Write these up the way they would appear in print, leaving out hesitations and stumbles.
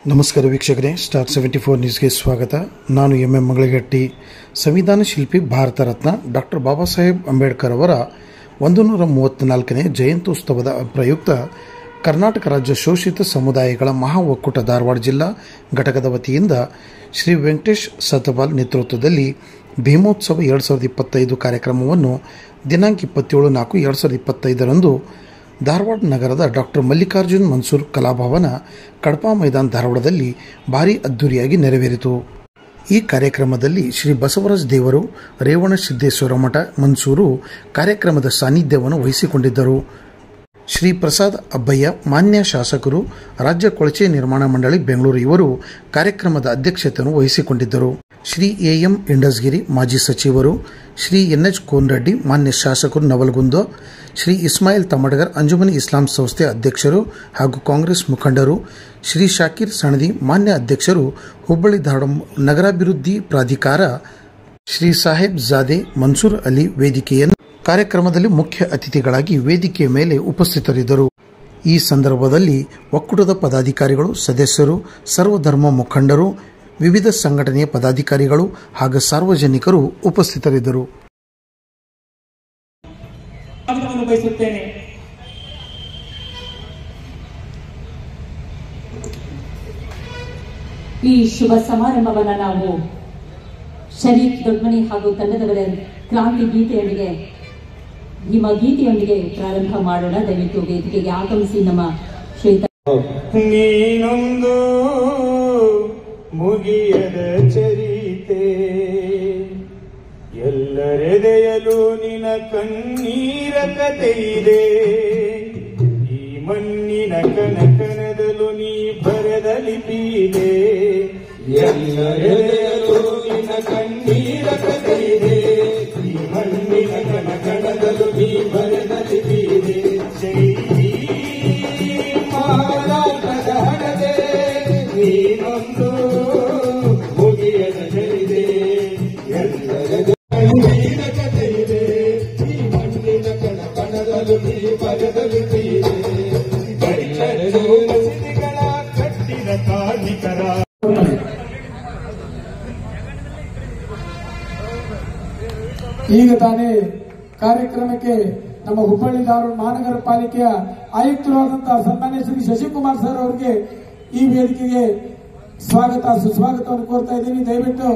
ನಮಸ್ಕಾರ ವೀಕ್ಷಕರೇ, ಸ್ಟಾರ್ 74 ನ್ಯೂಸ್ಗೆ ಸ್ವಾಗತ. ನಾನು ಎಂ ಮಂಗಳಗಟ್ಟಿ. ಸಂವಿಧಾನ ಶಿಲ್ಪಿ ಭಾರತ ರತ್ನ ಡಾಕ್ಟರ್ ಬಾಬಾ ಸಾಹೇಬ್ ಅಂಬೇಡ್ಕರ್ ಅವರ 134ನೇ ಜಯಂತ್ಯುತ್ಸವದ ಪ್ರಯುಕ್ತ ಕರ್ನಾಟಕ ರಾಜ್ಯ ಶೋಷಿತ ಸಮುದಾಯಗಳ ಮಹಾ ಒಕ್ಕೂಟ ಧಾರವಾಡ ಜಿಲ್ಲಾ ಘಟಕದ ವತಿಯಿಂದ ಶ್ರೀ ವೆಂಕಟೇಶ್ ಸತಪಾಲ್ ನೇತೃತ್ವದಲ್ಲಿ ಭೀಮೋತ್ಸವ 2025 ಕಾರ್ಯಕ್ರಮವನ್ನು ದಿನಾಂಕ 27/4/2025 ಧಾರವಾಡ ನಗರದ ಡಾಕ್ಟರ್ ಮಲ್ಲಿಕಾರ್ಜುನ್ ಮನ್ಸೂರ್ ಕಲಾಭವನ ಕಡಪ ಮೈದಾನ ಧಾರವಾಡದಲ್ಲಿ ಭಾರೀ ಅದ್ದೂರಿಯಾಗಿ ನೆರವೇರಿತು. ಈ ಕಾರ್ಯಕ್ರಮದಲ್ಲಿ ಶ್ರೀ ಬಸವರಾಜ ದೇವರು, ರೇವಣ ಸಿದ್ದೇಶ್ವರ ಮಠ ಮನ್ಸೂರು ಕಾರ್ಯಕ್ರಮದ ಸಾನ್ನಿಧ್ಯವನ್ನು ವಹಿಸಿಕೊಂಡಿದ್ದರು. ಶ್ರೀ ಪ್ರಸಾದ್ ಅಬ್ಬಯ್ಯ ಮಾನ್ಯ ಶಾಸಕರು, ರಾಜ್ಯ ಕೊಳಚೆ ನಿರ್ಮಾಣ ಮಂಡಳಿ ಬೆಂಗಳೂರು ಇವರು ಕಾರ್ಯಕ್ರಮದ ಅಧ್ಯಕ್ಷತೆಯನ್ನು ವಹಿಸಿಕೊಂಡಿದ್ದರು. ಶ್ರೀ ಎಂ ಇಂಡಸ್ಗಿರಿ ಮಾಜಿ ಸಚಿವರು, ಶ್ರೀ ಎನ್ಎಚ್ ಕೋನರೆಡ್ಡಿ ಮಾನ್ಯ ಶಾಸಕರು ನವಲಗುಂದ, ಶ್ರೀ ಇಸ್ಮಾಯಿಲ್ ತಮಡಗರ್ ಅಂಜುಮನ್ ಇಸ್ಲಾಂ ಸಂಸ್ಥೆ ಅಧ್ಯಕ್ಷರು ಹಾಗೂ ಕಾಂಗ್ರೆಸ್ ಮುಖಂಡರು, ಶ್ರೀ ಶಾಕೀರ್ ಸಣದಿ ಮಾನ್ಯ ಅಧ್ಯಕ್ಷರು ಹುಬ್ಬಳ್ಳಿ ಧಾರವಾಡ ನಗರಾಭಿವೃದ್ಧಿ ಪ್ರಾಧಿಕಾರ, ಶ್ರೀ ಸಾಹೇಬ್ ಜಾದೆ ಮನ್ಸೂರ್ ಅಲಿ ವೇದಿಕೆಯನ್ನು ಕಾರ್ಯಕ್ರಮದಲ್ಲಿ ಮುಖ್ಯ ಅತಿಥಿಗಳಾಗಿ ವೇದಿಕೆಯ ಮೇಲೆ ಉಪಸ್ಥಿತರಿದ್ದರು. ಈ ಸಂದರ್ಭದಲ್ಲಿ ಒಕ್ಕೂಟದ ಪದಾಧಿಕಾರಿಗಳು, ಸದಸ್ಯರು, ಸರ್ವಧರ್ಮ ಮುಖಂಡರು, ವಿವಿಧ ಸಂಘಟನೆಯ ಪದಾಧಿಕಾರಿಗಳು ಹಾಗೂ ಸಾರ್ವಜನಿಕರು ಉಪಸ್ಥಿತರಿದ್ದರು. ಈ ಶುಭ ಸಮಾರಂಭವನ್ನು ನಾವು ಶರೀಫ್ ದೊಡ್ಮನಿ ಹಾಗೂ ತಂಡದವರ ಕ್ರಾಂತಿ ಗೀತೆಯೊಂದಿಗೆ ನಿಮ್ಮ ಗೀತೆಯೊಂದಿಗೆ ಪ್ರಾರಂಭ ಮಾಡೋಣ. ದಯವಿಟ್ಟು ವೇದಿಕೆಗೆ ಆಗಮಿಸಿ ನಮ್ಮ ಶ್ರೀತ ನೀನೊಂದು ಮುಗಿಯದ ಚರಿತೆ, ಎಲ್ಲರೆದೆಯಲು ನಿನ ಕಣ್ಣೀರ ಕತೆ ಇದೆ. ಈ ಮಣ್ಣಿನ ಕನಕನದಲು ನೀ ಬರೆದ ಲಿಪಿದೆ, ಎಲ್ಲರೆದೆಯಲು ನಿನ ಕಣ್ಣೀರ ಕತೆ ಇದೆ. ಈ ಮಣ್ಣಿನ ಕನಕನದಲು ನೀ ಬರೆದ ಲಿಪಿದೆ. ಜೈ ಮಾರಾಟದ ಹಣದೆ ನೀನೊಂದು ಮುಗಿಯದ ಚರಿತೆ, ಎಲ್ಲರೆದೆ ಕಣ್ಣೀರ ಕತೆ ಇದೆ. ಈ ಮಣ್ಣಿನ ಕಣಕಣದಲು ನೀ ಬರೆದ ಲಿಪಿದೆ. ಬಡಿಲರು ಮಸೀದಿಗಳ ಕಟ್ಟಿದ ಕಾರ್ಮಿಕರ ಈಗ ತಾನೇ ಕಾರ್ಯಕ್ರಮಕ್ಕೆ ನಮ್ಮ ಹುಬ್ಬಳ್ಳಿ ಧಾರವಾಡ ಮಹಾನಗರ ಪಾಲಿಕೆಯ ಆಯುಕ್ತರಾದಂತಹ ಸನ್ಮಾನ್ಯ ಶ್ರೀ ಶಶಿಕುಮಾರ್ ಸರ್ ಅವರಿಗೆ ಈ ವೇದಿಕೆಗೆ ಸುಸ್ವಾಗತವನ್ನು ಕೋರ್ತಾ ಇದ್ದೀನಿ. ದಯವಿಟ್ಟು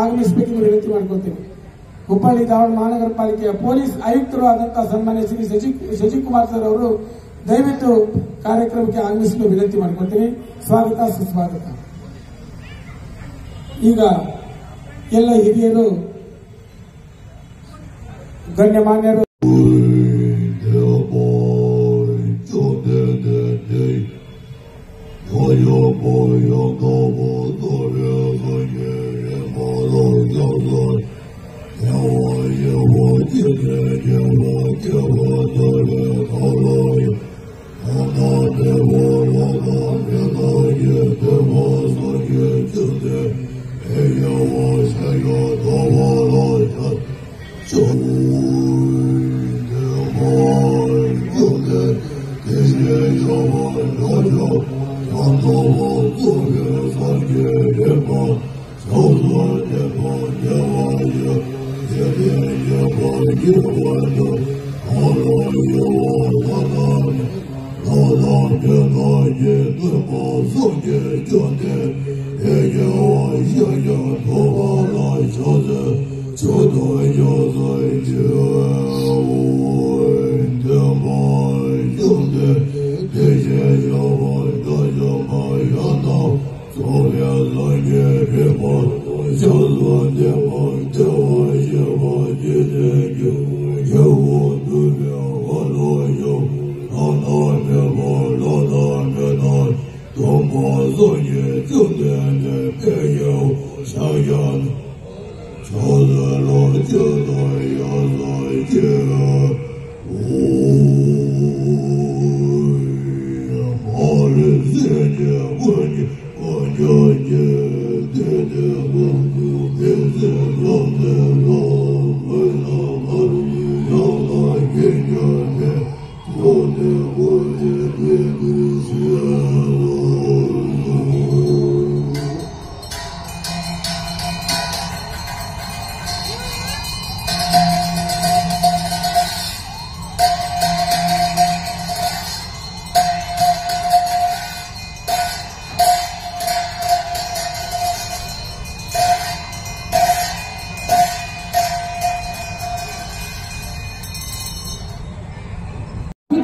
ಆಗಮಿಸಬೇಕೆಂದು ವಿನಂತಿ ಮಾಡ್ಕೊಳ್ತೀನಿ. ಹುಬ್ಬಳ್ಳಿ ಧಾರವಾಡ ಮಹಾನಗರ ಪಾಲಿಕೆಯ ಪೊಲೀಸ್ ಆಯುಕ್ತರು ಆದಂತಹ ಸನ್ಮಾನ್ಯ ಶ್ರೀ ಶಶಿಕುಮಾರ್ ಸರ್ ಅವರು ದಯವಿಟ್ಟು ಕಾರ್ಯಕ್ರಮಕ್ಕೆ ಆಗಮಿಸಲು ವಿನಂತಿ ಮಾಡ್ಕೊಳ್ತೀನಿ. ಸ್ವಾಗತ ಸುಸ್ವಾಗತ. ಈಗ ಎಲ್ಲ ಹಿರಿಯರು, ಗಣ್ಯಮಾನ್ಯರು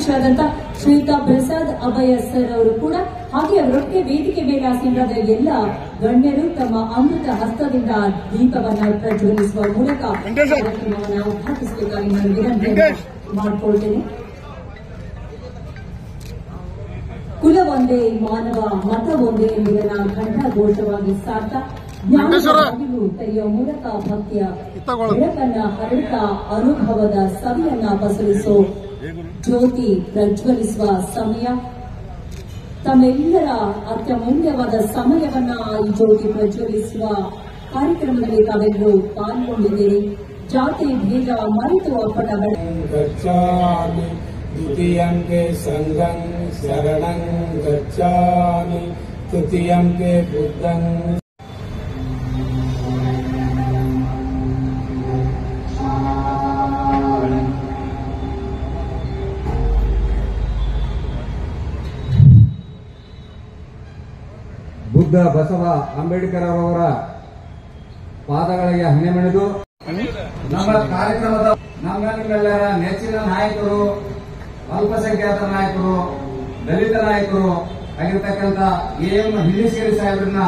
ಅಧ್ಯಕ್ಷರಾದಂತ ಶ್ರೀಯುತ ಪ್ರಸಾದ್ ಅಭಯ ಸರ್ ಅವರು ಕೂಡ ಹಾಗೆ ಅವರೊಟ್ಟಿಗೆ ವೇದಿಕೆ ಮೇಲೆ ಆಸೀನರಾದ ಎಲ್ಲ ಗಣ್ಯರು ತಮ್ಮ ಅಮೃತ ಹಸ್ತದಿಂದ ದೀಪವನ್ನ ಪ್ರಜ್ವಲಿಸುವ ಮೂಲಕ ಕಾರ್ಯಕ್ರಮವನ್ನು ಉದ್ಘಾಟಿಸಬೇಕಾಗಿ ನಾನು ವಿನಂತಿ ಮಾಡಿಕೊಳ್ತೇನೆ. ಕುಲ ಒಂದೇ ಮಾನವ ಮತ ಒಂದೇ ಎಂಬುದನ್ನ ಘಂಟಾಘೋಷವಾಗಿ ಸಾರ್ಥ ಜ್ಞಾನವನ್ನು ತೆರೆಯುವ ಮೂಲಕ ಭಕ್ತಿಯ ಬೆಳಕನ್ನ ಹರಡುತ್ತಾ ಅನುಭವದ ಸವಿಯನ್ನ ಬಸಳಿಸೋ ಜ್ಯೋತಿ ಪ್ರಜ್ವಲಿಸುವ ಸಮಯ. ತಮ್ಮೆಲ್ಲರ ಅತ್ಯಮೂಲ್ಯವಾದ ಸಮಯವನ್ನ ಈ ಜ್ಯೋತಿ ಪ್ರಜ್ವಲಿಸುವ ಕಾರ್ಯಕ್ರಮದಲ್ಲಿ ತಾವೆಲ್ಲರೂ ಪಾಲ್ಗೊಂಡಿದ್ದೀರಿ. ಜಾತಿ ಭೇದ ಮರೆತು ಅಪ್ಪಟ ಗಚ್ಚಾಮಿ ದ್ವಿತೀಯಂಕೆ ಸಂಘಂ ಶರಣಂ ಗಚ್ಚಾಮಿ ತೃತೀಯಂಕೆ ಬುದ್ಧಂ. ಬುದ್ಧ ಬಸವ ಅಂಬೇಡ್ಕರ್ ಅವರ ಪಾದಗಳಿಗೆ ಹಣೆಮೆಣೆದು ನಮ್ಮ ಕಾರ್ಯಕ್ರಮದ ನಮ್ಮೆಲ್ಲರ ನೆಚ್ಚಿನ ನಾಯಕರು, ಅಲ್ಪಸಂಖ್ಯಾತ ನಾಯಕರು, ದಲಿತ ನಾಯಕರು ಆಗಿರ್ತಕ್ಕಂಥ ಎಂ ಹಿಳ್ಳೇಶ್ವರಿ ಸಾಹೇಬ್ರನ್ನ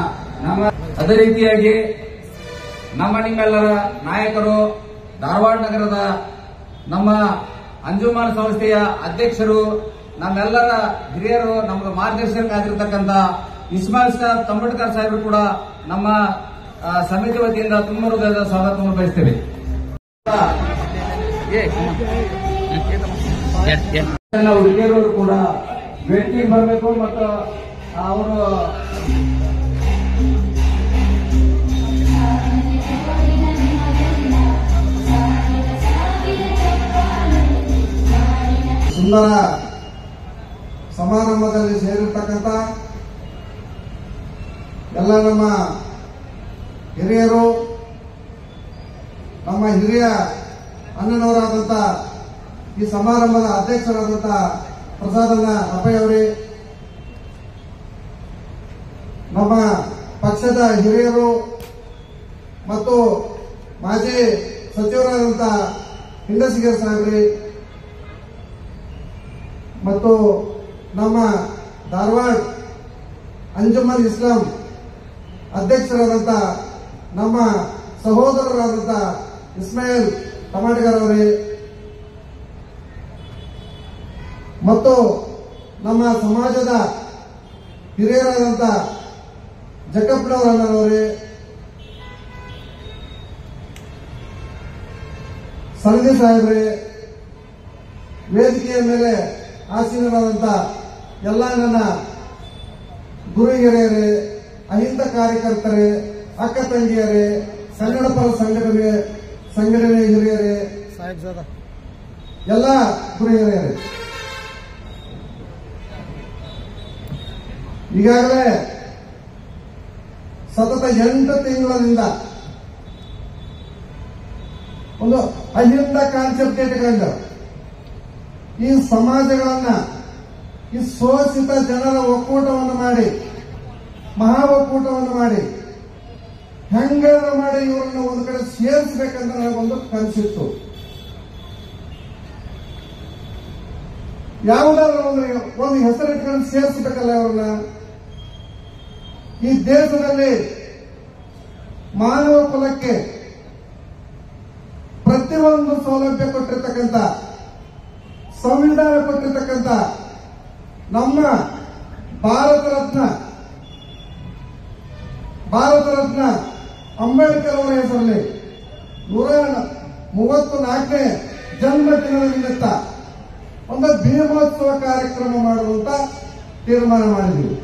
ಅದೇ ರೀತಿಯಾಗಿ ನಿಮ್ಮೆಲ್ಲರ ನಾಯಕರು, ಧಾರವಾಡ ನಗರದ ನಮ್ಮ ಅಂಜುಮನ್ ಸಂಸ್ಥೆಯ ಅಧ್ಯಕ್ಷರು, ನಮ್ಮೆಲ್ಲರ ಹಿರಿಯರು, ನಮಗೆ ಮಾರ್ಗದರ್ಶಕರಾಗಿರ್ತಕ್ಕಂಥ ಇಸ್ಮಾಯಿಲ್ ಸಾಹೇಬ್ ಅಂಬೇಡ್ಕರ್ ಸಾಹೇಬರು ಕೂಡ ನಮ್ಮ ಸಮಿತಿ ವತಿಯಿಂದ ತುಂಬ ಹೃದಯದ ಸ್ವಾಗತವನ್ನು ಬಯಸ್ತೇವೆ. ಹಿರಿಯರು ಕೂಡ ಭೇಟಿ ಬರಬೇಕು ಮತ್ತು ಅವರು ಸುಂದರ ಸಮಾರಂಭದಲ್ಲಿ ಸೇರಿರ್ತಕ್ಕಂಥ ಎಲ್ಲ ನಮ್ಮ ಹಿರಿಯರು, ನಮ್ಮ ಹಿರಿಯ ಅಣ್ಣನವರಾದಂಥ ಈ ಸಮಾರಂಭದ ಅಧ್ಯಕ್ಷರಾದಂಥ ಪ್ರಸಾದಣ್ಣ ಅಪ್ಪಯ್ಯವರೇ, ನಮ್ಮ ಪಕ್ಷದ ಹಿರಿಯರು ಮತ್ತು ಮಾಜಿ ಸಚಿವರಾದಂಥ ಹಿಂಡಸಿಗೇರ್ ಸಾಹೇಬ್ರಿ ಮತ್ತು ನಮ್ಮ ಧಾರವಾಡ ಅಂಜುಮನ್ ಇಸ್ಲಾಂ ಅಧ್ಯಕ್ಷರಾದಂಥ ನಮ್ಮ ಸಹೋದರರಾದಂಥ ಇಸ್ಮಾಯಿಲ್ ಟಮಾಟಗರ್ ಅವರೇ ಮತ್ತು ನಮ್ಮ ಸಮಾಜದ ಹಿರಿಯರಾದಂಥ ಜಕ್ಕಪ್ಪನವರಣ್ಣನವರೇ, ಸಲದಿ ಸಾಹೇಬ್ರೆ, ವೇದಿಕೆಯ ಮೇಲೆ ಆಸೀನರಾದಂಥ ಎಲ್ಲ ನನ್ನ ಗುರು ಹಿರಿಯರೇ, ಅಹಿಂದ ಕಾರ್ಯಕರ್ತರೇ, ಅಕ್ಕ ತಂಗಿಯರೇ, ಕನ್ನಡ ಪರ ಸಂಘಟನೆ ಹಿರಿಯರೇ, ಎಲ್ಲ ಗುರು ಹಿರಿಯರೇ, ಈಗಾಗಲೇ ಸತತ 8 ತಿಂಗಳಿಂದ ಒಂದು ಅಹಿಂದ ಕಾನ್ಸೆಪ್ಟ್ ಇಟ್ಟುಕೊಂಡು ಈ ಸಮಾಜಗಳನ್ನ, ಈ ಶೋಷಿತ ಜನರ ಒಕ್ಕೂಟವನ್ನು ಮಾಡಿ, ಮಹಾ ಒಕ್ಕೂಟವನ್ನು ಮಾಡಿ, ಹೆಂಗಾದ್ರೂ ಮಾಡಿ ಇವರನ್ನು ಒಂದು ಕಡೆ ಸೇರಿಸಬೇಕಂತ ನನಗೊಂದು ಕನಸಿತ್ತು. ಯಾವುದಾದ್ರೂ ಒಂದು ಹೆಸರಿಟ್ಕೊಂಡು ಸೇರಿಸಬೇಕಲ್ಲ ಇವ್ರನ್ನ. ಈ ದೇಶದಲ್ಲಿ ಮಾನವ ಕುಲಕ್ಕೆ ಪ್ರತಿಯೊಂದು ಸೌಲಭ್ಯ ಕೊಟ್ಟಿರ್ತಕ್ಕಂಥ, ಸಂವಿಧಾನ ಕೊಟ್ಟಿರ್ತಕ್ಕಂಥ ನಮ್ಮ ಭಾರತ ರತ್ನ ಅಂಬೇಡ್ಕರ್ ಅವರ ಹೆಸರಲ್ಲಿ 134ನೇ ಜನ್ಮದಿನದ ನಿಮಿತ್ತ ಒಂದು ಭೀಮೋತ್ಸವ ಕಾರ್ಯಕ್ರಮ ಮಾಡುವಂತ ತೀರ್ಮಾನ ಮಾಡಿದ್ವಿ.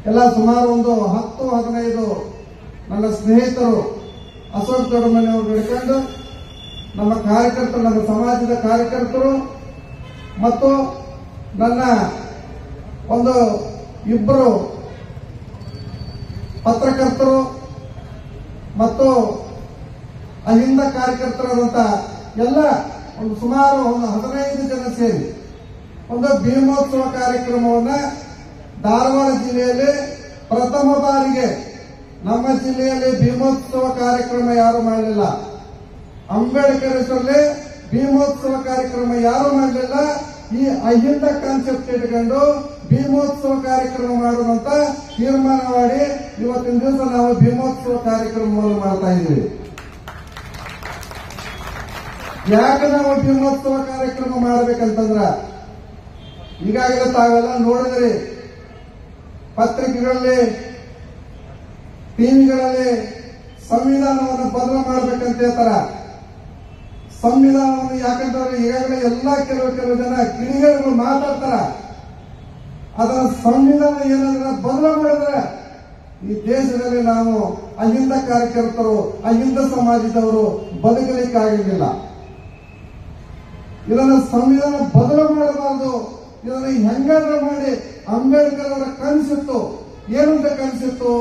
ಎಲ್ಲ ಸುಮಾರು ಒಂದು 10-15 ನನ್ನ ಸ್ನೇಹಿತರು, ಅಶೋಕ್ ದೊಡ್ಡಮನಿ ಅವರು ಹಿಡ್ಕೊಂಡು ನಮ್ಮ ಕಾರ್ಯಕರ್ತರು, ನಮ್ಮ ಸಮಾಜದ ಕಾರ್ಯಕರ್ತರು ಮತ್ತು ನನ್ನ ಒಂದು 2 ಪತ್ರಕರ್ತರು ಮತ್ತು ಅಹಿಂದ ಕಾರ್ಯಕರ್ತರಾದಂಥ ಎಲ್ಲ ಒಂದು ಸುಮಾರು 15 ಜನ ಸೇರಿ ಒಂದು ಭೀಮೋತ್ಸವ ಕಾರ್ಯಕ್ರಮವನ್ನ ಧಾರವಾಡ ಜಿಲ್ಲೆಯಲ್ಲಿ ಪ್ರಥಮ ಬಾರಿಗೆ, ನಮ್ಮ ಜಿಲ್ಲೆಯಲ್ಲಿ ಭೀಮೋತ್ಸವ ಕಾರ್ಯಕ್ರಮ ಯಾರು ಮಾಡಲಿಲ್ಲ. ಅಂಬೇಡ್ಕರ್ ಹೆಸರಲ್ಲಿ ಭೀಮೋತ್ಸವ ಕಾರ್ಯಕ್ರಮ ಯಾರು ಮಾಡಲಿಲ್ಲ. ಈ ಅಹಿಂದ ಕಾನ್ಸೆಪ್ಟ್ ಇಟ್ಕೊಂಡು ಭೀಮೋತ್ಸವ ಕಾರ್ಯಕ್ರಮ ಮಾಡೋದಂತ ತೀರ್ಮಾನ ಮಾಡಿ ಇವತ್ತಿನ ದಿವಸ ನಾವು ಭೀಮೋತ್ಸವ ಕಾರ್ಯಕ್ರಮವನ್ನು ಮಾಡ್ತಾ ಇದ್ದೀವಿ. ಯಾಕೆ ನಾವು ಭೀಮೋತ್ಸವ ಕಾರ್ಯಕ್ರಮ ಮಾಡಬೇಕಂತಂದ್ರ ಈಗಾಗಲೇ ತಾವೆಲ್ಲ ನೋಡಿದ್ರಿ, ಪತ್ರಿಕೆಗಳಲ್ಲಿ, ಟಿವಿಗಳಲ್ಲಿ ಸಂವಿಧಾನವನ್ನು ಬದಲು ಮಾಡಬೇಕಂತ ಹೇಳ್ತಾರ. ಸಂವಿಧಾನವನ್ನು ಯಾಕಂತಂದ್ರೆ ಈಗಾಗಲೇ ಎಲ್ಲ ಕೆಲವು ಜನ ಕಿಡಿಗೇಡಿಗಳು ಮಾತಾಡ್ತಾರ. ಅದರ ಸಂವಿಧಾನ ಏನಾದ್ರೆ ಬದಲು ಮಾಡಿದ್ರೆ ಈ ದೇಶದಲ್ಲಿ ನಾವು ಅಹಿಂದ ಕಾರ್ಯಕರ್ತರು, ಅಹಿಂದ ಸಮಾಜದವರು ಬದುಕಲಿಕ್ಕಾಗಲಿಲ್ಲ. ಇದನ್ನ ಸಂವಿಧಾನ ಬದಲು ಮಾಡಬಾರದು. ಇದನ್ನು ಹೆಂಗಾದ್ರೂ ಮಾಡಿ ಅಂಬೇಡ್ಕರ್ ಅವರ ಕನಸಿತ್ತು. ಏನಂತ ಕನಸಿತ್ತು?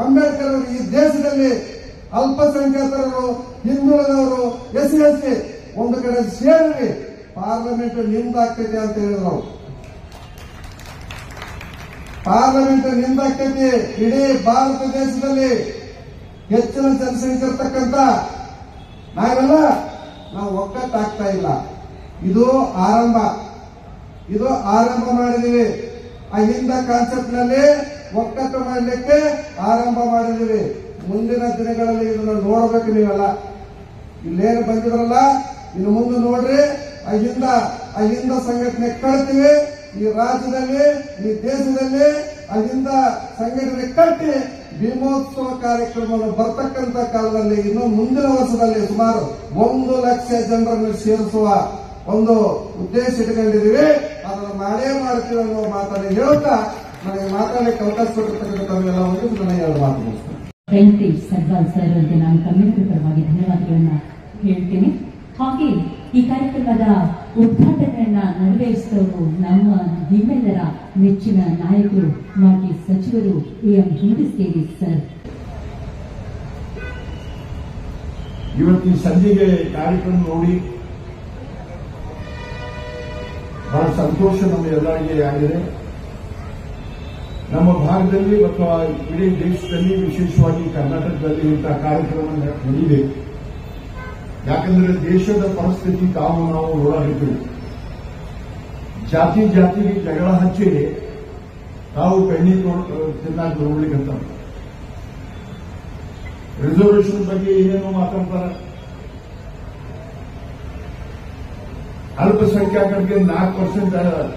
ಅಂಬೇಡ್ಕರ್ ಅವರು ಈ ದೇಶದಲ್ಲಿ ಅಲ್ಪಸಂಖ್ಯಾತರು, ಹಿಂದುಳಿದವರು, SC ಒಂದು ಕಡೆ ಸೇರಿ ಪಾರ್ಲಿಮೆಂಟ್ ನಿಮ್ದಾಗ್ತೈತಿ ಅಂತ ಹೇಳಿದ್ರು. ಪಾರ್ಲಿಮೆಂಟ್ ನಿಮ್ದಾಗ್ತೈತಿ. ಇಡೀ ಭಾರತ ದೇಶದಲ್ಲಿ ಹೆಚ್ಚಿನ ಜನಸಂಖ್ಯೆ ಇರ್ತಕ್ಕಂಥ ನಾವು ಒಕ್ಕಟ್ಟಾಗ್ತಾ ಇಲ್ಲ. ಇದು ಆರಂಭ ಮಾಡಿದೀವಿ. ಅಹಿಂದ ಕಾನ್ಸೆಪ್ಟ್ ನಲ್ಲಿ ಒಕ್ಕಟ್ಟು ಮಾಡಲಿಕ್ಕೆ ಆರಂಭ ಮಾಡಿದೀವಿ. ಮುಂದಿನ ದಿನಗಳಲ್ಲಿ ಇದನ್ನು ನೋಡಬೇಕು. ನೀವೆಲ್ಲ ಇಲ್ಲೇನು ಬಂದಿದ್ರಲ್ಲ, ಇನ್ನು ಮುಂದೆ ನೋಡ್ರಿ. ಅಹಿಂದ ಸಂಘಟನೆ ಕಟ್ತೀವಿ. ಈ ರಾಜ್ಯದಲ್ಲಿ, ಈ ದೇಶದಲ್ಲಿ ಅಹಿಂದ ಸಂಘಟನೆ ಕಟ್ಟಿ ಭೀಮೋತ್ಸವ ಕಾರ್ಯಕ್ರಮವನ್ನು ಬರ್ತಕ್ಕಂಥ ಕಾಲದಲ್ಲಿ, ಇನ್ನು ಮುಂದಿನ ವರ್ಷದಲ್ಲಿ ಸುಮಾರು 1 ಲಕ್ಷ ಜನರನ್ನು ಸೇರಿಸುವ ಒಂದು ಉದ್ದೇಶ ಇಟ್ಕೊಂಡಿದ್ದೀವಿ. ಅದನ್ನು ಮಾಡ್ತೀವಿ ಅನ್ನೋ ಮಾತನ್ನು ಹೇಳ್ತಾ ನನಗೆ ಮಾತಾಡಲಿಕ್ಕೆ ಅವಕಾಶ ಕೊಟ್ಟಿರ್ತಕ್ಕಂಥ ತಮಗೆಲ್ಲ ಒಂದು ನನಗೆ 2 ಮಾತು ಮುಗಿಸ್ತೇನೆ. ವೆಂಕಟೇಶ್ ಸರ್ದಾರ್ ಸರ್ ಅವರಿಗೆ ನಾನು ಕಮ್ಯುನಿಟಿ ಪರವಾಗಿ ಧನ್ಯವಾದಗಳನ್ನ ಹೇಳ್ತೀನಿ. ಹಾಗೆ ಈ ಕಾರ್ಯಕ್ರಮದ ಉದ್ಘಾಟನೆಯನ್ನ ನೆರವೇರಿಸಿದವರು ನಿಮ್ಮೆಲ್ಲರ ನೆಚ್ಚಿನ ನಾಯಕರು, ಮಾಜಿ ಸಚಿವರು AM ಹಿಂದೂಸ್ಕೇರಿ ಸರ್. ಇವತ್ತಿನ ಸಂಜೆಗೆ ಕಾರ್ಯಕ್ರಮ ನೋಡಿ ಬಹಳ ಸಂತೋಷ ನಮ್ಮೆಲ್ಲರಿಗೆ ಆಗಿದೆ. ನಮ್ಮ ಭಾಗದಲ್ಲಿ ಮತ್ತು ಇಡೀ ದೇಶದಲ್ಲಿ, ವಿಶೇಷವಾಗಿ ಕರ್ನಾಟಕದಲ್ಲಿ ಇಂತಹ ಕಾರ್ಯಕ್ರಮ ನಡೆಯಬೇಕು. ಯಾಕಂದ್ರೆ ದೇಶದ ಪರಿಸ್ಥಿತಿ ನಾವು ನೋಡಲಿದ್ದೀವಿ. ಜಾತಿಗೆ ಜಗಳ ಹಚ್ಚಿ ನಾವು ಬೆಣ್ಣೆ ತಿನ್ನಾಕ ನೋಡ್ಲಿಕ್ಕಂತ ರಿಸರ್ವೇಷನ್ ಬಗ್ಗೆ ಏನೇನೋ ಮಾತಾಡ್ತಾರೆ. ಅಲ್ಪಸಂಖ್ಯಾತರಿಗೆ 4%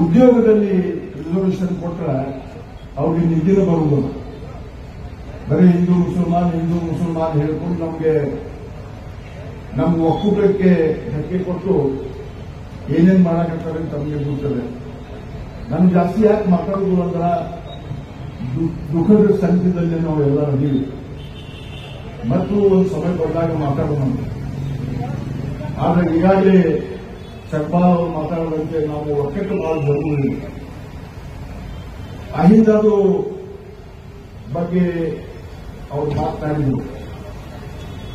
ಉದ್ಯೋಗದಲ್ಲಿ ರಿಸರ್ವೇಷನ್ ಕೊಟ್ಟರೆ ಅವ್ರಿಗೆ ನಿದ್ದಿನ ಬರುವುದಿಲ್ಲ. ಬರೀ ಹಿಂದೂ ಮುಸಲ್ಮಾನ್ ಹೇಳ್ಕೊಂಡು ನಮ್ಮ ಒಕ್ಕೂಟಕ್ಕೆ ಧಕ್ಕೆ ಕೊಟ್ಟು ಏನೇನ್ ಮಾಡಾಕತ್ತಾರೆ ಅಂತ ತಮಗೆ ಗೊತ್ತದೆ. ನಮ್ಗೆ ಜಾಸ್ತಿ ಯಾಕೆ ಮಾತಾಡೋದು ಅಂದ್ರೆ ದುಃಖದ ಸಂಖ್ಯೆದಲ್ಲಿ ನಾವು ಎಲ್ಲ ಅದೀವಿ ಮತ್ತು ಒಂದು ಸಮಯ ಬಂದಾಗ ಮಾತಾಡೋಣ. ಆದ್ರೆ ಈಗಾಗಲೇ ಚಕ್ಬಾ ಅವರು ಮಾತಾಡೋದಂತೆ ನಾವು ಒಕ್ಕಟ್ಟು ಬಹಳ ಜರುರಿ. ಅಹಿಂದದು ಬಗ್ಗೆ ಅವರು ಮಾತನಾಡಿದರು.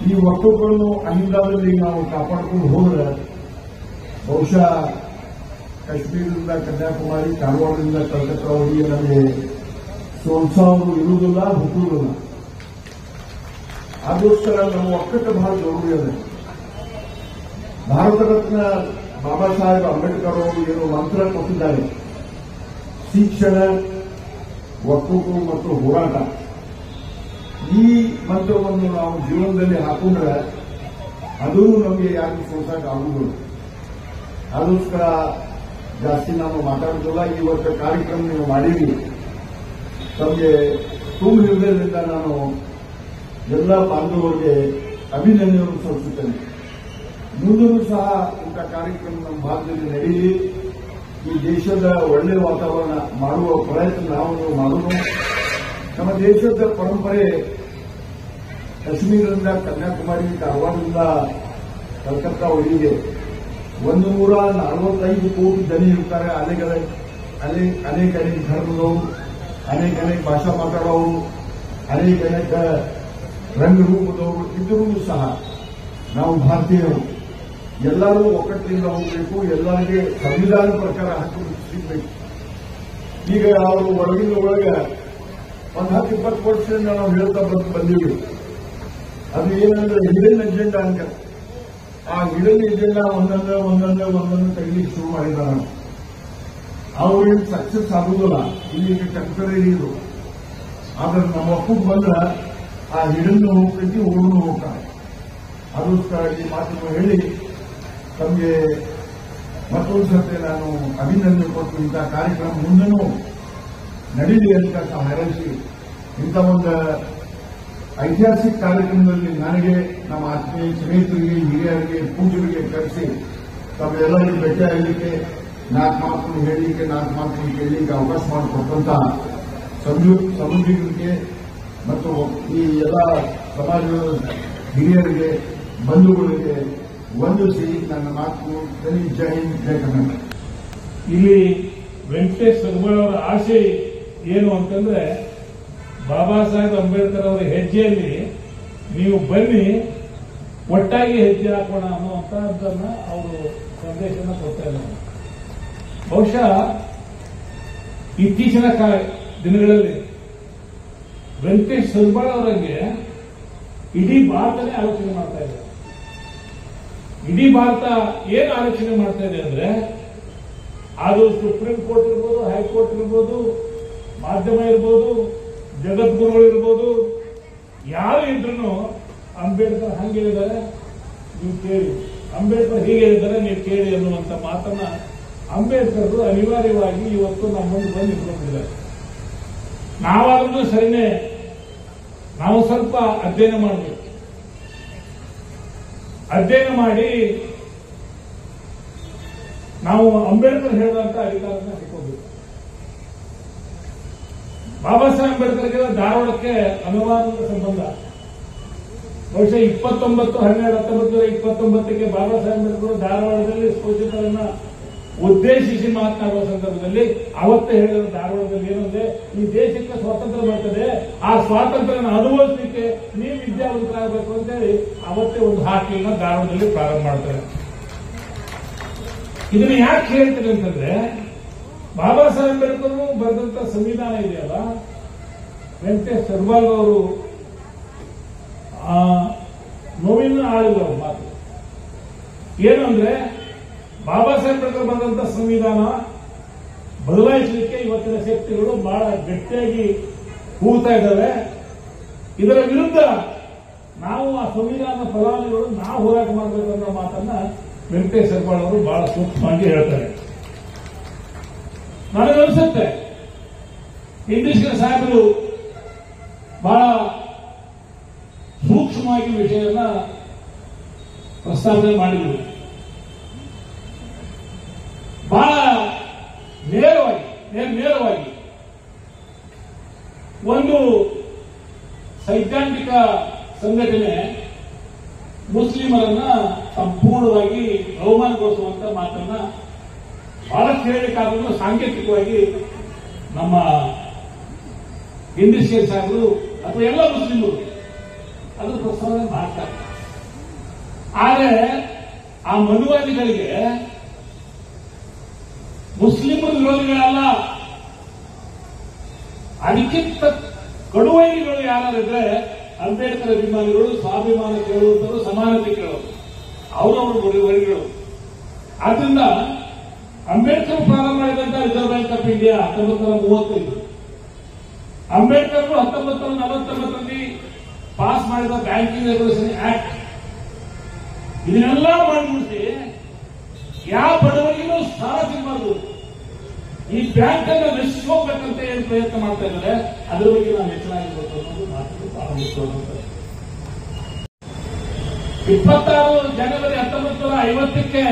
ಈ ಒಕ್ಕೂಟಗಳನ್ನು ಅಹಿಂದದಲ್ಲಿ ನಾವು ಕಾಪಾಡಿಕೊಂಡು ಹೋದ್ರೆ ಬಹುಶಃ ಕಾಶ್ಮೀರದಿಂದ ಕನ್ಯಾಕುಮಾರಿ, ಕಾರವಾರದಿಂದ ಕಲ್ಕತ್ತಾವರೆಗೆ ನಮಗೆ ಸೋಲ್ಸಾವರು ಇರುವುದಿಲ್ಲ, ಹುಟ್ಟುವುದಿಲ್ಲ. ಅದಕ್ಕೋಸ್ಕರ ನಮ್ಮ ಒಕ್ಕಟ್ಟು ಬಹಳ ಜರುರಿ ಅದ. ಭಾರತ ರತ್ನ ಬಾಬಾ ಸಾಹೇಬ್ ಅಂಬೇಡ್ಕರ್ ಅವರು ಏನು ಮಂತ್ರ ಕೊಟ್ಟಿದ್ದಾರೆ, ಶಿಕ್ಷಣ, ಒಕ್ಕೂಟು ಮತ್ತು ಹೋರಾಟ. ಈ ಮಂತ್ರವನ್ನು ನಾವು ಜೀವನದಲ್ಲಿ ಹಾಕೊಂಡ್ರೆ ಅದೂ ನಮಗೆ ಯಾರಿಗೂ ಸೋಸಕ್ಕೆ ಆಗುವುದಿಲ್ಲ. ಅದಕ್ಕೋಸ್ಕರ ಜಾಸ್ತಿ ನಾನು ಮಾತಾಡುವುದಿಲ್ಲ. ಇವತ್ತು ಕಾರ್ಯಕ್ರಮ ನೀವು ಮಾಡಿರಿ, ತಮಗೆ ತುಂಬ ಹೃದಯದಿಂದ ನಾನು ಎಲ್ಲ ಬಾಂಧವರಿಗೆ ಅಭಿನಂದನೆಯನ್ನು ಸಲ್ಲಿಸುತ್ತೇನೆ. ಮುಂದೂ ಸಹ ಇಂಥ ಕಾರ್ಯಕ್ರಮ ನಮ್ಮ ಭಾರತದಲ್ಲಿ ನಡೆಯಲಿ. ಈ ದೇಶದ ಒಳ್ಳೆಯ ವಾತಾವರಣ ಮಾಡುವ ಪ್ರಯತ್ನ ನಾವು ಮಾಡೋಣ. ನಮ್ಮ ದೇಶದ ಪರಂಪರೆ ಕಾಶ್ಮೀರದಿಂದ ಕನ್ಯಾಕುಮಾರಿ, ಕಾರವಾರದಿಂದ ಕಲ್ಕತ್ತಾವರೆಗೆ 145 ಕೋಟಿ ಜನ ಇರ್ತಾರೆ. ಅನೇಕ ಧರ್ಮದವರು, ಅನೇಕ ಭಾಷಾ ಮಾತಾಡೋರು, ಅನೇಕ ರಂಗರೂಪದವರು ಇದ್ದರೂ ಸಹ ನಾವು ಭಾರತೀಯರು ಎಲ್ಲರೂ ಒಕ್ಕಟ್ಟಿನಿಂದ ಹೋಗಬೇಕು. ಎಲ್ಲರಿಗೆ ಸಂವಿಧಾನ ಪ್ರಕಾರ ಹಕ್ಕು ಸಿಗಬೇಕು. ಈಗ ಅವರು ಒಳಗಿನ ಒಳಗೆ ಒಂದು 10-20 ವರ್ಷದಿಂದ ನಾವು ಹೇಳ್ತಾ ಬಂದೀವಿ. ಅದು ಏನಂದ್ರೆ ಹಿಡನ್ ಅಜೆಂಡಾ ಅಂತ. ಆ ಹಿಡನ್ ಇದೆಲ್ಲ ಒಂದೊಂದು ತೆಗಿಲಿಕ್ಕೆ ಶುರು ಮಾಡಿದಾರ. ಅವ್ರೇನು ಸಕ್ಸಸ್ ಆಗುದಿಲ್ಲ, ಇಲ್ಲಿ ಟೆಂಪರರಿ ಇದು. ಆದ್ರೆ ನಮ್ಮ ಒಪ್ಪಕ್ಕೆ ಬಂದ್ರೆ ಆ ಹಿಡನ್ನು ಹೋಗ್ತೈತಿ, ಓಡನ್ನು ಹೋಗ್ತಾರೆ. ಅದಕ್ಕೋಸ್ಕರ ಈ ಮಾತನ್ನು ಹೇಳಿ ತಮಗೆ ಮತ್ತೊಂದು ಸರ್ತಿ ನಾನು ಅಭಿನಂದನೆ ಕೊಟ್ಟು ಇಂಥ ಕಾರ್ಯಕ್ರಮ ಮುಂದೆನೂ ನಡೀಲಿ ಅಂತ ಹಾರೈಸಿ, ಇಂಥ ಒಂದು ಐತಿಹಾಸಿಕ ಕಾರ್ಯಕ್ರಮದಲ್ಲಿ ನನಗೆ ನಮ್ಮ ಆತ್ಮೀಯ ಸ್ನೇಹಿತರಿಗೆ, ಹಿರಿಯರಿಗೆ, ಪೂಜರಿಗೆ ಕರೆಸಿ ತಮ್ಮೆಲ್ಲರಿಗೂ ಭೇಟಿ ಆಗಲಿಕ್ಕೆ, 4 ಮಾತನ್ನು ಹೇಳಲಿಕ್ಕೆ, 4 ಮಾತನ್ನು ಕೇಳಲಿಕ್ಕೆ ಅವಕಾಶ ಮಾಡಿಕೊಟ್ಟಂತ ಸಂಬಂಧಿಕರಿಗೆ ಮತ್ತು ಈ ಎಲ್ಲ ಸಮಾಜದ ಹಿರಿಯರಿಗೆ, ಬಂಧುಗಳಿಗೆ ವಂದಿಸಿ ನನ್ನ ಮಾತು ಜೈ ಹಿಂದ್, ಜೈ ಕರ್ನಾಟಕ. ಇಲ್ಲಿ ವೆಂಕಟೇಶ್ ಸರ್ವರ್ ಅವರ ಆಶೆ ಏನು ಅಂತಂದ್ರೆ, ಬಾಬಾ ಸಾಹೇಬ್ ಅಂಬೇಡ್ಕರ್ ಅವರ ಹೆಜ್ಜೆಯಲ್ಲಿ ನೀವು ಬನ್ನಿ, ಒಟ್ಟಾಗಿ ಹೆಜ್ಜೆ ಹಾಕೋಣ ಅನ್ನುವಂತಹದ್ದನ್ನ ಅವರು ಸಂದೇಶನ ಕೊಡ್ತಾ ಇದ್ದಾರೆ. ಬಹುಶಃ ಇತ್ತೀಚಿನ ದಿನಗಳಲ್ಲಿ ವೆಂಕಟೇಶ್ ಸರ್ಬಾಳ್ ಅವರಿಗೆ ಇಡೀ ಭಾರತನೇ ಆಲೋಚನೆ ಮಾಡ್ತಾ ಇದೆ. ಇಡೀ ಭಾರತ ಏನು ಆಲೋಚನೆ ಮಾಡ್ತಾ ಇದೆ ಅಂದ್ರೆ, ಅದು ಸುಪ್ರೀಂ ಕೋರ್ಟ್ ಇರ್ಬೋದು, ಹೈಕೋರ್ಟ್ ಇರ್ಬೋದು, ಮಾಧ್ಯಮ ಇರ್ಬೋದು, ಜಗದ್ಗುರುಗಳು ಇರ್ಬೋದು, ಯಾರು ಇದ್ರೂ ಅಂಬೇಡ್ಕರ್ ಹಂಗೆ ಹೇಳಿದ್ದಾರೆ ನೀವು ಕೇಳಿ, ಅಂಬೇಡ್ಕರ್ ಹೀಗೆ ಹೇಳಿದ್ದಾರೆ ನೀವು ಕೇಳಿ ಅನ್ನುವಂಥ ಮಾತನ್ನ ಅಂಬೇಡ್ಕರ್ ಅನಿವಾರ್ಯವಾಗಿ ಇವತ್ತು ನಮ್ಮ ಮುಂದೆ ಬಂದು ಇಟ್ಕೊಂಡಿದ್ದಾರೆ. ನಾವಾದ್ರೂ ಸರಿನೇ, ನಾವು ಸ್ವಲ್ಪ ಅಧ್ಯಯನ ಮಾಡಬೇಕು. ಅಧ್ಯಯನ ಮಾಡಿ ನಾವು ಅಂಬೇಡ್ಕರ್ ಹೇಳಿದಂತ ಅಧಿಕಾರನ ಸಿಕ್ಕೋಬೇಕು. ಬಾಬಾ ಸಾಹೇಬ್ ಅಂಬೇಡ್ಕರ್ಗೆ ಧಾರವಾಡಕ್ಕೆ ಅನುವಾದದ ಸಂಬಂಧ ಬಹುಶಃ 1929 ಬಾಬಾ ಸಾಹೇಬ್ ಅಂಬೇಡ್ಕರ್ ಧಾರವಾಡದಲ್ಲಿ ಸ್ಫೋಟಿತರನ್ನ ಉದ್ದೇಶಿಸಿ ಮಾತನಾಡುವ ಸಂದರ್ಭದಲ್ಲಿ ಅವತ್ತೇ ಹೇಳಿದ ಧಾರವಾಡದಲ್ಲಿ ಏನಂದ್ರೆ, ಈ ದೇಶಕ್ಕೆ ಸ್ವಾತಂತ್ರ್ಯ ಬರ್ತದೆ, ಆ ಸ್ವಾತಂತ್ರ್ಯನ ಅನುಭವಿಸಲಿಕ್ಕೆ ನೀವು ವಿದ್ಯಾವಂತರಾಗಬೇಕು ಅಂತೇಳಿ ಅವತ್ತೇ ಒಂದು ಹಾಕಿನ ಧಾರವಾಡದಲ್ಲಿ ಪ್ರಾರಂಭ ಮಾಡ್ತಾರೆ. ಇದನ್ನ ಯಾಕೆ ಹೇಳ್ತೀನಿ ಅಂತಂದ್ರೆ, ಬಾಬಾ ಸಾಹೇಬ್ ಅಂಬೇಡ್ಕರ್ ಬರೆದಂತ ಸಂವಿಧಾನ ಇದೆಯಲ್ಲ, ವೆಂಕಟೇಶ್ ಸರ್ಬಾಳ್ ಅವರು ನೋವಿನ ಆಳಿದ್ರು ಮಾತು ಏನು ಅಂದ್ರೆ, ಬಾಬಾ ಸಾಹೇಬ್ ಅಂಬೇಡ್ಕರ್ ಬರೆದಂತ ಸಂವಿಧಾನ ಬದಲಾಯಿಸಲಿಕ್ಕೆ ಇವತ್ತಿನ ಶಕ್ತಿಗಳು ಬಹಳ ಗಟ್ಟಿಯಾಗಿ ಕೂಗ್ತಾ ಇದ್ದಾವೆ. ಇದರ ವಿರುದ್ಧ ನಾವು ಆ ಸಂವಿಧಾನದ ಫಲಾನುಭವಿಗಳು ನಾವು ಹೋರಾಟ ಮಾಡಬೇಕನ್ನೋ ಮಾತನ್ನ ವೆಂಕಟೇಶ್ ಸರ್ಬಾಳ್ ಅವರು ಬಹಳ ಸೂಕ್ಷ್ಮವಾಗಿ ಹೇಳ್ತಾರೆ. ನನಗನ್ಸುತ್ತೆ ಇಂದಿರಾ ಸಾಹೇಬರು ಬಹಳ ಸೂಕ್ಷ್ಮವಾಗಿ ವಿಷಯನ ಪ್ರಸ್ತಾವನೆ ಮಾಡಿದರು. ಬಹಳ ನೇರವಾಗಿ ಒಂದು ಸೈದ್ಧಾಂತಿಕ ಸಂಘಟನೆ ಮುಸ್ಲಿಮರನ್ನ ಸಂಪೂರ್ಣವಾಗಿ ಅವಮಾನಗೊಳಿಸುವಂತ ಮಾತನ್ನ ಬಹಳ ಕೇಳಬೇಕಾದ್ರೂ ಸಾಂಕೇತಿಕವಾಗಿ ನಮ್ಮ ಇಂದಿರಾ ಸಾಹೇಬರು ಅಥವಾ ಎಲ್ಲ ಮುಸ್ಲಿಮರು ಅದರ ಪ್ರಸ್ತಾವನೆ ಮಾಡ್ತಾರೆ. ಆದರೆ ಆ ಮನುವಾದಿಗಳಿಗೆ ಮುಸ್ಲಿಮರು ವಿರೋಧಿಗಳಲ್ಲ, ಅದಕ್ಕಿಂತ ಕಡುವೈಗಳು ಯಾರಿದ್ರೆ ಅಂಬೇಡ್ಕರ್ ಅಭಿಮಾನಿಗಳು, ಸ್ವಾಭಿಮಾನ ಕೇಳುವಂತರು, ಸಮಾನತೆ ಕೇಳೋರು, ಅವರವರು ವರಿಗಳು. ಆದ್ರಿಂದ ಅಂಬೇಡ್ಕರ್ ಪ್ರಾರಂಭ ಮಾಡಿದಂತ Reserve Bank of India 1935, Ambedkar 1949ರಲ್ಲಿ ಪಾಸ್ ಮಾಡಿದ ಬ್ಯಾಂಕಿಂಗ್ ರೆಗ್ಯುಲೇಷನ್ ಆಕ್ಟ್, ಇದನ್ನೆಲ್ಲ ಮಾಡಿಬಿಟ್ಟು ಯಾವ ಬಡವರಿಗೂ ಸಾಲ ಸಿಗಬಾರ್ದು, ಈ ಬ್ಯಾಂಕ್ ಅನ್ನು ನಶಿಸೋಗ್ಬೇಕಂತ ಏನು ಪ್ರಯತ್ನ ಮಾಡ್ತಾ ಇದ್ದಾರೆ, ಅದರ ಬಗ್ಗೆ ನಾವು ಹೆಚ್ಚಾಗಿರ್ಬೇಕು ಅನ್ನೋದು ಮಾತು ಪ್ರಾರಂಭಿಸೋದು. 26 ಜನವರಿ 1950ಕ್ಕೆ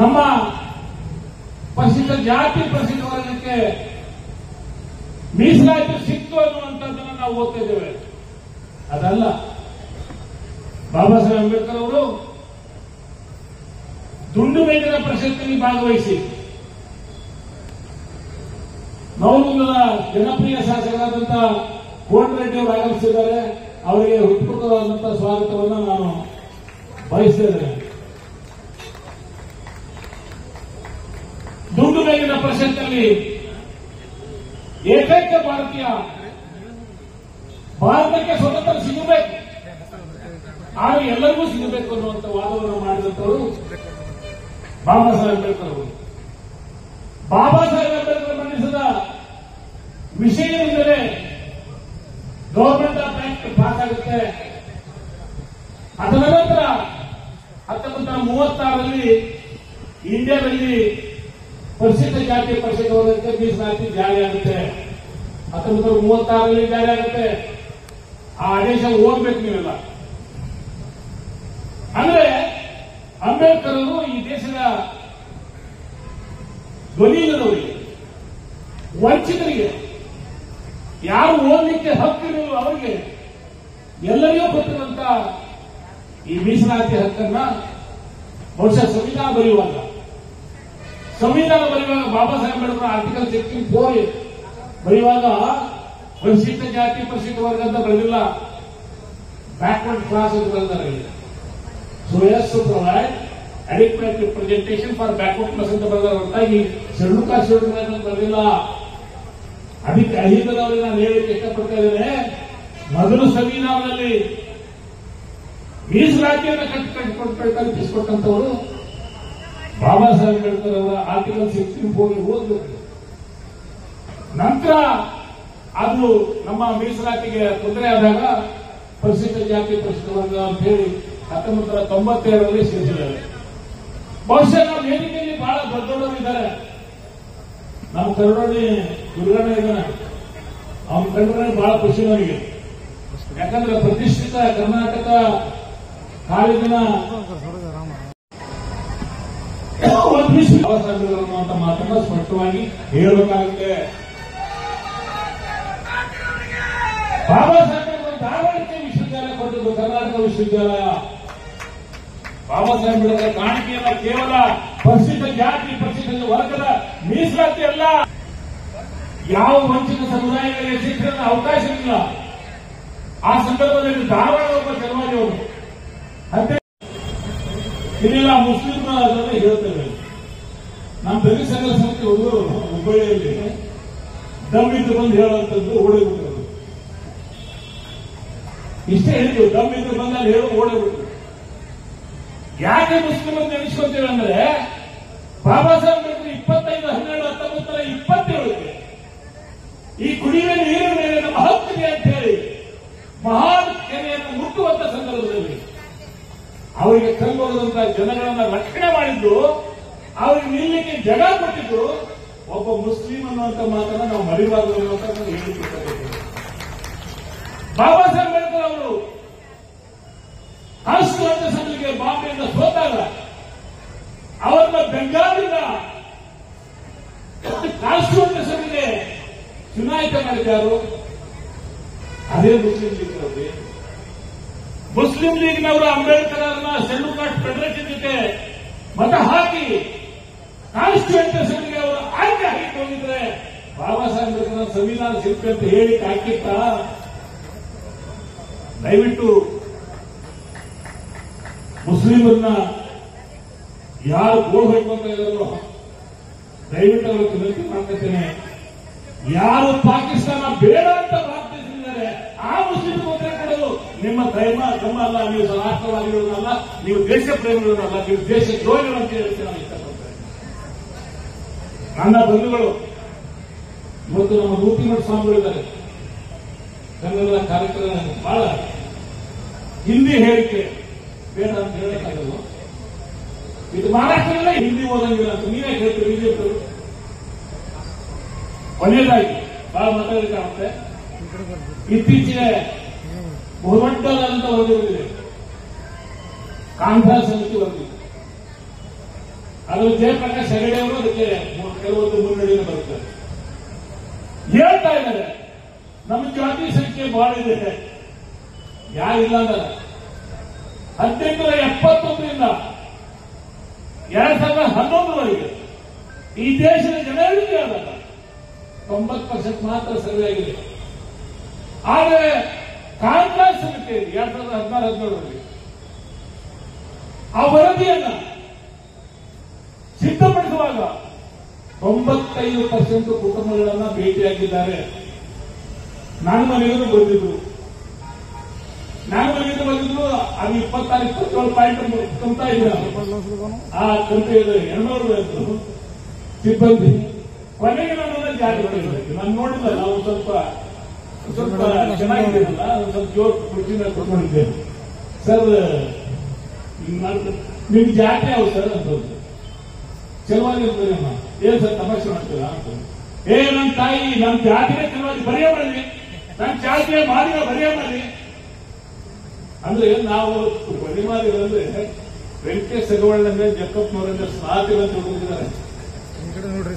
ನಮ್ಮ ಪರಿಶಿಷ್ಟ ಜಾತಿ ಪರಿಶಿಷ್ಟ ವರ್ಗಕ್ಕೆ ಮೀಸಲಾತಿ ಸಿಕ್ತು ಅನ್ನುವಂಥದ್ದನ್ನು ನಾವು ಓದ್ತಾ ಇದ್ದೇವೆ. ಅದಲ್ಲ, ಬಾಬಾ ಸಾಹೇಬ್ ಅಂಬೇಡ್ಕರ್ ಅವರು ದುಂಡು ಮೇಜಿನ ಪರಿಷತ್ನಲ್ಲಿ ಭಾಗವಹಿಸಿ ನವಲಗುಂದದ ಜನಪ್ರಿಯ ಶಾಸಕರಾದಂತಹ ಕೋಟರೆಡ್ಡಿ ಅವರು ಆಗಮಿಸಿದ್ದಾರೆ. ಅವರಿಗೆ ಹೃತ್ಪೂರ್ವಕವಾದಂತಹ ಸ್ವಾಗತವನ್ನು ನಾನು ಬಯಸಿದ್ದೇನೆ. ದುಂಡು ಮೇಜಿನ ಪರಿಷತ್ನಲ್ಲಿ ಏಕೈಕ ಭಾರತೀಯ, ಭಾರತಕ್ಕೆ ಸ್ವತಂತ್ರ ಸಿಗಬೇಕು ಆಗ ಎಲ್ಲರಿಗೂ ಸಿಗಬೇಕು ಅನ್ನುವಂಥ ವಾದವನ್ನು ಮಾಡಿದಂಥವರು ಬಾಬಾ ಸಾಹೇಬ್ ಅಂಬೇಡ್ಕರ್ ಅವರು. ಬಾಬಾ ಸಾಹೇಬ್ ಅಂಬೇಡ್ಕರ್ ಮಂಡಿಸಿದ ವಿಷಯವೆಂದರೆ ಗವರ್ಮೆಂಟ್ ಆಫ್ ಆಕ್ಟ್ ಪಾಸ್ ಆಗುತ್ತೆ. ಅದರ ನಂತರ 1936ರಲ್ಲಿ ಇಂಡಿಯಾದಲ್ಲಿ ಪರಿಶಿಷ್ಟ ಜಾತಿ ಪರಿಶಿಷ್ಟ ವರ್ಗಕ್ಕೆ ಮೀಸಲಾತಿ ಜಾರಿಯಾಗುತ್ತೆ. 1936ರಲ್ಲಿ ಜಾರಿಯಾಗುತ್ತೆ. ಆ ಆದೇಶ ಓದಬೇಕು ನೀವೆಲ್ಲ. ಅಂದ್ರೆ ಅಂಬೇಡ್ಕರ್ ಅವರು ಈ ದೇಶದ ಧ್ವನಿಯಿಲ್ಲದವರಿಗೆ, ವಂಚಿತರಿಗೆ, ಯಾರು ಓದಲಿಕ್ಕೆ ಹಕ್ಕಿರಲು ಅವರಿಗೆ ಎಲ್ಲರಿಗೂ ಕೊಟ್ಟಿರುವಂತ ಈ ಮೀಸಲಾತಿ ಹಕ್ಕನ್ನ ಬಹುಶಃ ಸಂವಿಧಾನ ಬರೆಯುವಾಗ ಬಾಬಾ ಸಾಹೇಬ್ ಅಂಬೇಡ್ಕರ್ ಆರ್ಟಿಕಲ್ 64 ಬರೆಯುವಾಗ ಪರಿಶಿಷ್ಟ ಜಾತಿ ಪರಿಶಿಷ್ಟ ವರ್ಗ ಅಂತ ಬರೆದಿಲ್ಲ, ಬ್ಯಾಕ್ವರ್ಡ್ ಕ್ಲಾಸ್ ಅಂತ ಬರೆದಿದ್ದಾರೆ. So as to provide adequate representation for backward class ಅಂತ ಬರೆದಾರೆ ಹೊರತಾಗಿ ಶೆಡ್ಯೂಲ್ ಕಾಸ್ಟ್ ಅಂತ ಬರೆದಿಲ್ಲ. ಅದಕ್ಕೆ ಅಹಿಂದದವರಿಗೆ ನಾನು ಹೇಳಲಿಕ್ಕೆ ಇಷ್ಟಪಡ್ತಾ ಇದ್ದೇನೆ, ಮೊದಲು ಸಂವಿಧಾನದಲ್ಲಿ ಮೀಸಲಾತಿಯನ್ನು ಕಲ್ಪಿಸಿಕೊಟ್ಟಂತವರು ಬಾಬಾ ಸಾಹೇಬ್ ಅಂಬೇಡ್ಕರ್ ಅವರ ಆರ್ಟಿಕಲ್ 64 ಓದಬೇಕು. ನಂತರ ಅದು ನಮ್ಮ ಮೀಸಲಾತಿಗೆ ತೊಂದರೆ ಆದಾಗ ಪರಿಶಿಷ್ಟ ಜಾತಿ ಪರಿಶಿಷ್ಟ ವರ್ಗ ಅಂತ ಹೇಳಿ 1992ರಲ್ಲಿ ಸೇರಿಸಿದ್ದಾರೆ. ಬಹುಶಃ ನಮ್ಮ ವೇದಿಕೆಯಲ್ಲಿ ಬಹಳ ದೊಡ್ಡವರಿದ್ದಾರೆ. ನಮ್ಮ ಕರುಣಿ ದುರ್ಗಣ್ಣ ಇದ್ದಾನೆ, ಅವನ ಕಂಡ್ರೆ ಬಹಳ ಖುಷಿ ನನಗೆ. ಯಾಕಂದ್ರೆ ಪ್ರತಿಷ್ಠಿತ ಕರ್ನಾಟಕ ಕಾಲೇಜಿನ ಅಂತ ಮಾತನ್ನ ಸ್ಪಷ್ಟವಾಗಿ ಹೇಳಬೇಕಾಗುತ್ತೆ. ಬಾಬಾ ಸಾಹೇಬ್ ಧಾರವಾಡಕ್ಕೆ ವಿಶ್ವವಿದ್ಯಾಲಯ ಕೊಟ್ಟಿದ್ದು ಕರ್ನಾಟಕ ವಿಶ್ವವಿದ್ಯಾಲಯ. ಬಾಬಾ ಸಾಹೇಬ್ ಅಂಬೇಡ್ಕರ್ ಕಾಣಿಕೆಯನ್ನ ಕೇವಲ ಪರಿಶಿಷ್ಟ ಜಾತಿ ಪರಿಶಿಷ್ಟ ವರ್ಗದ ಮೀಸಲಾತಿ ಅಲ್ಲ, ಯಾವ ವಂಚಿತ ಸಮುದಾಯಗಳಿಗೆ ಶಿಕ್ಷಣದ ಅವಕಾಶ ಇಲ್ಲ. ಆ ಸಂದರ್ಭದಲ್ಲಿ ಧಾರವಾಡ ಒಬ್ಬ ಚಲವಾದಿಯವರು ಇದೆಲ್ಲ ಮುಸ್ಲಿಂ ಹೇಳ್ತೇವೆ. ನಮ್ಮ ದಲಿತ ಸಂಘ ಸಮಿತಿ ಹುಡುಗರು ಹುಬ್ಬಳ್ಳಿಯಲ್ಲಿ ದಮ್ ಇದ್ದು ಬಂದು ಹೇಳುವಂಥದ್ದು ಓಡಿಬಿಟ್ಟರು. ಇಷ್ಟೇ ಹೇಳಿದ್ರು, ದಮ್ ಇದ್ದು ಬಂದಲ್ಲಿ ಹೇಳು ಓಡಿಬಿಟ್ರು. ಯಾಕೆ ಮುಸ್ಲಿಂ ಅಂತ ನೆನೆಸ್ಕೊಳ್ತೇವೆ ಅಂದ್ರೆ ಬಾಬಾ ಸಾಹೇಬ್ ಅಂಬೇಡ್ಕರ್ 25/12/1927 ಈ ಕುಡಿಯುವ ನೀರಿನ ಮೇಲೆ ನಮ್ಮ ಹಕ್ಕಿದೆ ಅಂತ ಹೇಳಿ ಮಹಾನ್ ಕೆರೆಯನ್ನು ಮುಟ್ಟುವಂತ ಸಂದರ್ಭದಲ್ಲಿ ಅವರಿಗೆ ಕಂಡುಕೊಂಡಂತಹ ಜನಗಳನ್ನ ರಕ್ಷಣೆ ಮಾಡಿದ್ದು, ಅವರಿಗೆ ನಿಲ್ಲಕ್ಕೆ ಜಾಗ ಕೊಟ್ಟಿದ್ದು ಒಬ್ಬ ಮುಸ್ಲಿಂ ಅನ್ನುವಂತ ಮಾತನ್ನ ನಾವು ಮರಿಬಾರದು ಅನ್ನುವಂತ ಹೇಳಿಕೊಡ್ತಾರೆ. ಬಾಬಾ ಸಾಹೇಬ್ ಅಂಬೇಡ್ಕರ್ ಅವರು ಕಾನ್ಸ್ಟಿಟ್ಯೂಂಟ್ ಅಸೆಂಬ್ಲಿಗೆ ಬಾಂಬೆಯಿಂದ ಸೋತಾಗ ಅವರನ್ನ ಬೆಂಗಾಲಿನ ಕಾನ್ಸ್ಟಿಟ್ಯೂಂಟ್ ಅಸೆಂಬ್ಲಿಗೆ ಚುನಾಯಿತ ಮಾಡಿದ್ದಾರು ಅದೇ ಮುಸ್ಲಿಂ ಲೀಗ್. ಮುಸ್ಲಿಂ ಲೀಗ್ನವರು ಅಂಬೇಡ್ಕರ್ ಅವರನ್ನ ಶೆಡ್ಯೂಲ್ ಕಾಸ್ಟ್ ಫೆಡರೇಷನ್ ಜೊತೆ ಮತ ಹಾಕಿ ಕಾನ್ಸ್ಟಿಟ್ಯೂಂಟ್ ಅಸೆಂಬ್ಲಿಗೆ ಅವರು ಆಯ್ಕೆ ಹಾಕಿಕೊಂಡಿದ್ರೆ ಬಾಬಾ ಸಾಹೇಬ್ ಅಂಬೇಡ್ಕರ್ ಸಂವಿಧಾನ ಶಿಲ್ಪಿ ಅಂತ ಹೇಳಿ ಹಾಕಿತ್ತ. ದಯವಿಟ್ಟು ಮುಸ್ಲಿಮರನ್ನ ಯಾರು ಗೋಳ್ಬೇಕು ಅಂತ ಇದ್ದಾರೋ ದಯವಿಟ್ಟು ಅವರಿಗೆ ವಿನಂತಿ ಮಾಡ್ತೇನೆ. ಯಾರು ಪಾಕಿಸ್ತಾನ ಬೇಡ ಅಂತ ಪ್ರಾರ್ಥಿಸಿದ್ದಾರೆ ಆ ಮುಸ್ಲಿಂ ತೊಂದರೆ ಕೊಡೋದು ನಿಮ್ಮ ಧರ್ಮ ಅಲ್ಲ, ನೀವು ರಾಷ್ಟ್ರವಾದಿಗಳನ್ನಲ್ಲ, ನೀವು ದೇಶ ಪ್ರೇಮಿಗಳನ್ನಲ್ಲ, ನೀವು ದೇಶ ದ್ರೋಹಿಗಳು ಅಂತ ಹೇಳಕ್ಕೆ ನಾನು ಇಷ್ಟಪಡ್ತೇನೆ. ನನ್ನ ಬಂಧುಗಳು ಇವತ್ತು ನಮ್ಮ ನೂತಿಮಠ ಸ್ವಾಮಿಗಳಿದ್ದಾರೆ, ಕನ್ನಡದ ಕಾರ್ಯಕ್ರಮ ಬಹಳ ಹಿಂದಿ ಹೇಳಿಕೆ ಬೇಡ ಅಂತ ಹೇಳಕ್ಕಾಗಲ್ಲ. ಇದು ಮಹಾರಾಷ್ಟ್ರದಲ್ಲೇ ಹಿಂದಿ ಓದಂಗಿಲ್ಲ ಅಂತ ನೀವೇ ಹೇಳ್ತೀರಿ ಬಿಜೆಪಿ. ಕೊನೆಯದಾಗಿ ಬಹಳ ಮಾತಾಡಲಿಕ್ಕಾಗುತ್ತೆ. ಇತ್ತೀಚೆಗೆ ಬಹುದೊಡ್ಡದಾದಂತ ವರದಿಗಳಿದೆ, ಕಾಂಗ್ರೆಸ್ ಸಮಿತಿ ವರದಿ. ಅದು ಜಯಪ್ರಕಾಶ್ ಹೆಗಡೆ ಅವರು ಅದಕ್ಕೆ ಕೆಲವೊಂದು ಮುನ್ನಡೆಯನ್ನು ಬರುತ್ತಾರೆ. ಹೇಳ್ತಾ ಇದ್ದಾರೆ ನಮ್ಮ ಜಾತಿ ಸಂಖ್ಯೆ ಬಹಳ ಇದೆ, ಯಾರಿಲ್ಲ ಅಂದ್ರೆ 1871ರಿಂದ 2011ವರೆಗೆ ಈ ದೇಶದ ಜನರಿಗೆ ಆದಾಗ 90% ಮಾತ್ರ ಸರ್ವೆ ಆಗಿದೆ. ಆದರೆ ಕಾಂಗ್ರೆಸ್ ಸಮಿತಿ 2016-17ರಲ್ಲಿ ಆ ವರದಿಯನ್ನ ಸಿದ್ಧಪಡಿಸುವಾಗ 95% ಕುಟುಂಬಗಳನ್ನ ಭೇಟಿಯಾಗಿದ್ದಾರೆ. ನನ್ನ ಮನೆಯವರು ಬಂದಿದ್ರು. ನಾನು ಬಂದಿದ್ದು ಅದು 26-27 ಪಾಯಿಂಟ್ ಕಂತ ಇದೆ. ಆ ಕಂತ ಇದೆ 200 ಸಿಬ್ಬಂದಿ. ಕೊನೆಗೆ ನನ್ನನ್ನು ಜಾರಿ ಮಾಡಿದ್ರು. ನಾನು ನೋಡಿಲ್ಲ, ನಾವು ಸ್ವಲ್ಪ ಚೆನ್ನಾಗಿದ್ದೀನಲ್ಲ, ಸ್ವಲ್ಪ ಜೋರ್ ಕುರ್ಚಿನ ಕೊಟ್ಕೊಂಡಿದ್ದೇನೆ. ಸರ್ ನಿಮ್ ಜಾತಿ ಯಾವ ಸರ್ ಅಂತ ಚೆಲುವಾಗಿರ್ತೀರಮ್ಮ. ಏನ್ ಸರ್ ತಮಾಷೆ ಮಾಡ್ತೀರಾ ಅಂತ. ನಮ್ ತಾಯಿ ನಮ್ ಜಾತಿಗೆ ಚೆಲುವಾಗಿ ಬರೆಯ ಮಾಡಿ, ನಮ್ ಜಾತಿಯ ಮಾದಿಗ ಬರೆಯ ಮಾಡಿ ಅಂದ್ರೆ ನಾವು ಪರಿಮಾರಿಗಳಂದ್ರೆ ವೆಂಕಟೇಶ್ ಸಗವಳ್ಳಂದ್ರೆ ಜಕ್ಕಪ್ಪನವರಂದ್ರೆ ಸ್ನಾತಿಗಳಂತ ಹುಡುಗಿದ್ದಾರೆ.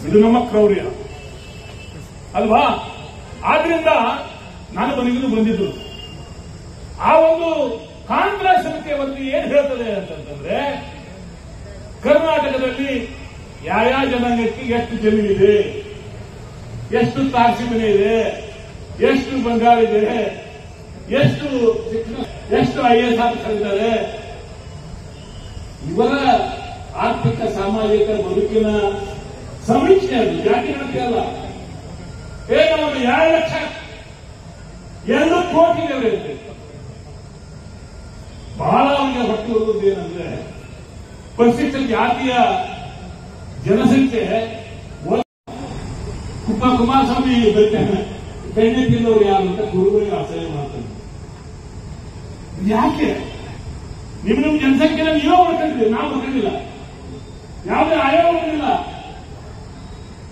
ಇದು ನಮ್ಮ ಕ್ರೌರ್ಯ ಅಲ್ವಾ? ಆದ್ರಿಂದ ನಾನು ಬಂದಿದ್ದು ಆ ಒಂದು ಕಾಂಗ್ರೆಸ್ಗೆ ಒಂದು ಏನ್ ಹೇಳ್ತದೆ ಅಂತಂದ್ರೆ, ಕರ್ನಾಟಕದಲ್ಲಿ ಯಾವ ಜನಾಂಗಕ್ಕೆ ಎಷ್ಟು ಜಮೀನಿದೆ, ಎಷ್ಟು ತಾರಸಿ ಮನೆ ಇದೆ, ಎಷ್ಟು ಬಂಗಾರ ಇದೆ, ಎಷ್ಟು ಶಿಕ್ಷಣ, ಎಷ್ಟು IAS ಆಫೀಸರಿದ್ದಾರೆ, ಇವರ ಆರ್ಥಿಕ ಸಾಮಾಜಿಕ ಬದುಕಿನ ಸಮೀಕ್ಷೆ ಅದು, ಜಾತಿ ಗಣತಿ ಅಲ್ಲ. ಒಂದು 2 ಲಕ್ಷ 2 ಕೋಟಿ ಇದೆ. ಬಹಳ ಅವರಿಗೆ ಹೊಟ್ಟೆ ಹೋಗುವುದು ಏನಂದ್ರೆ, ಪರಿಶಿಷ್ಟ ಜಾತಿಯ ಜನಸಂಖ್ಯೆ ಕುಮಾರಸ್ವಾಮಿ ಬೆಣ್ಣೆ ತಿನ್ನೋರು ಯಾರು ಅಂತ ಗುರುಗಳಿಗೆ ಅಸಹ್ಯ ಮಾಡ್ತಾರೆ. ಯಾಕೆ ನಿಮ್ ಜನಸಂಖ್ಯೆ ನೀವೇ ಮಾಡ್ಕೊಂಡಿದ್ದೀವಿ, ನಾವು ಮಾಡ್ಕೊಂಡಿಲ್ಲ. ಯಾವುದೇ ಆಯೋಗ ಮಾಡಿಲ್ಲ.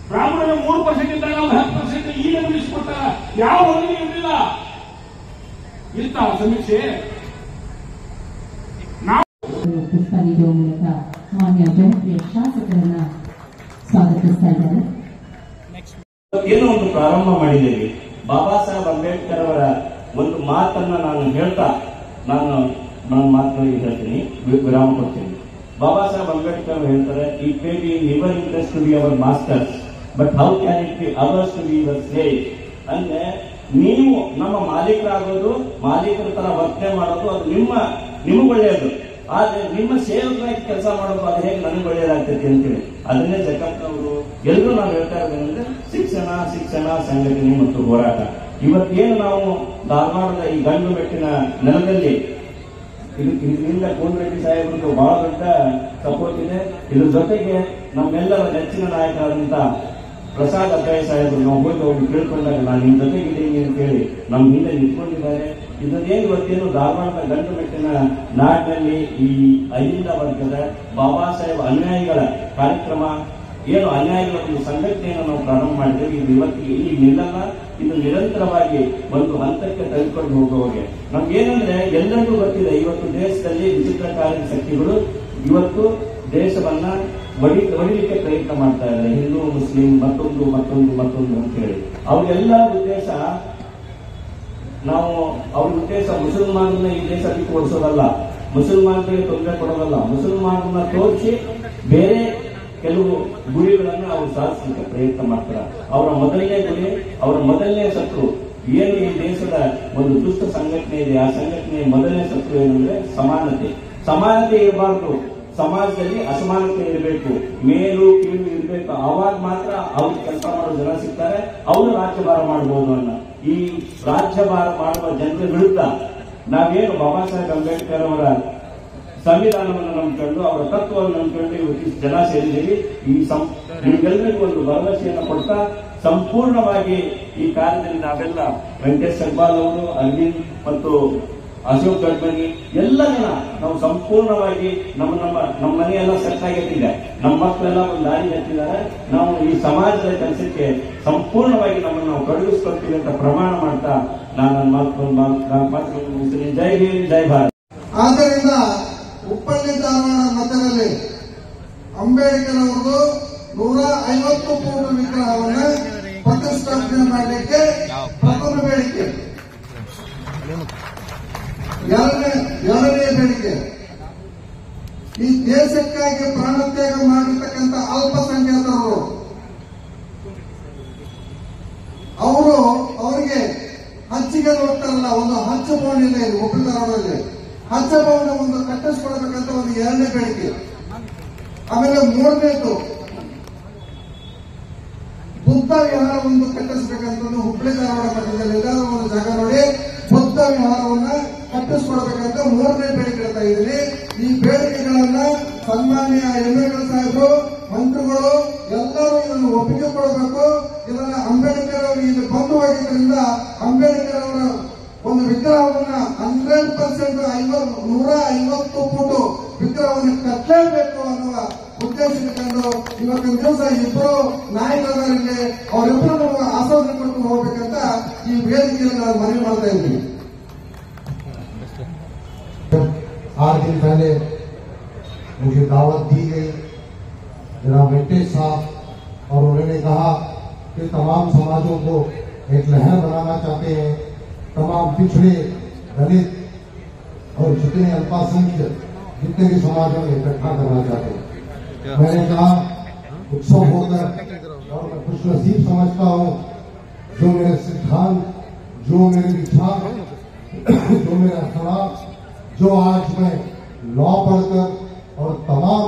ಬ್ರಾಹ್ಮಣರ 3% ಇದ್ದಾಗ 10% ಈಗ ನಿಲ್ಲಿಸಿಕೊಟ್ಟ ಯಾವ ವರದಿ ಇರಲಿಲ್ಲ. ಇಂಥ ಸಮೀಕ್ಷೆ ಪುಷ್ಪ ನೀಡುವ ಮೂಲಕ ಮಾನ್ಯ ಜನಪ್ರಿಯ ಶಾಸಕರನ್ನ ಸ್ವಾಗತಿಸ್ತಾ ಇದ್ದಾರೆ. ಏನೋ ಒಂದು ಪ್ರಾರಂಭ ಮಾಡಿದ್ದೇವೆ. ಬಾಬಾ ಸಾಹೇಬ್ ಅಂಬೇಡ್ಕರ್ ಅವರ ಒಂದು ಮಾತನ್ನ ನಾನು ಹೇಳ್ತಾ ನನ್ನ ಮಾತುಗಳಿಗೆ ಹೇಳ್ತೀನಿ, ವಿರಾಮ ಕೊಡ್ತೀನಿ. ಬಾಬಾ ಸಾಹೇಬ್ ಅಂಬೇಡ್ಕರ್ ಹೇಳ್ತಾರೆ, it may be your interest to be our masters, but how can it be ours to be your slave. ಅಂದ್ರೆ ನೀವು ನಮ್ಮ ಮಾಲೀಕರಾಗೋದು, ಮಾಲೀಕರ ತರ ವರ್ತನೆ ಮಾಡೋದು ಅದು ನಿಮಗೆ ಒಳ್ಳೆಯದು. ಆದ್ರೆ ನಿಮ್ಮ ಸೇವಕರಾಗಿ ಕೆಲಸ ಮಾಡೋದು ಅದು ಹೇಗೆ ನನಗೆ ಒಳ್ಳೆಯದಾಗ್ತೈತಿ ಅಂತೇಳಿ ಅದನ್ನೇ ಜಗತ್ನವರು ಎಲ್ಲರೂ ನಾವು ಹೇಳ್ತಾ ಇರೋದೇನಂದ್ರೆ ಶಿಕ್ಷಣ ಸಂಘಟನೆ ಮತ್ತು ಹೋರಾಟ. ಇವತ್ತೇನು ನಾವು ಧಾರವಾಡದ ಈ ಗಂಡು ಮೆಟ್ಟಿನ ನೆಲದಲ್ಲಿ ಇದರಿಂದ ಕೋನರೆಡ್ಡಿ ಸಾಹೇಬರಿಗೆ ಬಹಳ ದೊಡ್ಡ ಸಪೋರ್ಟ್ ಇದೆ. ಇದ್ರ ಜೊತೆಗೆ ನಮ್ಮೆಲ್ಲರ ನೆಚ್ಚಿನ ನಾಯಕರಾದಂತ ಪ್ರಸಾದ್ ಅಬ್ಬಾಯಿ ಸಾಹೇಬರು ನಾವು ಹೋಗಿ ಕೇಳ್ಕೊಂಡಾಗ ನಾನು ನಿಮ್ ಜೊತೆಗಿದ್ದೀನಿ ಅಂತ ಹೇಳಿ ನಮ್ಮ ಹಿಂದೆ ನಿಂತ್ಕೊಂಡಿದ್ದಾರೆ. ಇದನ್ನೇನು ಇವತ್ತೇನು ಧಾರವಾಡದ ಗಂಡು ಮೆಟ್ಟಿನ ನಾಡಿನಲ್ಲಿ ಈ ಅಹಿಂದ ವರ್ಗದ ಬಾಬಾ ಸಾಹೇಬ್ ಅನ್ಯಾಯಿಗಳ ಕಾರ್ಯಕ್ರಮ ಏನು ಅನ್ಯಾಯಗಳ ಒಂದು ಸಂಘಟನೆಯನ್ನು ನಾವು ಪ್ರಾರಂಭ ಮಾಡಿದ್ದೇವೆ. ಇದು ಇವತ್ತಿಗೆ ಇಲ್ಲಿ ನಿಲ್ಲಲ್ಲ, ಇದು ನಿರಂತರವಾಗಿ ಒಂದು ಹಂತಕ್ಕೆ ತೆಗೆದುಕೊಂಡು ಹೋಗುವಾಗೆ ನಮ್ಗೇನಂದ್ರೆ ಎಲ್ಲರಿಗೂ ಗೊತ್ತಿದೆ, ಇವತ್ತು ದೇಶದಲ್ಲಿ ವಿಚಿತ್ರಕಾರಿ ಶಕ್ತಿಗಳು ಇವತ್ತು ದೇಶವನ್ನ ಒಡಿಲಿಕ್ಕೆ ಪ್ರಯತ್ನ ಮಾಡ್ತಾ ಇದ್ದಾರೆ. ಹಿಂದೂ ಮುಸ್ಲಿಂ ಮತ್ತೊಂದು ಅಂತ ಹೇಳಿ ಅವ್ರಿಗೆಲ್ಲ ಉದ್ದೇಶ ಅವ್ರ ಉದ್ದೇಶ ಮುಸಲ್ಮಾನರನ್ನ ಈ ದೇಶ ಬಿಟ್ಟು ಓಡಿಸೋದಲ್ಲ, ಮುಸಲ್ಮಾನರಿಗೆ ತೊಂದರೆ ಕೊಡೋದಲ್ಲ, ಮುಸಲ್ಮಾನರನ್ನ ತೋರಿಸಿ ಬೇರೆ ಕೆಲವು ಗುರಿಗಳನ್ನ ಅವರು ಸಾಧಿಸಲಿಕ್ಕೆ ಪ್ರಯತ್ನ ಮಾಡ್ತಾರೆ. ಅವರ ಮೊದಲನೇ ಗುರಿ, ಅವರ ಮೊದಲನೇ ಶತ್ರು ಏನು ಈ ದೇಶದ ಒಂದು ದುಷ್ಟ ಸಂಘಟನೆ ಇದೆ, ಆ ಸಂಘಟನೆಯ ಮೊದಲನೇ ಶತ್ರು ಏನಂದ್ರೆ ಸಮಾನತೆ ಇರಬಾರ್ದು. ಸಮಾಜದಲ್ಲಿ ಅಸಮಾನತೆ ಇರಬೇಕು, ಮೇಲು ಕೀಳು ಇರಬೇಕು. ಆವಾಗ ಮಾತ್ರ ಅವ್ರಿಗೆ ಕೆಲಸ ಮಾಡೋ ಜನ ಸಿಗ್ತಾರೆ, ಅವರು ರಾಜ್ಯಭಾರ ಮಾಡಬಹುದು ಅನ್ನೋ ಈ ರಾಜ್ಯಭಾರ ಮಾಡುವ ಜನರ ವಿರುದ್ಧ ನಾವೇನು ಬಾಬಾ ಸಾಹೇಬ್ ಅಂಬೇಡ್ಕರ್ ಅವರ ಸಂವಿಧಾನವನ್ನು ನಂಬಿಕೊಂಡು ಅವರ ತತ್ವವನ್ನು ನಂಬಿಕೊಂಡು ಇವತ್ತು ಜನ ಸೇರಿದ್ದೀವಿ. ನಿಮ್ಗೆಲ್ಲರಿಗೂ ಒಂದು ಭರವಸೆಯನ್ನು ಕೊಡ್ತಾ ಸಂಪೂರ್ಣವಾಗಿ ಈ ಕಾರ್ಯದಲ್ಲಿ ನಾವೆಲ್ಲ ವೆಂಕಟೇಶ್ ಸಗ್ಬಾಲ್ ಅವರು, ಅರವಿಂದ್ ಮತ್ತು ಅಶೋಕ್ ಗಡ್ಮನಿ ಎಲ್ಲ ಜನ ನಾವು ಸಂಪೂರ್ಣವಾಗಿ ನಮ್ಮ ಮನೆಯೆಲ್ಲ ಸೆಟ್ ಆಗಿಟ್ಟಿದೆ, ನಮ್ಮ ಮಕ್ಕಳೆಲ್ಲ ಒಂದು ದಾರಿ ಹತ್ತಿದ್ದಾರೆ. ನಾವು ಈ ಸಮಾಜದ ಕೆಲಸಕ್ಕೆ ಸಂಪೂರ್ಣವಾಗಿ ನಮ್ಮನ್ನು ನಾವು ತೊಡಗಿಸ್ಕೊಳ್ತೀವಿ ಅಂತ ಪ್ರಮಾಣ ಮಾಡ್ತಾ ನಾನು ಮಾತು ಮುಗಿಸ್ತೀನಿ. ಜೈ ಹಿಂದ್, ಜೈ ಭಾರತ್. ಆದ್ದರಿಂದ ಹುಬ್ಬಳ್ಳಿ ಧಾರವಾಡ ಮಧ್ಯದಲ್ಲಿ ಅಂಬೇಡ್ಕರ್ ಅವರು 150 ಫೂಟ್ ವಿಗ್ರಹವನ್ನು ಪ್ರತಿಷ್ಠಾಪನೆ ಮಾಡಲಿಕ್ಕೆ ಪ್ರಥಮ ಬೇಡಿಕೆ. ಎರಡನೇ ಬೇಡಿಕೆ, ಈ ದೇಶಕ್ಕಾಗಿ ಪ್ರಾಣತ್ಯಾಗ ಮಾಡಿರ್ತಕ್ಕಂಥ ಅಲ್ಪಸಂಖ್ಯಾತರು ಅವರಿಗೆ ಹಂಚಿಗೆ ಹೋಗ್ತಾರಲ್ಲ, ಒಂದು ಹಂಚು ಭವನ ಇಲ್ಲ ಇಲ್ಲಿ ಹುಬ್ಬಳ್ಳಿ ಧಾರವಾಡದಲ್ಲಿ, ಹಂಚ ಭವನ ಒಂದು ಕಟ್ಟಿಸ್ಕೊಡ್ಬೇಕಂತ ಒಂದು ಎರಡನೇ ಬೇಡಿಕೆ. ಆಮೇಲೆ ಮೂರನೇದು ಬುದ್ಧ ವಿಹಾರ ಒಂದು ಕಟ್ಟಿಸ್ಬೇಕಂತ ಹುಬ್ಬಳ್ಳಿ ಧಾರವಾಡ ಮಟ್ಟದಲ್ಲಿ ಎಲ್ಲಾದ್ರೂ ಒಂದು ಜಾಗ ನೋಡಿ ಬುದ್ಧ ವಿಹಾರವನ್ನ ಮುಟ್ಟಿಸ್ಕೊಡ್ಬೇಕಂತ 3ನೇ ಬೇಡಿಕೆ ಇಡ್ತಾ ಇದ್ದೀನಿ. ಈ ಬೇಡಿಕೆಗಳನ್ನ ಸನ್ಮಾನ್ಯ ಎಂ.ಎಲ್. ಸಾಹೇಬರು, ಮಂತ್ರಿಗಳು ಎಲ್ಲರೂ ಇದನ್ನು ಒಪ್ಪಿಗೆ ಕೊಡಬೇಕು. ಇದನ್ನ ಅಂಬೇಡ್ಕರ್ ಅವರು ಇಲ್ಲಿ ಬಂದು ಹೋಗಿದ್ದರಿಂದ ಅಂಬೇಡ್ಕರ್ ಅವರ ಒಂದು ವಿಗ್ರಹವನ್ನ 100% 150 ಫೂಟ್ ವಿಗ್ರಹವನ್ನು ಕಟ್ಟಲೇಬೇಕು ಅನ್ನುವ ಉದ್ದೇಶ ಇಟ್ಕೊಂಡು ಇವತ್ತಿನ ದಿವಸ ಇಬ್ಬರು ನಾಯಕರಲ್ಲಿ ಅವರಿಬ್ಬರು ನಮಗೆ ಆಶ್ವಾಸನೆ ಕೊಟ್ಟು ಹೋಗ್ಬೇಕಂತ ಈ ವೇದಿಕೆಯನ್ನು ನಾವು ಮನವಿ ಮಾಡ್ತಾ ಇದ್ದೀವಿ. 8 दिन पहले मुझे दावत दी गई जनाब वेंकटेश साहब, और उन्होंने कहा कि तमाम समाजों को एक लहर बनाना चाहते हैं, तमाम पिछड़े, दलित और जितने अल्पसंख्यक जितने भी समाजों में इकट्ठा करना चाहते हैं। मैंने कहा उत्सव होकर, और मैं खुशनसीब समझता हूँ जो मेरे सिद्धांत, जो मेरे विचार, जो मेरा अखलाक, जो आज मैं लॉ पढ़कर और तमाम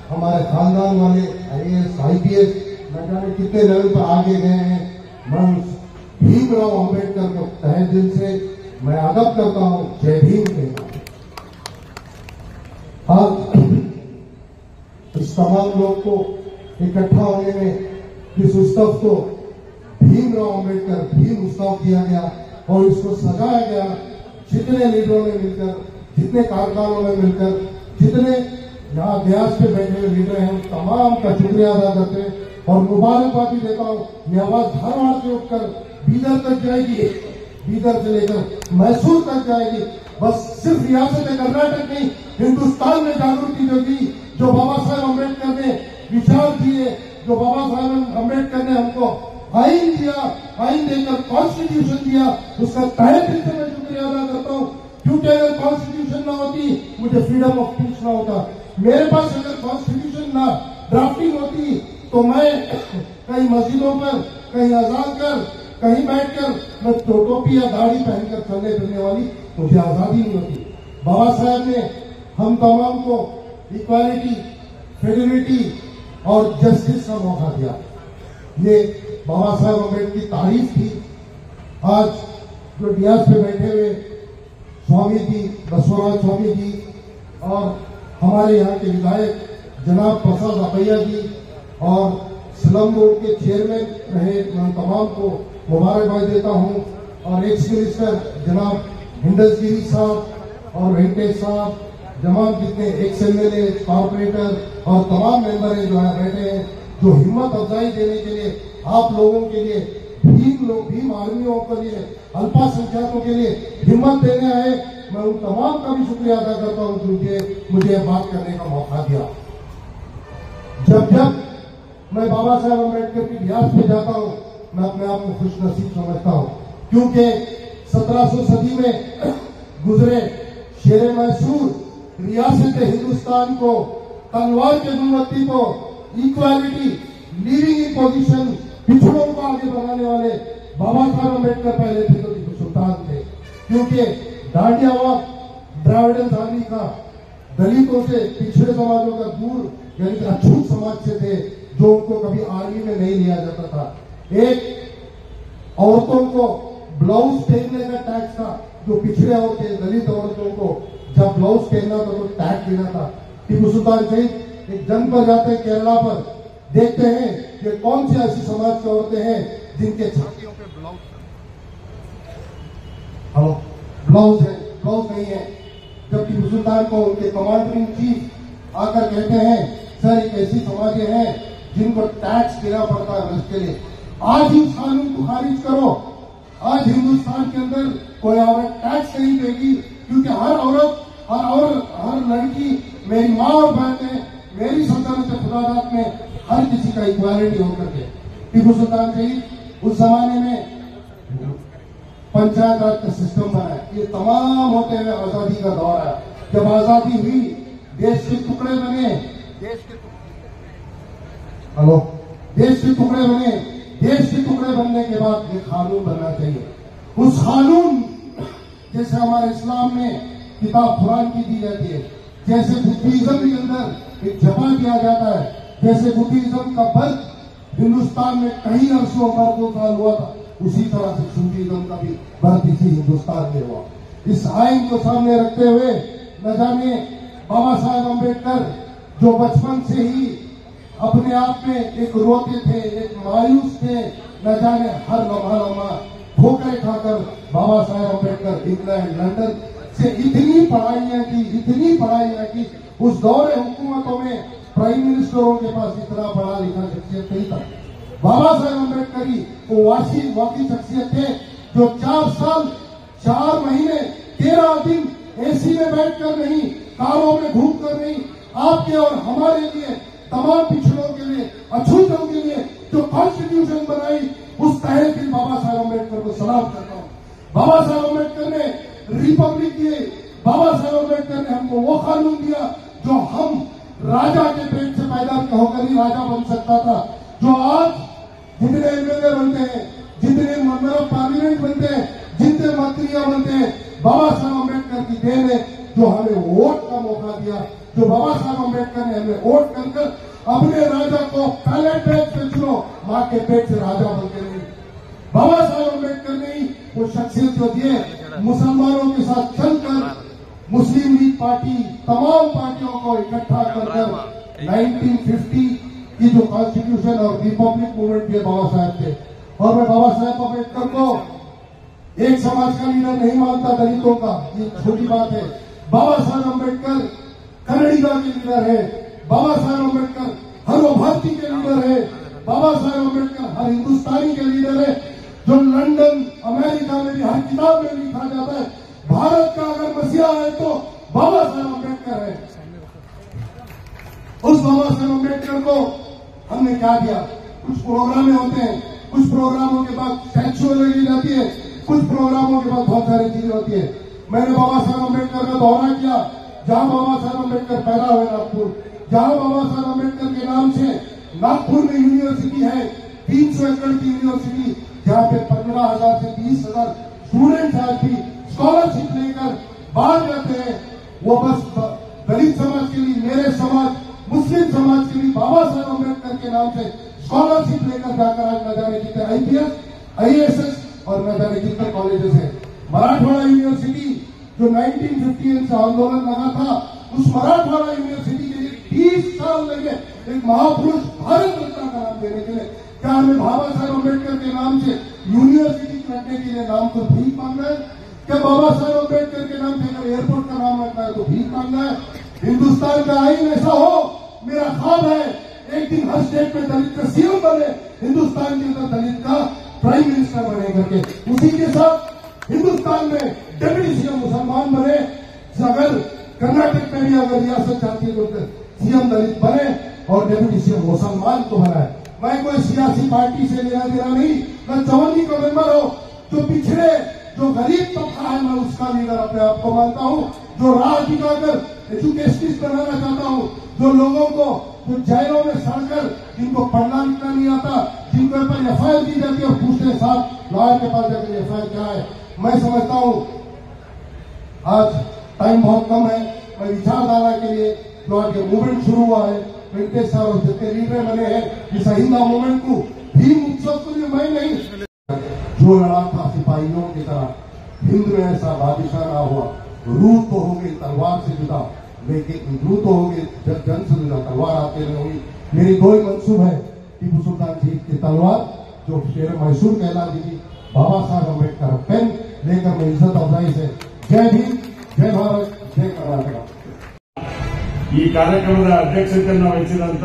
हमारे खानदान वाले IAS, IPS न जाने कितने लेवल पर आगे गए हैं, मैं उस भीमराव अम्बेडकर को तहे दिल से मैं अदब करता हूँ, जय भीम कहता हूँ। आज इस तमाम लोग को इकट्ठा होने में इस उत्सव को भीमराव अम्बेडकर भीम उत्सव किया गया और इसको सजाया गया। जितने लीडरों ने मिलकर, जितने कारखानों में मिलकर, जितने यहाँ ब्यास पे बैठे हुए लीडर हैं, तमाम का शुक्रिया अदा करते हैं और मुबारकबादी देता हूँ। ये आवाज धारवाड़ से उठकर बीदर तक जाएगी, बीदर से लेकर मैसूर तक जाएगी। बस सिर्फ रियासत कर्नाटक नहीं, हिंदुस्तान में जागृति होगी। जो बाबा साहेब अम्बेडकर ने विचार दिए, जो बाबा साहेब अम्बेडकर ने हमको आइन दिया, आइन देकर कॉन्स्टिट्यूशन दिया, उसका तहे दिल से मैं शुक्रिया अदा करता हूँ। क्योंकि अगर कॉन्स्टिट्यूशन ना होती, मुझे फ्रीडम ऑफ स्पीच ना होता। मेरे पास अगर कॉन्स्टिट्यूशन ना ड्राफ्टिंग होती तो मैं कहीं मस्जिदों पर, कहीं अजान कर, कहीं बैठकर मैं टोपी या दाढ़ी पहनकर चलने फिरने वाली मुझे आजादी नहीं होती। बाबा साहब ने हम तमाम को इक्वालिटी, फेडरलिटी और जस्टिस का मौका दिया। ये बाबा साहब अम्बेडकर की तारीफ थी। आज जो डियास पे बैठे हुए स्वामी जी, बसवराज स्वामी जी और हमारे यहाँ के विधायक जनाब प्रसाद अपैया जी और स्लम बोर्ड के चेयरमैन रहे, मैं तमाम को मुबारकबाद देता हूँ। और एक्स मिनिस्टर जनाब हिंदसगिरी साहब और वेंकटेश साहब, तमाम जितने एक्स MLA, कॉर्पोरेटर और तमाम मेंबर जो है बैठे हैं, जो हिम्मत अफजाई देने के लिए, आप लोगों के लिए, भीम आर्मियों के लिए, अल्पसंख्यकों के लिए हिम्मत देने आए, मैं उन तमाम का भी शुक्रिया अदा करता हूँ जिनके मुझे बात करने का मौका दिया। जब जब मैं बाबा साहेब अम्बेडकर की रियासत में जाता हूँ, मैं अपने आप को खुशनसीब समझता हूँ, क्योंकि 1700 सदी में गुजरे शेर मैसूर रियासत हिंदुस्तान को तलवार के गुणवत्ती को इक्वालिटी, लिविंग इन पोजिशन, पिछड़ों को आगे बढ़ाने वाले बाबा साहब अम्बेडकर पहले थे तो टीपू सुल्तान थे। क्योंकि डांडिया वॉक द्राविडन आर्मी का दलितों से, पिछड़े समाजों का दूर यानी कि अछूत समाज से थे, जो उनको कभी आर्मी में नहीं लिया जाता था। एक औरतों को ब्लाउज पहनने का टैक्स था, जो पिछड़े औरतें, दलित औरतों को जब ब्लाउज पहनना था तो टैक्स देना था। टीपू सुल्तान सहित एक जंग पर जाते हैं केरला पर, देखते हैं कि कौन सी ऐसी समाज की औरतें हैं जिनके छातियों पे ब्लाउज है, ब्लाउज नहीं है। जब टीपू सुल्तान को उनके कमांडर इन चीफ आकर कहते हैं, सर एक ऐसी समाजें हैं जिनको टैक्स देना पड़ता है उसके लिए, आज इस कानून को खारिज करो। आज हिंदुस्तान के अंदर कोई औरत टैक्स नहीं देगी, क्योंकि हर औरत, हर लड़की मेरी माँ और बहन है, मेरी सल्तनत खुदादात में हर किसी का इक्वालिटी होकर के। टीपू सुल्तान जी उस जमाने में पंचायत राज का सिस्टम बना है। ये तमाम होते हुए आजादी का दौर है। जब आजादी हुई, देश के टुकड़े बने, देश के टुकड़े बनने के बाद ये कानून बनना चाहिए। उस कानून जैसे हमारे इस्लाम में किताब कुरान की दी जाती है, जैसे बुद्धिज्म के अंदर एक जमा किया जाता है, जैसे बुद्धिज्म का बर्थ हिंदुस्तान में कई अरसों पर 2 साल हुआ था, उसी तरह से सूफीज्म का भी बर्थ इसी हिंदुस्तान में हुआ। इस आइन को सामने रखते हुए न जाने बाबा साहेब अम्बेडकर जो बचपन से ही अपने आप में एक रोते थे, एक मायूस थे, न जाने हर लम्हा ठोकरें खाकर बाबा साहेब अम्बेडकर इंग्लैंड लंदन से इतनी पढ़ाइयां की उस दौर हुकूमतों में प्राइम मिनिस्टरों के पास इतना पढ़ा लिखा शख्सियत नहीं था। बाबा साहेब अम्बेडकर ही वो वाकई शख्सियत थे जो 4 साल 4 महीने 13 दिन एसी में बैठकर नहीं, कारों में घूमकर नहीं, आपके और हमारे लिए, तमाम पिछड़ों के लिए, अछूतों के लिए जो कॉन्स्टिट्यूशन बनाई, उस तहत भी बाबा साहेब अम्बेडकर को सलाम करता हूं। बाबा साहेब अम्बेडकर ने रिपब्लिक दिए, बाबा साहेब अम्बेडकर ने हमको वो कानून दिया जो हम राजा के पेट से पैदा होकर ही राजा बन सकता था। जो आज जितने एमएलए बनते हैं, जितने मेंबर ऑफ पार्लियामेंट बनते हैं, जितने मंत्रियां बनते हैं, बाबा साहेब अम्बेडकर की देन है जो हमें वोट का मौका दिया। जो बाबा साहेब अम्बेडकर ने हमें वोट कर अपने राजा को पहले पेट पे चुनो, मां के पेट से राजा बनते नहीं। बाबा साहेब अम्बेडकर ने ही वो शख्सियत जो दिए, मुसलमानों के साथ चलकर मुस्लिम लीग पार्टी तमाम पार्टियों को इकट्ठा कर 1950 की जो कॉन्स्टिट्यूशन और रिपब्लिक मूवमेंट के बाबा साहब थे। और मैं बाबा साहेब अम्बेडकर को एक समाज का लीडर नहीं मानता, दलितों का, ये छोटी बात है। बाबा साहेब अम्बेडकर कन्नडिगा के लीडर है, बाबा साहेब अम्बेडकर हर वो भारतीय के लीडर है, बाबा साहेब अम्बेडकर हर हिंदुस्तानी के लीडर है। जो लंदन अमेरिका में भी हर किताब में लिखा जाता है, भारत का अगर मसीहा है तो बाबा साहेब अम्बेडकर है। उस बाबा साहेब अम्बेडकर को हमने क्या दिया? कुछ प्रोग्राम होते हैं, कुछ प्रोग्रामों के बाद स्टैच्यू लगी जाती है, कुछ प्रोग्रामों के बाद बहुत सारी चीजें होती है। मैंने बाबा साहेब अम्बेडकर का दौरा किया, जहां बाबा साहेब अम्बेडकर पैदा हुए, नागपुर, जहां बाबा साहेब अम्बेडकर के नाम से नागपुर में यूनिवर्सिटी है, 300 एकड़ की यूनिवर्सिटी, जहां पे 15,000 से 20,000 स्टूडेंट आज भी स्कॉलरशिप लेकर बाहर जाते हैं। वो बस दलित समाज के लिए, मेरे समाज, मुस्लिम समाज के लिए बाबा साहेब अम्बेडकर के नाम से स्कॉलरशिप लेकर जाकर आज न जाने कितने IPS, IAS और न जाने कितने कॉलेजेस है। मराठवाड़ा यूनिवर्सिटी जो 1950 से आंदोलन लगा था, उस मराठवाड़ा यूनिवर्सिटी के लिए 30 साल लगे एक महापुरुष भारत रत्न का नाम देने के लिए। क्या हमें बाबा साहेब अम्बेडकर के नाम से यूनिवर्सिटी रखने के लिए नाम को भीख मांगना है? क्या बाबा साहेब अम्बेडकर के नाम से अगर एयरपोर्ट का नाम रखना है तो भीख मांगना है? हिंदुस्तान का आईन ऐसा हो, मेरा ख्वाब है एक दिन हर स्टेट में दलित का सीएम बने, हिंदुस्तान के अंदर दलित का प्राइम मिनिस्टर बने करके। उसी के साथ हिंदुस्तान में डेप्यूटी सीएम मुसलमान बने। अगर कर्नाटक में भी अगर रियासत चाहती है तो सीएम दलित बने और डेप्यूटी सीएम मुसलमान को बनाए। मैं कोई सियासी पार्टी से लेना देना नहीं, मैं चवन्नी का मेंबर हूं। जो पिछड़े, जो गरीब तबका है, मैं उसका लीडर अपने आप को मानता हूं। जो राह दिखाकर एजुकेशनिस्ट बनाना चाहता हूं, जो लोगों को जो जेलों में सड़कर, जिनको पढ़ना लिखना नहीं आता, जिनके ऊपर FIR दी जाती है और पूछते साथ लॉयर के पास जाकर FIR क्या है। मैं समझता हूं आज टाइम बहुत कम है, मैं विचारधारा के लिए जो आज मूवमेंट शुरू हुआ है, वेंकटेश साहब और जितने लीडर बने हैं, इस अहिंसा मूवमेंट को भीम उत्सव के लिए मैं नहीं, जो लड़ा था सिपाहियों की तरह, हिंद में ऐसा बादशाह ना हुआ। रूह तो हो गई तलवार से जुदा, लेकिन रूह तो हो गई जन से जुदा, तलवार आते नहीं हुई। मेरी दो ही मंसूब है, टीपू सुल्तान जी की तलवार जो शेर मैसूर कहला दी, बाबा साहब अम्बेडकर पेन लेकर मैं इज्जत अफजाई से जय भीम, जय भारत, जय कर्नाटक। ಈ ಕಾರ್ಯಕ್ರಮದ ಅಧ್ಯಕ್ಷತೆಯನ್ನು ವಹಿಸಿದಂತ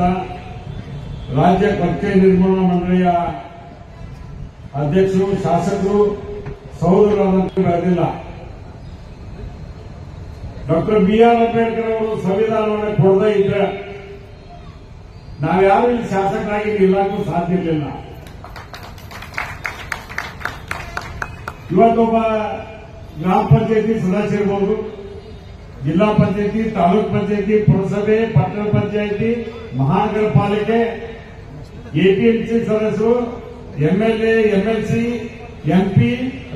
ರಾಜ್ಯ ಪಠ್ಯ ನಿರ್ಮೂಲನಾ ಮಂಡಳಿಯ ಅಧ್ಯಕ್ಷರು, ಶಾಸಕರು, ಸಹೋದರರಿಲ್ಲ. ಡಾಕ್ಟರ್ BR ಅಂಬೇಡ್ಕರ್ ಅವರು ಸಂವಿಧಾನವನ್ನು ಕೊಡದೇ ಇದ್ರೆ ನಾವ್ಯಾರು ಇಲ್ಲಿ ಶಾಸಕರಾಗಿ ನಿಲ್ಲಕ್ಕೂ ಸಾಧ್ಯ ಇರಲಿಲ್ಲ. ಇವತ್ತೊಬ್ಬ ಗ್ರಾಮ ಪಂಚಾಯತಿ ಸದಸ್ಯ ಇರಬಹುದು, ಜಿಲ್ಲಾ ಪಂಚಾಯತಿ, ತಾಲೂಕ್ ಪಂಚಾಯತಿ, ಪುರಸಭೆ, ಪಟ್ಟಣ ಪಂಚಾಯತಿ, ಮಹಾನಗರ ಪಾಲಿಕೆ, APMC ಸದಸ್ಯರು, MLA, MLC, MP,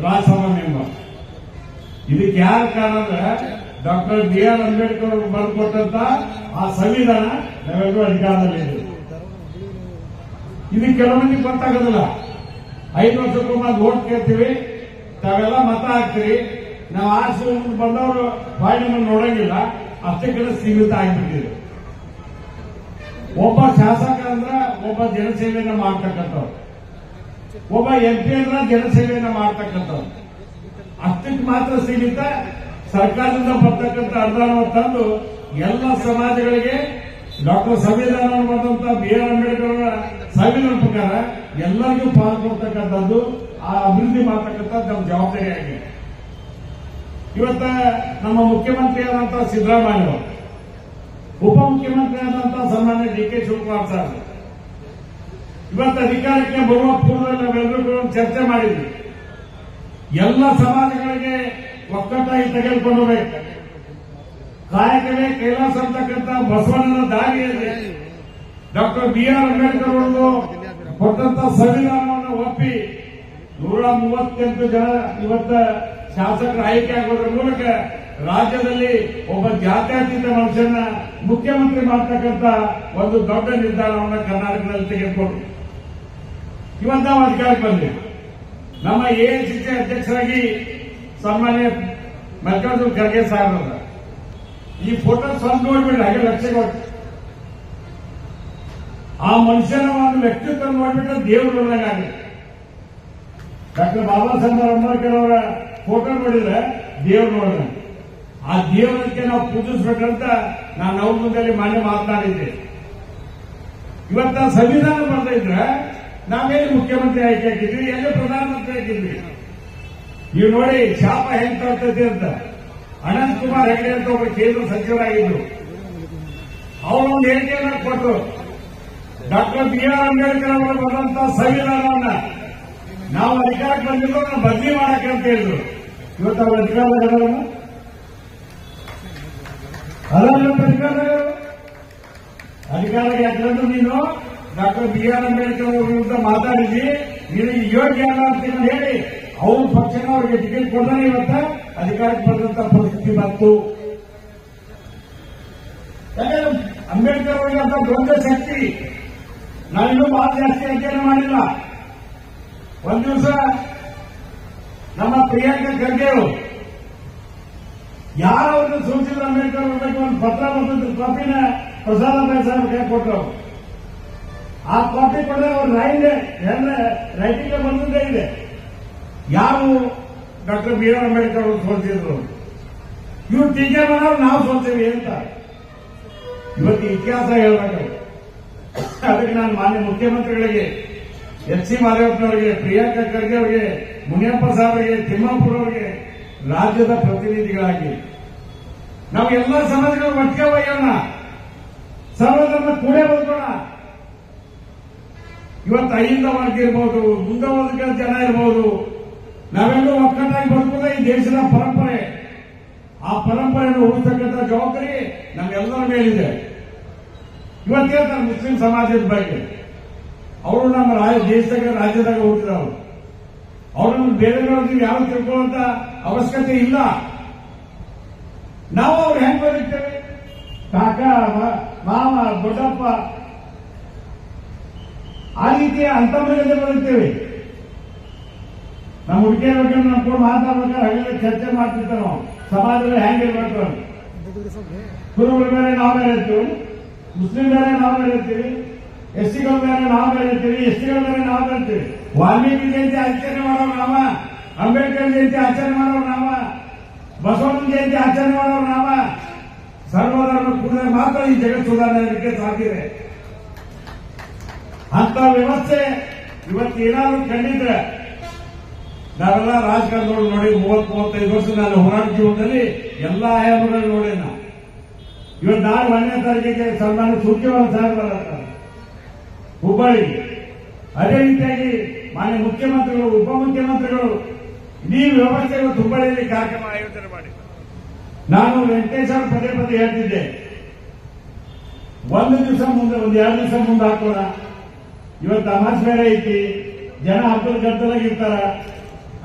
Rajya Sabha member. ಇದಕ್ಕೆ ಯಾರ ಕಾರಣ ಅಂದ್ರೆ ಡಾಕ್ಟರ್ BR ಅಂಬೇಡ್ಕರ್ ಅವರು ಬರೆದುಕೊಟ್ಟಂತ ಆ ಸಂವಿಧಾನ ನಾವೆಲ್ಲರೂ ಅಧಿಕಾರದಲ್ಲಿ. ಇದಕ್ಕೆ ಕೆಲವೊಂದಿಗೆ ಗೊತ್ತಾಗೋದಿಲ್ಲ. 5 ವರ್ಷಕ್ಕೊಮ್ಮೆ ವೋಟ್ ಕೇಳ್ತೀವಿ, ತಾವೆಲ್ಲ ಮತ ಹಾಕ್ತೀರಿ, ನಾವು ಆರ್ಸಿ ಬಂದವರು ಬಾಯಿ ನಮ್ಮನ್ನು ನೋಡಂಗಿಲ್ಲ, ಅಷ್ಟಕ್ಕೆ ಸೀಮಿತ ಆಗಿಬಿಟ್ಟಿದೆ. ಒಬ್ಬ ಶಾಸಕ ಅಂದ್ರ ಒಬ್ಬ ಜನಸೇವೆಯನ್ನ ಮಾಡ್ತಕ್ಕಂಥವ್ರು, ಒಬ್ಬ MP ಅಂದ್ರ ಜನಸೇವೆಯನ್ನ ಮಾಡ್ತಕ್ಕಂಥವ್ರು. ಅಷ್ಟಕ್ಕೆ ಮಾತ್ರ ಸೀಮಿತ. ಸರ್ಕಾರದಿಂದ ಬರ್ತಕ್ಕಂಥ ಅನುದಾನ ತಂದು ಎಲ್ಲ ಸಮಾಜಗಳಿಗೆ ಡಾಕ್ಟರ್ ಸಂವಿಧಾನವನ್ನು ಬರೆದಂತ BR ಅಂಬೇಡ್ಕರ್ ಅವರ ಸಂವಿಧಾನ ಪ್ರಕಾರ ಎಲ್ಲರಿಗೂ ಪಾಲು ಕೊಡ್ತಕ್ಕಂಥದ್ದು, ಆ ಅಭಿವೃದ್ಧಿ ಮಾಡ್ತಕ್ಕಂಥದ್ದು ನಮ್ಮ ಜವಾಬ್ದಾರಿ ಆಗಿದೆ. ಇವತ್ತ ನಮ್ಮ ಮುಖ್ಯಮಂತ್ರಿ ಆದಂತಹ ಸಿದ್ದರಾಮಯ್ಯ ಅವರು, ಉಪಮುಖ್ಯಮಂತ್ರಿ ಆದಂತಹ ಸನ್ಮಾನ್ಯ DK ಶಿವಕುಮಾರ್ ಸರ್ ಇವತ್ತು ಅಧಿಕಾರಕ್ಕೆ ಬರುವ ಪೂರ್ವದಲ್ಲಿ ನಾವೆಲ್ಲರೂ ಚರ್ಚೆ ಮಾಡಿದ್ವಿ. ಎಲ್ಲ ಸಮಾಜಗಳಿಗೆ ಒಕ್ಕಟ್ಟಾಗಿ ತೆಗೆದುಕೊಂಡು ಹೋಗಬೇಕು. ಕಾಯಕವೇ ಕೈಲಾಸ ಅಂತಕ್ಕಂಥ ಬಸವಣ್ಣನ ದಾರಿಯಲ್ಲಿ ಡಾಕ್ಟರ್ BR ಅಂಬೇಡ್ಕರ್ ಅವರು ಕೊಟ್ಟಂತ ಸಂವಿಧಾನವನ್ನು ಒಪ್ಪಿ 138 ಜನ ಇವತ್ತ ಶಾಸಕರ ಆಯ್ಕೆ ಆಗೋದ್ರ ಮೂಲಕ ರಾಜ್ಯದಲ್ಲಿ ಒಬ್ಬ ಜಾತ್ಯತೀತ ಮನುಷ್ಯನ ಮುಖ್ಯಮಂತ್ರಿ ಮಾಡ್ತಕ್ಕಂಥ ಒಂದು ದೊಡ್ಡ ನಿರ್ಧಾರವನ್ನು ಕರ್ನಾಟಕದಲ್ಲಿ ತೆಗೆದುಕೊಂಡು ಇವತ್ತು ನಾವು ಅಧಿಕಾರಕ್ಕೆ ಬಂದ್ವಿ. ನಮ್ಮ AICC ಅಧ್ಯಕ್ಷರಾಗಿ ಸನ್ಮಾನ್ಯ ಮಲ್ಲಿಕಾರ್ಜುನ ಖರ್ಗೆ ಸಾಹೇಬ್ರ ಈ ಫೋಟೋ ಸ್ವಲ್ಪ ನೋಡ್ಬಿಡ್ರಿ, ಹಾಗೆ ಲಕ್ಷ್ಯ ಕೊಟ್ಟು ಆ ಮನುಷ್ಯನ ಒಂದು ವ್ಯಕ್ತಿತ್ವ ನೋಡ್ಬಿಟ್ರೆ ದೇವರು ನೋಡಿದಂಗಾಗಲಿ. ಡಾಕ್ಟರ್ ಬಾಬಾ ಸಾಹೇಬ್ ಅಂಬೇಡ್ಕರ್ ಅವರ ಫೋಟೋ ನೋಡಿದ್ರೆ ದೇವ್ರು ನೋಡಿದ. ಆ ದೇವರಕ್ಕೆ ನಾವು ಪೂಜಿಸ್ಬೇಕಂತ ನಾನು ಅವ್ರ ಮುಂದೆ ಮಾನ್ಯ ಮಾತನಾಡಿದ್ದೆ. ಇವತ್ತ ಸಂವಿಧಾನ ಬರ್ತಾ ಇದ್ರೆ ನಾವೇನು ಮುಖ್ಯಮಂತ್ರಿ ಆಯ್ಕೆ ಹಾಕಿದ್ವಿ, ಎಲ್ಲೇ ಪ್ರಧಾನಮಂತ್ರಿ ಹಾಕಿದ್ವಿ. ನೀವು ನೋಡಿ ಶಾಪ ಹೆಂಗ್ ತರ್ತೈತಿ ಅಂತ. ಅನಂತ್ ಕುಮಾರ್ ಹೆಗಡೆ ಅಂತ ಒಬ್ಬರು ಕೇಂದ್ರ ಸಚಿವರಾಗಿದ್ರು. ಅವರು ಒಂದು ಹೇಳಿಕೆಯನ್ನ ಕೊಟ್ಟರು. ಡಾಕ್ಟರ್ BR ಅಂಬೇಡ್ಕರ್ ಅವರು ಬರೆದಂತ ಸಂವಿಧಾನವನ್ನ ನಾವು ಅಧಿಕಾರಕ್ಕೆ ಬಂದಿದ್ದು ನಾವು ಬದಲಿ ಮಾಡಕ್ಕೆ ಅಂತ ಹೇಳಿದ್ರು. ಇವತ್ತು ಅವ್ರ ಅಧಿಕಾರದಾಗ ಅಧಿಕಾರಕ್ಕೆ ಯಾಕಂದ್ರೆ ನೀನು ಡಾಕ್ಟರ್ BR ಅಂಬೇಡ್ಕರ್ ಅವ್ರ ವಿರುದ್ಧ ಮಾತಾಡಿದ್ವಿ, ನಿನಗೆ ಯೋಗ್ಯ ಅಲ್ಲ ಅಂತ ಹೇಳಿ ಅವ್ರ ಪಕ್ಷನ ಅವ್ರಿಗೆ ಟಿಕೆಟ್ ಕೊಡ್ತಾನೆ ಇವತ್ತ ಅಧಿಕಾರಕ್ಕೆ ಬಂದಂತ ಪರಿಸ್ಥಿತಿ ಬಂತು. ಯಾಕಂದ್ರೆ ಅಂಬೇಡ್ಕರ್ ಅವರಿಗೆ ಅಂತ ದೊಡ್ಡ ಶಕ್ತಿ ನಾವಿನ್ನೂ ಬಹಳ ಜಾಸ್ತಿ ಅಧ್ಯಯನ ಮಾಡಿಲ್ಲ. ಒಂದ್ ದಿವಸ ನಮ್ಮ ಪ್ರಿಯಾಂಕಾ ಖರ್ಗೆ ಅವರು ಯಾರವ್ರನ್ನ ಸೋಚಿದ್ರು ಅಂಬೇಡ್ಕರ್ ಅವ್ರಿಗೆ ಒಂದು ಪತ್ರ ಬರ್ತದ್ದು, ಕಾಪಿನ ಪ್ರಸಾದ ಸಾಹೇಬ್ ಕೈ ಕೊಟ್ಟರು. ಆ ಕಾಪಿ ಕೊಟ್ಟರೆ ಅವ್ರ ರೈಟಿಂಗ್ ಬಂದದ್ದೇ ಇದೆ. ಯಾರು ಡಾಕ್ಟರ್ BR ಅಂಬೇಡ್ಕರ್ ಅವರು ಸೋಚಿದ್ರು, ಇವ್ರು ಟೀಕೆ ಮಾಡೋರು ನಾವು ಸೋಲ್ತೇವೆ ಅಂತ ಇವತ್ತು ಇತಿಹಾಸ ಹೇಳ್ಬೇಕು. ಅದಕ್ಕೆ ನಾನು ಮಾನ್ಯ ಮುಖ್ಯಮಂತ್ರಿಗಳಿಗೆ HC ಮಾದೇವಪ್ಪನವರಿಗೆ, ಪ್ರಿಯಾಂಕಾ ಖರ್ಗೆ ಅವರಿಗೆ, ಮುನಿಯಪ್ಪ ಸಾಹೇಬರಿಗೆ, ತಿಮ್ಮಾಪುರ ಅವರಿಗೆ ರಾಜ್ಯದ ಪ್ರತಿನಿಧಿಗಳಾಗಿ ನಾವು ಎಲ್ಲ ಸಮಾಜಗಳು ಒಟ್ಟಿಗೆ ಒಯ್ಯೋಣ, ಸರ್ವಧರ್ಮ ಕೂಡೇ ಬದುಕೋಣ. ಇವತ್ತು ಅಹಿಂದ ವರ್ಗ ಇರ್ಬೋದು, ಮುಂದೆ ವರ್ಗದ ಜನ ಇರ್ಬೋದು, ನಾವೆಲ್ಲರೂ ಒಕ್ಕಟ್ಟಾಗಿ ಬದುಕೋದೇ ಈ ದೇಶದ ಪರಂಪರೆ. ಆ ಪರಂಪರೆಯನ್ನು ಉಳಿಸತಕ್ಕಂಥ ಜವಾಬ್ದಾರಿ ನಮ್ಮೆಲ್ಲರ ಮೇಲಿದೆ. ಇವತ್ತು ಹೇಳ್ತಾರೆ ಮುಸ್ಲಿಂ ಸಮಾಜದ ಬಗ್ಗೆ, ಅವರು ನಮ್ಮ ದೇಶದಾಗ ರಾಜ್ಯದಾಗ ಹುಟ್ಟಿದವರು, ಅವ್ರನ್ನ ಬೇರೆಯವ್ರಿಗೆ ಯಾವ ತಿಳ್ಕೊಳ್ಳುವಂತ ಅವಶ್ಯಕತೆ ಇಲ್ಲ. ನಾವು ಅವ್ರು ಹೆಂಗ್ ಬದುಕ್ತೇವೆ, ಕಾಕ ಮಾಮ ದೊಡ್ಡಪ್ಪ ಆ ರೀತಿಯ ಅಂತರ್ಗತ ಬದುಕ್ತೇವೆ. ನಮ್ಮ ಹುಡುಗಿಯರ ಬಗ್ಗೆ ನಮ್ಕೊಂಡು ಮಾತಾಡ್ಬೇಕಾದ್ರೆ ಹಾಗೆಲ್ಲ ಚರ್ಚೆ ಮಾಡ್ತಿರ್ತಾರೆ. ನಾವು ಸಮಾಜದಲ್ಲಿ ಹೆಂಗಿರ್ಬೇಕು, ಗುರುಗಳ ಮೇಲೆ ನಾವು ಬೇರೆ ಇರ್ತೀವಿ, ಮುಸ್ಲಿಂ ಬೇರೆ ನಾವು ಬೇರೆ ಇರ್ತೀವಿ, SCಗಳ ಬೇರೆ ನಾವು ಬೇರೆ ಇರ್ತೀವಿ, STಗಳ ಬೇರೆ ನಾವು ಬೇರೆ ಇರ್ತೀವಿ. ವಾಲ್ಮೀಕಿ ಜಯಂತಿ ಆಚರಣೆ ಮಾಡೋರು ನಾವ, ಅಂಬೇಡ್ಕರ್ ಜಯಂತಿ ಆಚರಣೆ ಮಾಡೋರು ನಾವ, ಬಸವಣ್ಣನ ಜಯಂತಿ ಆಚರಣೆ ಮಾಡೋರು ನಾವ. ಸರ್ವಧರ್ಮ ಕೂಡಿದ್ರೆ ಮಾತ್ರ ಈ ಜಗತ್ತು ಸುಧಾರಣೆ ಆಗಲಿಕ್ಕೆ ಸಾಧ್ಯ ಇದೆ. ಅಂತ ವ್ಯವಸ್ಥೆ ಇವತ್ತು ಏನಾದ್ರು ಕಂಡಿದ್ರೆ ನಾವೆಲ್ಲ ರಾಜಕಾರಣದೊಳಗೆ ನೋಡಿ 30-35 ವರ್ಷ ನಾನು ಹೋರಾಟ ಜೀವನದಲ್ಲಿ ಎಲ್ಲಾ ಆಯಾಮಗಳು ನೋಡಿ. ಇವತ್ತು ನಾಳೆ 1ನೇ ತಾರೀಕಿಗೆ ಸನ್ಮಾನ್ಯ ಸೂರ್ಯಕಾಂತ್ ಸಾಹೇಬ್ ಬರ್ತಾರೆ ಹುಬ್ಬಳ್ಳಿ. ಅದೇ ರೀತಿಯಾಗಿ ಮಾನ್ಯ ಮುಖ್ಯಮಂತ್ರಿಗಳು, ಉಪಮುಖ್ಯಮಂತ್ರಿಗಳು ಇಡೀ ವ್ಯವಸ್ಥೆ ಇವತ್ತು ಹುಬ್ಬಳ್ಳಿಯಲ್ಲಿ ಕಾರ್ಯಕ್ರಮ ಆಯೋಜನೆ ಮಾಡಿ. ನಾನು ವೆಂಕಟೇಶ್ ಅವರು ಪದೇ ಪದೇ ಹೇಳ್ತಿದ್ದೆ, ಒಂದು ದಿವಸ ಮುಂದೆ, ಒಂದು 2 ದಿವಸ ಮುಂದೆ ಹಾಕೋಣ. ಇವತ್ತು ಅಮಾಸ್ ಬೇರೆ ಐತಿ, ಜನ ಹಬ್ಬದ ಗದ್ದಲಾಗಿರ್ತಾರ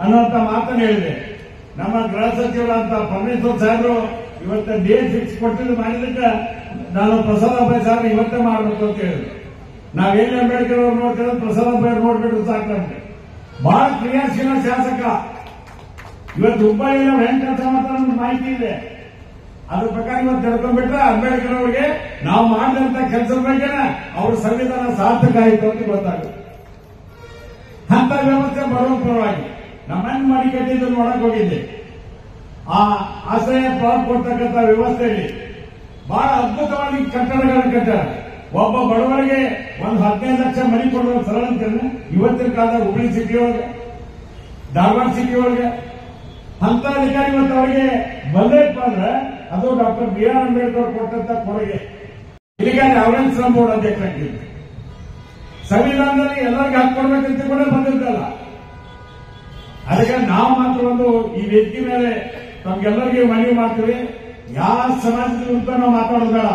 ಅನ್ನುವಂತ ಮಾತನ್ನು ಹೇಳಿದೆ. ನಮ್ಮ ಗೃಹ ಸಚಿವರಂತ ಪರಮೇಶ್ವರ್ ಸಾಹೇಬರು ಇವತ್ತು ಡೇಟ್ ಫಿಕ್ಸ್ ಕೊಟ್ಟಿದ್ದು ಮಾಡಿದಕ್ಕೆ ನಾನು ಪ್ರಸಾದ್ ಅಭಯ್ ಸಾಹೇಬ್ ಇವತ್ತೇ ಮಾಡಬೇಕು ಅಂತ ಹೇಳಿದ್ರು. ನಾವೇನು ಅಂಬೇಡ್ಕರ್ ಅವ್ರು ನೋಡ್ತಿರೋದು ಪ್ರಸಾದ್ ಅಭಯ್ ನೋಡ್ಬಿಟ್ಟು ಸಾಕು ನಮ್ಗೆ. ಬಹಳ ಕ್ರಿಯಾಶೀಲ ಶಾಸಕ, ಇವತ್ತು ಹುಬ್ಬಳ್ಳಿಯಲ್ಲಿ ಅವ್ರು ಹೆಂಗ್ ಕೆಲಸ ಮಾಡ್ತಾರೆ ಅನ್ನೋ ಮಾಹಿತಿ ಇದೆ. ಅದ್ರ ಪ್ರಕಾರ ಇವತ್ತು ತಿಳ್ಕೊಂಡ್ಬಿಟ್ರೆ ಅಂಬೇಡ್ಕರ್ ಅವರಿಗೆ ನಾವು ಮಾಡಿದಂತ ಕೆಲಸದ ಬಗ್ಗೆ ಅವ್ರ ಸಂವಿಧಾನ ಸಾರ್ಥಕ ಆಯಿತು ಅಂತ ಗೊತ್ತಾಗುತ್ತೆ. ಅಂತ ವ್ಯವಸ್ಥೆ ಬರುವ ಪರವಾಗಿ ನಮ್ಮನ್ನು ಮಾಡಿಕಟ್ಟಿದ್ದು ನೋಡಕ್ ಹೋಗಿದ್ದೆ. ಆ ಆಶ್ರಯ ಪ್ಲಾಟ್ ಕೊಡ್ತಕ್ಕಂಥ ವ್ಯವಸ್ಥೆಯಲ್ಲಿ ಬಹಳ ಅದ್ಭುತವಾಗಿ ಕಟ್ಟಡಗಳನ್ನು ಕಟ್ಟಾರ. ಒಬ್ಬ ಬಡವರಿಗೆ ಒಂದು 15 ಲಕ್ಷ ಮನೆ ಕೊಡುವ ಸರಳ ಇವತ್ತಿನ ಕಾಲದಾಗ ಹುಬ್ಳಿ ಸಿಟಿ ಒಳಗೆ, ಧಾರವಾಡ ಸಿಟಿ ಒಳಗೆ ಅಂತ ಅಧಿಕಾರಿ ಇವತ್ತು ಅವರಿಗೆ ಬಂದೈಪ್ಪ ಅಂದ್ರೆ ಅದು ಡಾಕ್ಟರ್ BR ಅಂಬೇಡ್ಕರ್ ಕೊಟ್ಟಂತ ಕೊಡುಗೆ. ಇಲ್ಲಿಗೆ ಅವರೇನ್ ಶ್ರಮ ಬೋರ್ಡ್ ಅಧ್ಯಕ್ಷರಾಗಿದ್ದು ಸಂವಿಧಾನದಲ್ಲಿ ಎಲ್ಲರಿಗೂ ಹಾಕೊಡ್ಬೇಕಂತ ಕೂಡ ಬಂದಿದ್ದಲ್ಲ. ಅದಕ್ಕೆ ನಾವು ಮಾತ್ರ ಒಂದು ಈ ವೇದಿಕೆ ಮೇಲೆ ತಮ್ಗೆಲ್ಲರಿಗೂ ಮನವಿ ಮಾಡ್ತೀವಿ. ಯಾವ ಸಮಾಜದ ನಾವು ಮಾತಾಡೋದು ಬೇಡ.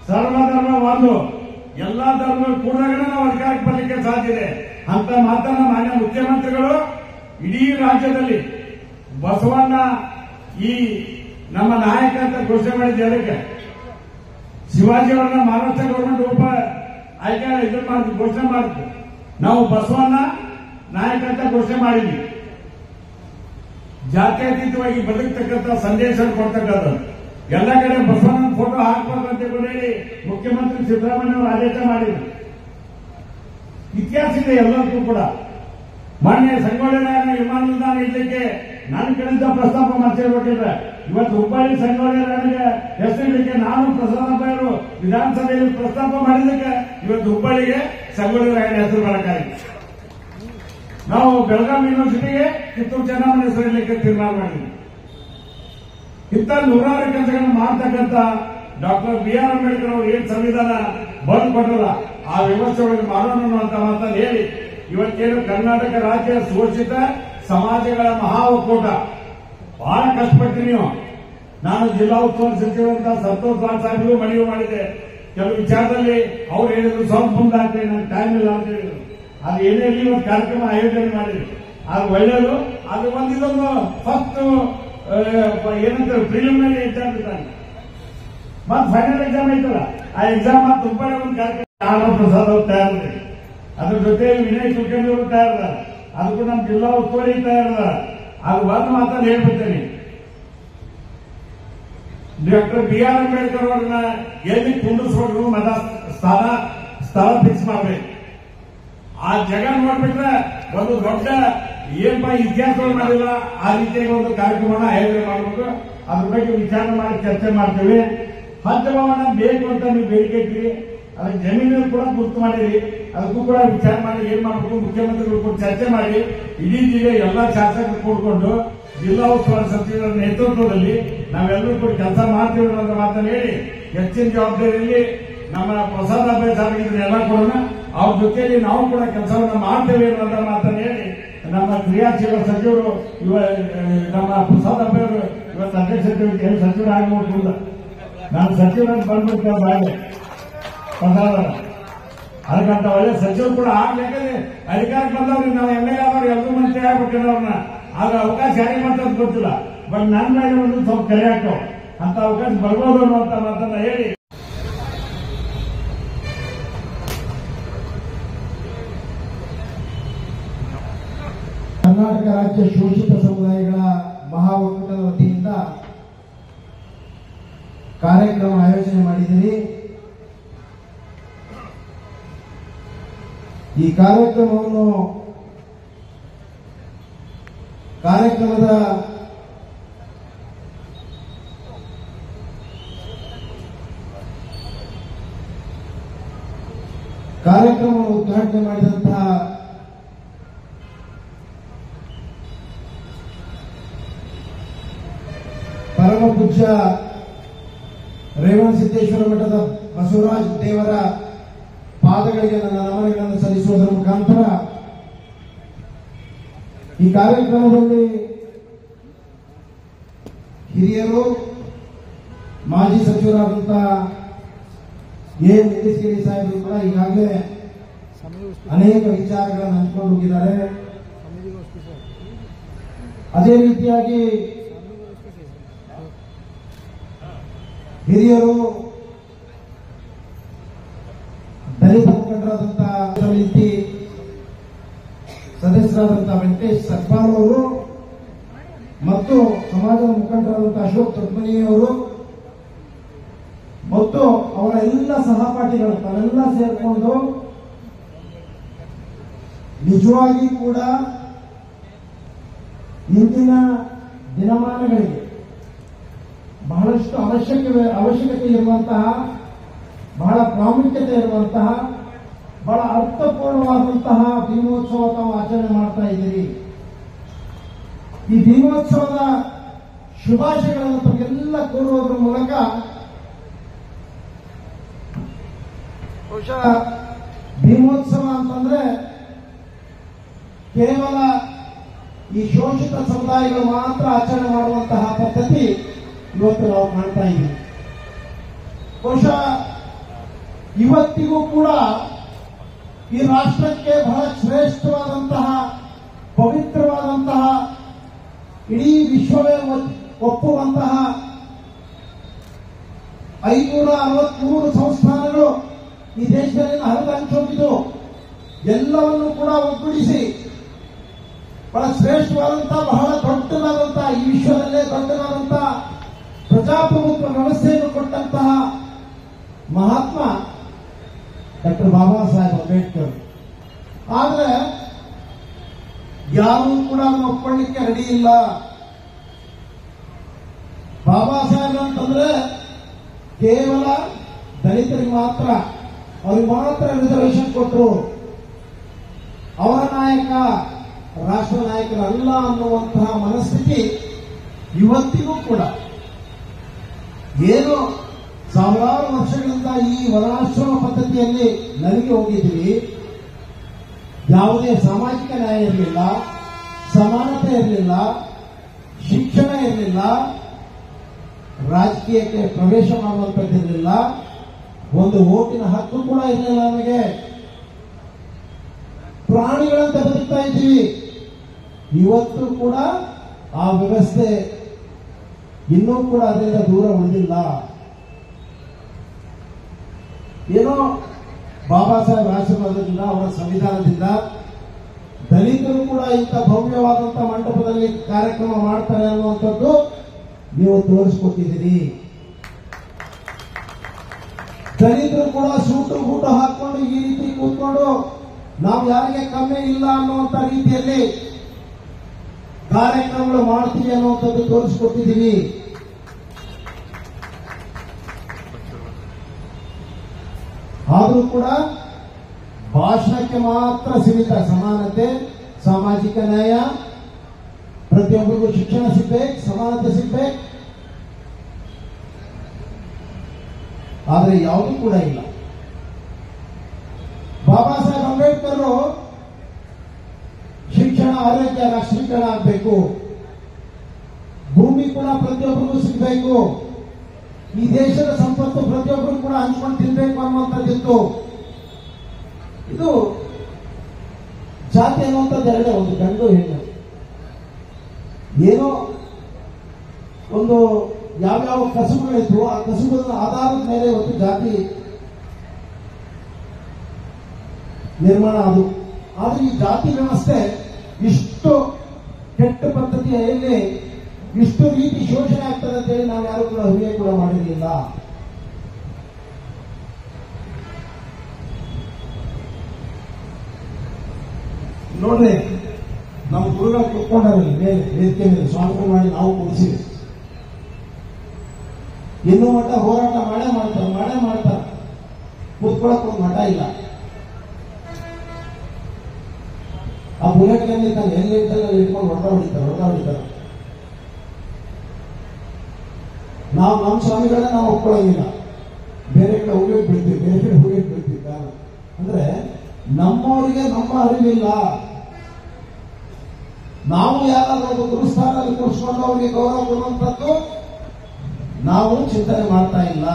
ಸರ್ವಧರ್ಮ ಒಂದು, ಎಲ್ಲಾ ಧರ್ಮಗಳು ಕೂಡಾಗ ನಾವು ಅಧಿಕಾರಕ್ಕೆ ಬರಲಿಕ್ಕೆ ಸಾಧ್ಯ ಇದೆ ಅಂತ ಮಾತನ್ನ ಮಾನ್ಯ ಮುಖ್ಯಮಂತ್ರಿಗಳು ಇಡೀ ರಾಜ್ಯದಲ್ಲಿ ಬಸವಣ್ಣ ಈ ನಮ್ಮ ನಾಯಕ ಅಂತ ಘೋಷಣೆ ಮಾಡಿದ ಅದಕ್ಕೆ ಶಿವಾಜಿ ಅವರನ್ನ ಮಹಾರಾಷ್ಟ್ರ ಗೌರ್ಮೆಂಟ್ ಆಯ್ಕೆ ಘೋಷಣೆ ಮಾಡಿದ್ರು. ನಾವು ಬಸವಣ್ಣ ನಾಯಕ ಅಂತ ಘೋಷಣೆ ಮಾಡಿದ್ವಿ. ಜಾತ್ಯತೀತವಾಗಿ ಬದುಕತಕ್ಕಂಥ ಸಂದೇಶ ಕೊಡ್ತಕ್ಕಂಥದ್ದು ಎಲ್ಲ ಕಡೆ ಬಸವಣ್ಣನ ಫೋಟೋ ಹಾಕಬಾರ್ದು ಅಂತ ಹೇಳಿ ಮುಖ್ಯಮಂತ್ರಿ ಸಿದ್ದರಾಮಯ್ಯ ಅವರು ಆದೇಶ ಮಾಡಿದ್ರು. ಇತಿಹಾಸ ಇದೆ ಎಲ್ಲರಿಗೂ ಕೂಡ. ಮಾನ್ಯ ಸಂಗೊಳ್ಳಿ ರಾಯಣ್ಣ ವಿಮಾನ ನಿಲ್ದಾಣ ಇಡ್ಲಿಕ್ಕೆ ನನ್ನ ಕಡೆಯಿಂದ ಪ್ರಸ್ತಾಪ ಮಾಡ್ತಿರ್ಬೇಕಿದ್ರೆ ಇವತ್ತು ಹುಬ್ಬಳ್ಳಿ ಸಂಗೊಳ್ಳಿ ರಾಯಣ್ಣಗೆ ಹೆಸರಿಡಲಿಕ್ಕೆ ನಾನು ಪ್ರಸಾದಪ್ಪರು ವಿಧಾನಸಭೆಯಲ್ಲಿ ಪ್ರಸ್ತಾಪ ಮಾಡಿದ್ದಕ್ಕೆ ಇವತ್ತು ಹುಬ್ಬಳ್ಳಿಗೆ ಸಂಗೊಳ್ಳಿ ರಾಯಣ್ಣ ಹೆಸರು ಬರಕಾಗಿದೆ. ನಾವು ಬೆಳಗಾವಿ ಯೂನಿವರ್ಸಿಟಿಗೆ ಕಿತ್ತೂರು ಚೆನ್ನಮ್ಮನ ಹೆಸರಿಡಲಿಕ್ಕೆ ತೀರ್ಮಾನ ಮಾಡಿದ್ವಿ. ಇಂಥ ನೂರಾರು ಕೆಲಸಗಳನ್ನು ಮಾಡ್ತಕ್ಕಂಥ ಡಾಕ್ಟರ್ BR ಅಂಬೇಡ್ಕರ್ ಅವರು ಏನ್ ಸಂವಿಧಾನ ಬಂದ್ ಕೊಟ್ಟಲ್ಲ ಆ ವ್ಯವಸ್ಥೆ ಒಳಗೆ ಮಾಡೋಣ ಅಂತ ಮಾತನ್ನು ಹೇಳಿ ಇವತ್ತೇನು ಕರ್ನಾಟಕ ರಾಜ್ಯ ಶೋಷಿತ ಸಮಾಜಗಳ ಮಹಾ ಒಕ್ಕೂಟ ಬಹಳ ಕಷ್ಟಪಟ್ಟು ನೀವು ನಾನು ಜಿಲ್ಲಾ ಉಸ್ತುವಾರಿ ಸಚಿವರಂತ ಸಂತೋಷ್ ಲಾಲ್ ಸಾಹೇಬ್ಗೂ ಮನವಿ ಮಾಡಿದೆ. ಕೆಲವು ವಿಚಾರದಲ್ಲಿ ಅವ್ರು ಹೇಳಿದ್ರು ಸ್ವಲ್ಪ ಮುಂದಾಗ್ತದೆ, ನನಗೆ ಟೈಮ್ ಇಲ್ಲ ಅಂತ ಹೇಳಿದ್ರು. ಅದು ಏನೇ ಇಲ್ಲಿ ಒಂದು ಕಾರ್ಯಕ್ರಮ ಆಯೋಜನೆ ಮಾಡಿದ್ರು. ಅದು ಒಳ್ಳೆಯದು. ಅದು ಒಂದಿದೊಂದು ಫಸ್ಟ್ ಏನಂತಾರೆ ಪ್ರಿಲಿಮಿನರಿ ಎಕ್ಸಾಮ್ ಇದ್ದಾನೆ ಮತ್ತೆ ಫೈನಲ್ ಎಕ್ಸಾಮ್ ಐತಲ್ಲ ಆ ಎಕ್ಸಾಮ್ ಮತ್ತೆ ಹುಬ್ಬಳ್ಳಿ ಒಂದು ಕಾರ್ಯಕ್ರಮ ಆರ್ ಪ್ರಸಾದ್ ಅವರು ತಯಾರಿದೆ. ಅದ್ರ ಜೊತೆ ವಿನಯ್ ಕುಲಕರ್ಣಿ ಅವರು ತಯಾರಿದಾರ. ಅದಕ್ಕೂ ನಮ್ಮ ಜಿಲ್ಲಾ ಉಸ್ತುವಾರಿ ತಯಾರಿದಾರ. ಅದು ಒಂದು ಮಾತನ್ನು ಹೇಳ್ಬಿಡ್ತೇನೆ. ಡಾಕ್ಟರ್ BR ಅಂಬೇಡ್ಕರ್ ಅವ್ರನ್ನ ಎಲ್ಲಿ ಕುಂಡಿಸ್ಬಿಟ್ರು ಮತ ಸ್ಥಳ ಫಿಕ್ಸ್ ಮಾಡ್ಬೇಕು. ಆ ಜಗ ನೋಡ್ಬಿಟ್ರೆ ಒಂದು ದೊಡ್ಡ ಏನಪ್ಪ ಇತಿಹಾಸ ಮಾಡಿಲ್ಲ ಆ ರೀತಿಯಾಗಿ ಒಂದು ಕಾರ್ಯಕ್ರಮನ ಆಯೋಜನೆ ಮಾಡಬೇಕು. ಅದ್ರ ಬಗ್ಗೆ ವಿಚಾರ ಮಾಡಿ ಚರ್ಚೆ ಮಾಡ್ತೇವೆ. ಹಂತಭವನ ಬೇಕು ಅಂತ ನೀವು ಬೇಡಿಕೆ ಇಟ್ರಿ. ಅದಕ್ಕೆ ಜಮೀನು ಕೂಡ ಗುರುತು ಮಾಡಿರಿ. ಅದಕ್ಕೂ ಕೂಡ ವಿಚಾರ ಮಾಡಿ ಏನ್ ಮಾಡಬೇಕು ಮುಖ್ಯಮಂತ್ರಿಗಳು ಕೂಡ ಚರ್ಚೆ ಮಾಡಿ ಇಡೀ ಜಿಲ್ಲೆ ಎಲ್ಲಾ ಶಾಸಕರು ಕೂಡ್ಕೊಂಡು ಜಿಲ್ಲಾ ಉಸ್ತುವಾರಿ ಸಚಿವರ ನೇತೃತ್ವದಲ್ಲಿ ನಾವೆಲ್ಲರೂ ಕೂಡ ಕೆಲಸ ಮಾಡ್ತೀವಿ ಅನ್ನೋ ಮಾತನ್ನು ಹೇಳಿ ಹೆಚ್ಚಿನ ಜವಾಬ್ದಾರಿಯಲ್ಲಿ ನಮ್ಮ ಪ್ರಸಾದ್ ಅಭ್ಯಾಸ ಎಲ್ಲ ಕೊಡೋಣ. ಅವ್ರ ಜೊತೆಯಲ್ಲಿ ನಾವು ಕೂಡ ಕೆಲಸವನ್ನು ಮಾಡ್ತೇವೆ ಅನ್ನೋ ಮಾತನ್ನು ಹೇಳಿ ನಮ್ಮ ಕ್ರಿಯಾಶೀಲ ಸಚಿವರು ನಮ್ಮ ಪ್ರಸಾದ್ ಅಭ್ಯರು ಇವತ್ತು ಅಧ್ಯಕ್ಷತೆ ಸಚಿವರಾಗಿ ನೋಡ್ಕೊಂಡು ನಾನು ಸಚಿವರನ್ನು ಬಂದ್ಬಿಡ್ತೇವೆ ಬಾಳೆ ಪ್ರಸಾದ ಅದಕ್ಕಂತ ಒಳ್ಳೆ ಸಚಿವರು ಕೂಡ ಆಗ್ಬೇಕಾದ್ರೆ ಅಧಿಕಾರಕ್ಕೆ ಬಂದವ್ರಿಗೆ ನಾವು MLA ಆದವ್ರು ಎಲ್ಲರೂ ಮಂತ್ರಿ ಆಗ್ಬೇಕಂದ್ರೆ ಅವ್ರನ್ನ ಆದ್ರೆ ಅವಕಾಶ ಯಾರಿಗೆ ಮಾಡ್ತಂತ ಗೊತ್ತಿಲ್ಲ. ಬಟ್ ನನ್ನ ಮೇಲೆ ಒಂದು ಸ್ವಲ್ಪ ಕರೆ ಹಾಕೋ ಅಂತ ಅವಕಾಶ ಬರ್ಬೋದು ಅನ್ನುವಂತ ಮಾತನ್ನ ಹೇಳಿ ಕರ್ನಾಟಕ ರಾಜ್ಯ ಶೋಷಿತ ಸಮುದಾಯಗಳ ಮಹಾ ಒಕ್ಕೂಟದ ವತಿಯಿಂದ ಕಾರ್ಯಕ್ರಮ ಆಯೋಜನೆ ಮಾಡಿದ್ದೀರಿ. ಈ ಕಾರ್ಯಕ್ರಮದ ಉದ್ಘಾಟನೆ ಮಾಡಿದಂತಹ ಪರಮ ಪೂಜ್ಯ ರೇವಣ ಸಿದ್ದೇಶ್ವರ ಮಠದ ಬಸವರಾಜ ದೇವರ ಪಾದಗಳಿಗೆ ನನ್ನ ನಮನಗಳನ್ನು ಸಲ್ಲಿಸುವುದರ ಮುಖಾಂತರ ಈ ಕಾರ್ಯಕ್ರಮದಲ್ಲಿ ಹಿರಿಯರು ಮಾಜಿ ಸಚಿವರಾದಂತಹ ನಿತೀಶ್ ಸಾಹೇಬರು ಕೂಡ ಈಗಾಗಲೇ ಅನೇಕ ವಿಚಾರಗಳನ್ನು ಹಂಚಿಕೊಂಡು ಹೋಗಿದ್ದಾರೆ. ಅದೇ ರೀತಿಯಾಗಿ ಹಿರಿಯರು ದಲಿತ ಮುಖಂಡರಾದಂತಹ ಸಮಿತಿ ಸದಸ್ಯರಾದಂತಹ ವೆಂಕಟೇಶ್ ಸಕ್ಪಾಲ್ ಅವರು ಮತ್ತು ಸಮಾಜದ ಮುಖಂಡರಾದಂತಹ ಅಶೋಕ್ ದೊಡ್ಮನಿಯವರು ಮತ್ತು ಅವರ ಎಲ್ಲ ಸಹಪಾಠಿಗಳು ತಾವೆಲ್ಲ ಸೇರಿಕೊಂಡು ನಿಜವಾಗಿ ಕೂಡ ಇಂದಿನ ದಿನಮಾನಗಳಿಗೆ ಬಹಳಷ್ಟು ಅವಶ್ಯಕತೆ ಇರುವಂತಹ, ಬಹಳ ಪ್ರಾಮುಖ್ಯತೆ ಇರುವಂತಹ, ಬಹಳ ಅರ್ಥಪೂರ್ಣವಾದಂತಹ ಭೀಮೋತ್ಸವ ತಾವು ಆಚರಣೆ ಮಾಡ್ತಾ ಇದ್ದೀರಿ. ಈ ಭೀಮೋತ್ಸವದ ಶುಭಾಶಯಗಳನ್ನು ತಮಗೆಲ್ಲ ಕೋರುವುದರ ಮೂಲಕ ಬಹುಶಃ ಭೀಮೋತ್ಸವ ಅಂತಂದ್ರೆ ಕೇವಲ ಈ ಶೋಷಿತ ಸಮುದಾಯಗಳು ಮಾತ್ರ ಆಚರಣೆ ಮಾಡುವಂತಹ ಪದ್ಧತಿ ಇವತ್ತು ನಾವು ಕಾಣ್ತಾ ಇದ್ದೀವಿ. ಬಹುಶಃ ಇವತ್ತಿಗೂ ಕೂಡ ಈ ರಾಷ್ಟ್ರಕ್ಕೆ ಬಹಳ ಶ್ರೇಷ್ಠವಾದಂತಹ, ಪವಿತ್ರವಾದಂತಹ, ಇಡೀ ವಿಶ್ವವೇ ಒಪ್ಪುವಂತಹ 563 ಸಂಸ್ಥಾನಗಳು ಈ ದೇಶದಲ್ಲಿ ಹರಿದಾಂಚೋಗಿದ್ದು ಎಲ್ಲವನ್ನು ಕೂಡ ಒಗ್ಗೂಡಿಸಿ ಬಹಳ ಶ್ರೇಷ್ಠವಾದಂತಹ, ಬಹಳ ದೊಡ್ಡದಾದಂತಹ, ಈ ವಿಶ್ವದಲ್ಲೇ ದೊಡ್ಡದಾದಂತಹ ಪ್ರಜಾಪ್ರಭುತ್ವ ವ್ಯವಸ್ಥೆಯನ್ನು ಕೊಟ್ಟಂತಹ ಮಹಾತ್ಮ ಡಾಕ್ಟರ್ ಬಾಬಾ ಸಾಹೇಬ್ ಅಂಬೇಡ್ಕರ್. ಆದ್ರೆ ಯಾರೂ ಕೂಡ ಅದನ್ನು ಒಪ್ಕೊಳ್ಳಿಕ್ಕೆ ರೆಡಿ ಇಲ್ಲ. ಬಾಬಾ ಸಾಹೇಬ್ ಅಂತಂದ್ರೆ ಕೇವಲ ದಲಿತರಿಗೆ ಮಾತ್ರ, ಅವ್ರಿಗೆ ಮಾತ್ರ ರಿಸರ್ವೇಶನ್ ಕೊಟ್ಟರು. ಅವರ ನಾಯಕ ರಾಷ್ಟ್ರ ನಾಯಕರಲ್ಲ ಅನ್ನುವಂತಹ ಮನಸ್ಥಿತಿ ಇವತ್ತಿಗೂ ಕೂಡ, ಏನು ಸಾವಿರಾರು ವರ್ಷಗಳಿಂದ ಈ ವರ್ಣಾಶ್ರಮ ಪದ್ಧತಿಯಲ್ಲಿ ನಲಿಗೆ ಹೋಗಿದ್ದೀವಿ. ಯಾವುದೇ ಸಾಮಾಜಿಕ ನ್ಯಾಯ ಇರಲಿಲ್ಲ, ಸಮಾನತೆ ಇರಲಿಲ್ಲ, ಶಿಕ್ಷಣ ಇರಲಿಲ್ಲ, ರಾಜಕೀಯಕ್ಕೆ ಪ್ರವೇಶ ಮಾಡುವಂತದ್ದಿರಲಿಲ್ಲ, ಒಂದು ಓಟಿನ ಹಕ್ಕು ಕೂಡ ಇರಲಿಲ್ಲ. ನಮಗೆ ಪ್ರಾಣಿಗಳಂತೆ ಬದುಕ್ತಾ ಇದ್ದೀವಿ. ಇವತ್ತು ಕೂಡ ಆ ವ್ಯವಸ್ಥೆ ಇನ್ನೂ ಕೂಡ ಅದರಿಂದ ದೂರ ಉಳಿದಿಲ್ಲ. ಏನೋ ಬಾಬಾ ಸಾಹೇಬ್ ಆಶೀರ್ವಾದದಿಂದ, ಅವರ ಸಂವಿಧಾನದಿಂದ ದಲಿತರು ಕೂಡ ಇಂಥ ಭವ್ಯವಾದಂತಹ ಮಂಟಪದಲ್ಲಿ ಕಾರ್ಯಕ್ರಮ ಮಾಡ್ತಾರೆ ಅನ್ನುವಂಥದ್ದು ನೀವು ತೋರಿಸ್ಕೊಟ್ಟಿದ್ದೀರಿ. ದಲಿತರು ಕೂಡ ಸೂಟು ಬೂಟು ಹಾಕೊಂಡು ಈ ರೀತಿ ಕೂತ್ಕೊಂಡು ನಾವು ಯಾರಿಗೆ ಕಮ್ಮಿ ಇಲ್ಲ ಅನ್ನುವಂಥ ರೀತಿಯಲ್ಲಿ ಕಾರ್ಯಕ್ರಮಗಳು ಮಾಡ್ತೀವಿ ಅನ್ನುವಂಥದ್ದು ತೋರಿಸ್ಕೊಟ್ಟಿದ್ದೀವಿ. ಆದರೂ ಕೂಡ ಭಾಷಣಕ್ಕೆ ಮಾತ್ರ ಸೀಮಿತ. ಸಮಾನತೆ, ಸಾಮಾಜಿಕ ನ್ಯಾಯ, ಪ್ರತಿಯೊಬ್ಬರಿಗೂ ಶಿಕ್ಷಣ ಸಿಗ್ಬೇಕು, ಸಮಾನತೆ ಸಿಗ್ಬೇಕು, ಆದರೆ ಯಾವುದೂ ಕೂಡ ಇಲ್ಲ. ಬಾಬಾ ಸಾಹೇಬ್ ಅಂಬೇಡ್ಕರ್ ಶಿಕ್ಷಣ, ಆರೋಗ್ಯ, ರಾಷ್ಟ್ರೀಕರಣ ಆಗಬೇಕು, ಭೂಮಿ ಕೂಡ ಪ್ರತಿಯೊಬ್ಬರಿಗೂ ಸಿಗಬೇಕು, ಈ ದೇಶದ ಸಂಪತ್ತು ಪ್ರತಿಯೊಬ್ಬರು ಕೂಡ ಹಂಚ್ಕೊಂಡು ತಿನ್ಬೇಕು ಅನ್ನುವಂಥದ್ದಿತ್ತು. ಇದು ಜಾತಿ ಅನ್ನುವಂಥದ್ದು ಎರಡೇ, ಒಂದು ಗಂಡು ಹೆಣ್ಣು. ಏನೋ ಒಂದು ಯಾವ್ಯಾವ ಕಸುಬುಗಳಿತ್ತು, ಆ ಕಸುಬುಗಳ ಆಧಾರದ ಮೇಲೆ ಇವತ್ತು ಜಾತಿ ನಿರ್ಮಾಣ ಅದು. ಆದ್ರೆ ಈ ಜಾತಿ ವ್ಯವಸ್ಥೆ ಇಷ್ಟು ಕೆಟ್ಟ ಪದ್ಧತಿಯಲ್ಲಿ ಇಷ್ಟು ರೀತಿ ಶೋಷಣೆ ಆಗ್ತದೆ ಅಂತೇಳಿ ನಾವು ಯಾರು ಕೂಡ ಊಹೆ ಕೂಡ ಮಾಡಿರಲಿಲ್ಲ. ನೋಡ್ರಿ, ನಮ್ಮ ಗುರುಗಳು ಕುತ್ಕೊಂಡಾರಲ್ಲಿ ಮೇಲೆ ವೇದಿಕೆ ಮೇಲೆ ಸ್ವಾಗತ ಮಾಡಿ ನಾವು ಕೊಡಿಸಿವಿ. ಇನ್ನೂ ಮಠ ಹೋರಾಟ ಮಾಡೇ ಮಾಡ್ತಾರೆ. ಕೂತ್ಕೊಳ್ಳೋಕೆ ಒಂದು ಮಠ ಇಲ್ಲ. ಆ ಬುಲೆಟ್ ಎಲ್ಲಿರ್ತಾನೆ, ಎಲ್ಲಿರ್ತಾನೆ ಅಲ್ಲಿ ಇಟ್ಕೊಂಡು ಹೊರಟ ಹೊಡಿತಾರೆ. ನಾವು ನಮ್ಮ ಸ್ವಾಮಿಗಳನ್ನ ನಾವು ಒಪ್ಕೊಳ್ಳೋಂಗಿಲ್ಲ. ಬೇರೆ ಕಡೆ ಹೋಗ್ಲಿಕ್ಕೆ ಬಿಡ್ತೀವಿ, ಬೇರೆ ಕಡೆ ಹೋಗ್ಲಿಕ್ಕೆ ಬಿಡ್ತೀವಿ. ಕಾರಣ ಅಂದ್ರೆ ನಮ್ಮವರಿಗೆ ನಮ್ಮ ಅರಿವಿಲ್ಲ. ನಾವು ಯಾರಾದ್ರೂ ಒಂದು ಗುರುಸ್ಥಾನದಲ್ಲಿ ಕೂರಿಸ್ಕೊಂಡು ಅವರಿಗೆ ಗೌರವ ಕೊಡುವಂಥದ್ದು ನಾವು ಚಿಂತನೆ ಮಾಡ್ತಾ ಇಲ್ಲ.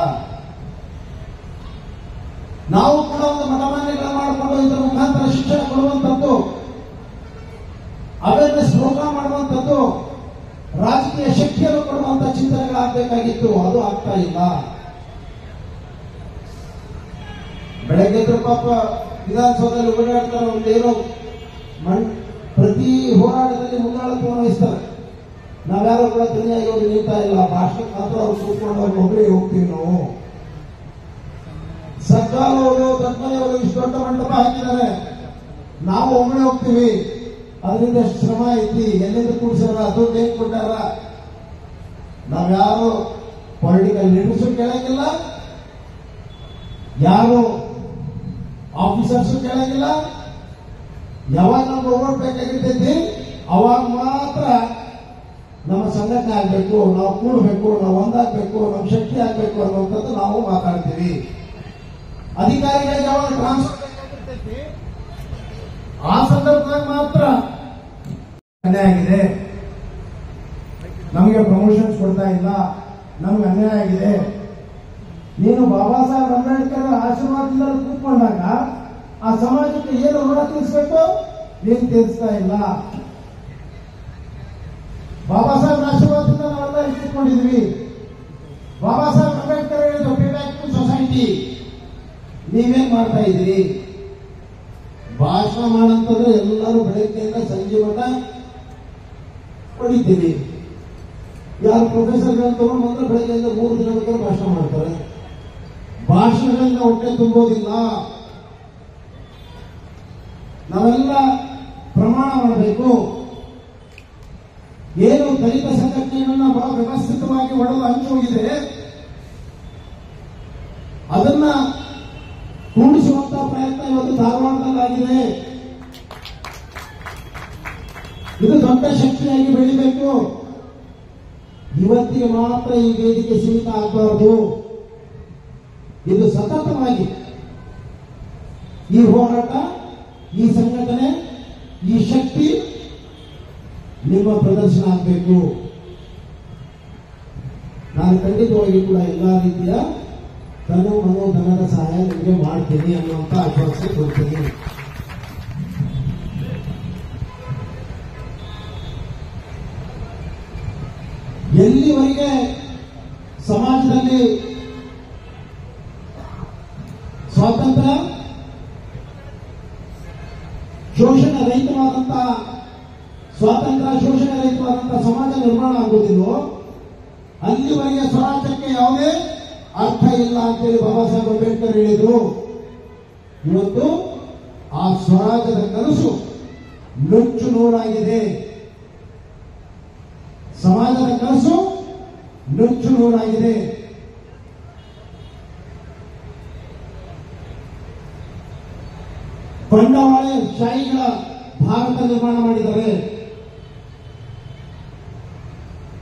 ನಾವು ಕೂಡ ಒಂದು ಮನಮಾನ್ಯಗಳ ಮಾಡಿಕೊಂಡು ಇದರ ಮುಖಾಂತರ ಶಿಕ್ಷಣ ಕೊಡುವಂಥದ್ದು, ಅವೇರ್ನೆಸ್ ಪ್ರೋಗ್ರಾಮ್ ಮಾಡುವಂಥದ್ದು, ರಾಜಕೀಯ ಶಕ್ತಿಯನ್ನು ಕೊಡುವಂತ ಚಿಂತನೆಗಳಾಗಬೇಕಾಗಿತ್ತು. ಅದು ಆಗ್ತಾ ಇಲ್ಲ. ಬೆಳಗ್ಗೆ ಪಾಪ ವಿಧಾನಸೌಧದಲ್ಲಿ ಓಡಾಡ್ತಾರೆ, ಒಂದೇನೋ ಪ್ರತಿ ಹೋರಾಟದಲ್ಲಿ ಮುಂದಾಳತ್ವವನ್ನು ವಹಿಸ್ತಾರೆ. ನಾವ್ಯಾರು ಕೂಡ ತನಿಯಾಗಿ ಅವ್ರು ನಿಲ್ತಾ ಇಲ್ಲ. ಭಾಷಣಕ್ಕೆ ಮಾತ್ರ ಅವ್ರು ಕೂತ್ಕೊಂಡು ಅವ್ರು ಒಬ್ಬರೇ ಹೋಗ್ತೀವಿ ನಾವು. ಸರ್ಕಾರ ಅವರು ತಜ್ಞರು ಇಷ್ಟು ದೊಡ್ಡ ಮಂಟಪ ಹಾಕಿದ್ದಾರೆ, ನಾವು ಒಬ್ಬರೇ ಹೋಗ್ತೀವಿ. ಅದರಿಂದ ಎಷ್ಟು ಶ್ರಮ ಐತಿ, ಎಲ್ಲಿಂದ ಕೂಡಿಸ್ಯಾರ, ದುಡ್ಡು ಏನ್ ಕೊಟ್ಟಾರ. ನಾವ್ಯಾರು ಪೊಲಿಟಿಕಲ್ ಲೀಡರ್ಸು ಕೇಳಂಗಿಲ್ಲ, ಯಾರು ಆಫೀಸರ್ಸು ಕೇಳಂಗಿಲ್ಲ. ಯಾವಾಗ ನಮ್ಗೆ ಓಟ್ ಬೇಕಾಗಿರ್ತೈತಿ ಅವಾಗ ಮಾತ್ರ ನಮ್ಮ ಸಂಘಟನೆ ಆಗ್ಬೇಕು, ನಾವು ಕೂಡಬೇಕು, ನಾವು ಒಂದಾಗಬೇಕು, ನಮ್ಮ ಶಕ್ತಿ ಆಗ್ಬೇಕು ಅನ್ನುವಂಥದ್ದು ನಾವು ಮಾತಾಡ್ತೀವಿ. ಅಧಿಕಾರಿಗಳಿಗೆ ಯಾವಾಗ ಟ್ರಾನ್ಸ್ಫರ್ ಬೇಕಾಗಿರ್ತೈತಿ ಆ ಸಂದರ್ಭದಾಗ ಮಾತ್ರ ಅನ್ಯಾಯ ಆಗಿದೆ, ನಮಗೆ ಪ್ರಮೋಷನ್ಸ್ ಕೊಡ್ತಾ ಇಲ್ಲ, ನಮ್ಗೆ ಅನ್ಯಾಯ ಆಗಿದೆ. ನೀನು ಬಾಬಾ ಸಾಹೇಬ್ ಅಂಬೇಡ್ಕರ್ ಆಶೀರ್ವಾದದಿಂದ ಕೂತ್ಕೊಂಡಾಗ ಆ ಸಮಾಜಕ್ಕೆ ಏನು ಋಣ ತೀರಿಸಬೇಕು ನೀನು ತೀರಿಸ್ತಾ ಇಲ್ಲ. ಬಾಬಾ ಸಾಹೇಬ್ ಆಶೀರ್ವಾದದಿಂದ ನಾವೆಲ್ಲ ಕೂತ್ಕೊಂಡಿದ್ವಿ. ಬಾಬಾ ಸಾಹೇಬ್ ಅಂಬೇಡ್ಕರ್ ಹೇಳಿದ್ರು ಪೇ ಬ್ಯಾಕ್ ಟು ಸೊಸೈಟಿ. ನೀವೇನ್ ಮಾಡ್ತಾ ಇದ್ದೀರಿ? ಭಾಷಣ ಮಾಡಂತಂದ್ರೆ ಎಲ್ಲರೂ ಬೆಳಗ್ಗೆಯಿಂದ ಸಂಜೆ ಮಠ ಹೊಡಿತೀವಿ. ಯಾರು ಪ್ರೊಫೆಸರ್ಗಳನ್ನು ತಗೊಂಡು ಬಂದ್ರೆ ಬೆಳಗ್ಗೆಯಿಂದ 3 ದಿನಗಳ ಭಾಷಣ ಮಾಡ್ತಾರೆ. ಭಾಷಣಗಳಿಂದ ಹೊಟ್ಟೆ ತುಂಬೋದಿಲ್ಲ. ನಾವೆಲ್ಲ ಪ್ರಮಾಣ ಮಾಡಬೇಕು. ಏನು ದಲಿತ ಸಂಘಟನೆಗಳನ್ನ ಬಹಳ ವ್ಯವಸ್ಥಿತವಾಗಿ ಒಡೆದು ಹಂಚಿ ಹೋಗಿದೆ, ಅದನ್ನ ಕೂಡಿಸುವಂತ ಪ್ರಯತ್ನ ಇವತ್ತು ಧಾರವಾಡದಲ್ಲಾಗಿದೆ. ಇದು ದೊಡ್ಡ ಶಕ್ತಿಯಾಗಿ ಬೆಳಿಬೇಕು. ಇವತ್ತಿಗೆ ಮಾತ್ರ ಈ ವೇದಿಕೆ ಸೀಮಿತ ಆಗಬಾರದು. ಇದು ಸತತವಾಗಿ ಈ ಹೋರಾಟ, ಈ ಸಂಘಟನೆ, ಈ ಶಕ್ತಿ ನಿಮ್ಮ ಪ್ರದರ್ಶನ ಆಗಬೇಕು. ನಾನು ಖಂಡಿತವಾಗಿ ಕೂಡ ಎಲ್ಲಾ ರೀತಿಯ ತನು ಮನೋಧನದ ಸಹಾಯ ನಿಮಗೆ ಮಾಡ್ತೀನಿ ಅನ್ನುವಂತ ಆಶ್ವಾಸನೆ ಕೊಡ್ತೀನಿ. ಎಲ್ಲಿವರೆಗೆ ಸಮಾಜದಲ್ಲಿ ಸ್ವಾತಂತ್ರ್ಯ, ಶೋಷಣೆ ರಹಿತವಾದಂತಹ ಸಮಾಜ ನಿರ್ಮಾಣ ಆಗುವುದಿಲ್ಲವೋ ಅಲ್ಲಿವರೆಗೆ ಸ್ವರಾಜ್ಯಕ್ಕೆ ಯಾವುದೇ ಅರ್ಥ ಇಲ್ಲ ಅಂತೇಳಿ ಬಾಬಾ ಸಾಹೇಬ್ ಅಂಬೇಡ್ಕರ್ ಹೇಳಿದ್ರು. ಇವತ್ತು ಆ ಸ್ವರಾಜ್ಯದ ಕನಸು ನುಚ್ಚು ನೂರಾಗಿದೆ. ಸಮಾಜದ ಕನಸು ನುಚ್ಚು ನೂರಾಗಿದೆ. ಬಂಡವಾಳಶಾಹಿಗಳ ಭಾರತ ನಿರ್ಮಾಣ ಮಾಡಿದ್ದಾರೆ,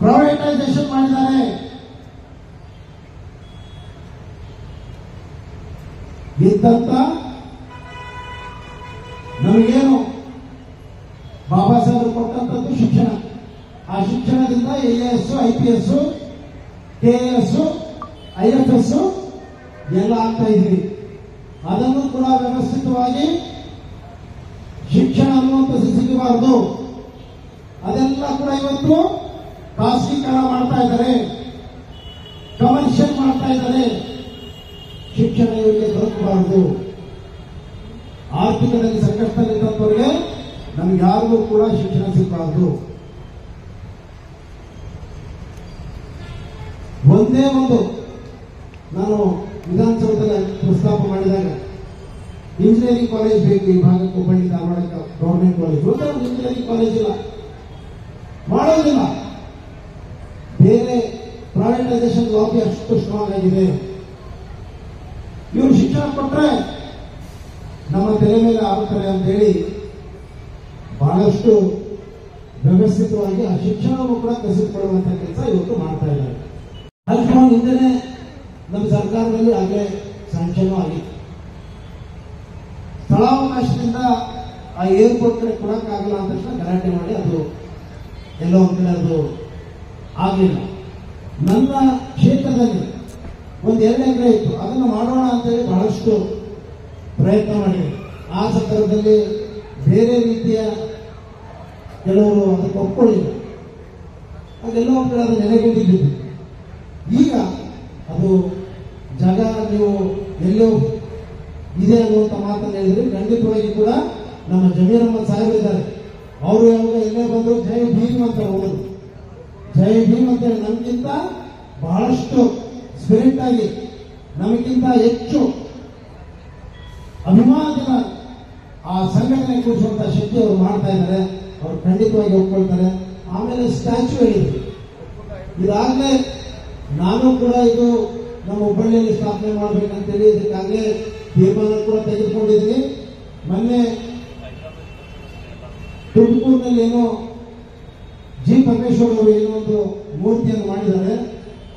ಪ್ರೈವೇಟೈಸೇಷನ್ ಮಾಡಿದ್ದಾರೆ. ಇದ್ದಂತ ನಮಗೇನು ಬಾಬಾ ಸಾಹೇಬರು ಕೊಟ್ಟಂತದ್ದು ಶಿಕ್ಷಣ, ಆ ಶಿಕ್ಷಣದಿಂದ AAS, IPS, KAS, IFS ಎಲ್ಲ ಆಗ್ತಾ ಇದ್ವಿ. ಅದನ್ನು ಕೂಡ ವ್ಯವಸ್ಥಿತವಾಗಿ ಶಿಕ್ಷಣ ಅನ್ನುವಂಥದ್ದು ಸಿಗಬಾರದು. ಅದೆಲ್ಲ ಕೂಡ ಇವತ್ತು ಖಾಸಗೀಕರಣ ಮಾಡ್ತಾ ಇದ್ದಾರೆ, ಕಮರ್ಷಿಯಲ್ ಮಾಡ್ತಾ ಇದ್ದಾರೆ. ಶಿಕ್ಷಣ ಇವರಿಗೆ ದೊರಕಬಾರದು. ಆರ್ಥಿಕದಲ್ಲಿ ಸಂಕಷ್ಟದಲ್ಲಿದ್ದವರಿಗೆ ನಮ್ಗೆ ಯಾರಿಗೂ ಕೂಡ ಶಿಕ್ಷಣ ಸಿಗಬಾರದು. ಒಂದೇ ಒಂದು ನಾನು ವಿಧಾನಸೌಧದಲ್ಲಿ ಪ್ರಸ್ತಾಪ ಮಾಡಿದಾಗ ಇಂಜಿನಿಯರಿಂಗ್ ಕಾಲೇಜ್ ಬೇಕು ಈ ಭಾಗಕ್ಕೆ, ಹುಬ್ಬಳ್ಳಿ ಧಾರವಾಡಕ್ಕೆ ಗವರ್ಮೆಂಟ್ ಕಾಲೇಜ್. ಒಂದೇ ಒಂದು ಇಂಜಿನಿಯರಿಂಗ್ ಕಾಲೇಜ್ ಇಲ್ಲ, ಮಾಡೋದಿಲ್ಲ. ಬೇರೆ ಪ್ರೈವೇಟೈಸೇಷನ್ ಲಾಬಿ ಅಷ್ಟು ಸ್ಟ್ರಾಂಗ್ ಆಗಿದೆ. ಇವರು ಶಿಕ್ಷಣ ಕೊಟ್ಟರೆ ನಮ್ಮ ತಲೆ ಮೇಲೆ ಆಗುತ್ತಾರೆ ಅಂತೇಳಿ ಬಹಳಷ್ಟು ವ್ಯವಸ್ಥಿತವಾಗಿ ಆ ಶಿಕ್ಷಣವನ್ನು ಕೂಡ ಕಸಿದುಕೊಳ್ಳುವಂತಹ ಕೆಲಸ ಇವತ್ತು ಮಾಡ್ತಾ ಇದ್ದಾರೆ. ಅದಕ್ಕೆ ಹಿಂದೆನೆ ನಮ್ಮ ಸರ್ಕಾರದಲ್ಲಿ ಆಗಲೇ ಸ್ಯಾಂಕ್ಷನ್ ಆಗಿತ್ತು. ಸ್ಥಳಾವಕಾಶದಿಂದ ಆ ಏರ್ಪೋರ್ಟ್ ಕಡೆ ಕೊಡಕ್ಕಾಗಲ್ಲ ಅಂತ ತಕ್ಷಣ ಗಲಾಟೆ ಮಾಡಿ ಅದು ಎಲ್ಲೋ ಒಂದು ಕಡೆ ಅದು ಆಗಲಿಲ್ಲ. ನನ್ನ ಕ್ಷೇತ್ರದಲ್ಲಿ ಒಂದು 2 ಎಕರೆ ಇತ್ತು, ಅದನ್ನು ಮಾಡೋಣ ಅಂತೇಳಿ ಬಹಳಷ್ಟು ಪ್ರಯತ್ನ ಮಾಡಿದೆ. ಆ ಸಂದರ್ಭದಲ್ಲಿ ಬೇರೆ ರೀತಿಯ ಕೆಲವರು ಅದಕ್ಕೆ ಒಪ್ಕೊಳ್ಳಿಲ್ಲ. ಅದೆಲ್ಲ ಒಂದು ಕಡೆ ಅದು ನೆಲೆಗೊಂಡಿದ್ದು. ಈಗ ಅದು ಜಾಗ ನೀವು ಎಲ್ಲೋ ಇದೆ ಅನ್ನುವಂಥ ಮಾತನ್ನು ಹೇಳಿದ್ರೆ ಖಂಡಿತವಾಗಿ ಕೂಡ ನಮ್ಮ ಜಮೀರ್ ಅಹಮದ್ ಸಾಹೇಬ್ ಇದ್ದಾರೆ, ಅವರು ಯಾವಾಗ ಎಲ್ಲೇ ಬಂದರು ಜೈ ಭೀಮ್ ಅಂತ ಹೋಗೋದು. ಜೈ ಭೀಮ್ ಅಂತೇಳಿ ನಮಗಿಂತ ಬಹಳಷ್ಟು ಸ್ಪಿರಿಟ್ ಆಗಿ ನಮಗಿಂತ ಹೆಚ್ಚು ಅಭಿಮಾನದ ಆ ಸಂಘಟನೆ ಕೂರಿಸುವಂತ ಶಕ್ತಿ ಅವರು ಮಾಡ್ತಾ ಇದ್ದಾರೆ. ಅವರು ಖಂಡಿತವಾಗಿ ಒಪ್ಕೊಳ್ತಾರೆ. ಆಮೇಲೆ ಸ್ಟ್ಯಾಚ್ಯೂ ಹೇಳಿದ್ರು. ಇದಾಗಲೇ ನಾನು ಕೂಡ ಇದು ನಮ್ಮ ಹುಬ್ಬಳ್ಳಿಯಲ್ಲಿ ಸ್ಥಾಪನೆ ಮಾಡ್ಬೇಕಂತೇಳಿ ಇದಕ್ಕಾಗಲೇ ತೀರ್ಮಾನ ಕೂಡ ತೆಗೆದುಕೊಂಡಿದ್ದೀನಿ. ಮೊನ್ನೆ ತುಮಕೂರಿನಲ್ಲಿ ಏನೋ ಜಿ ಪರಮೇಶ್ವರ್ ಅವರು ಏನೋ ಒಂದು ಮೂರ್ತಿಯನ್ನು ಮಾಡಿದ್ದಾರೆ.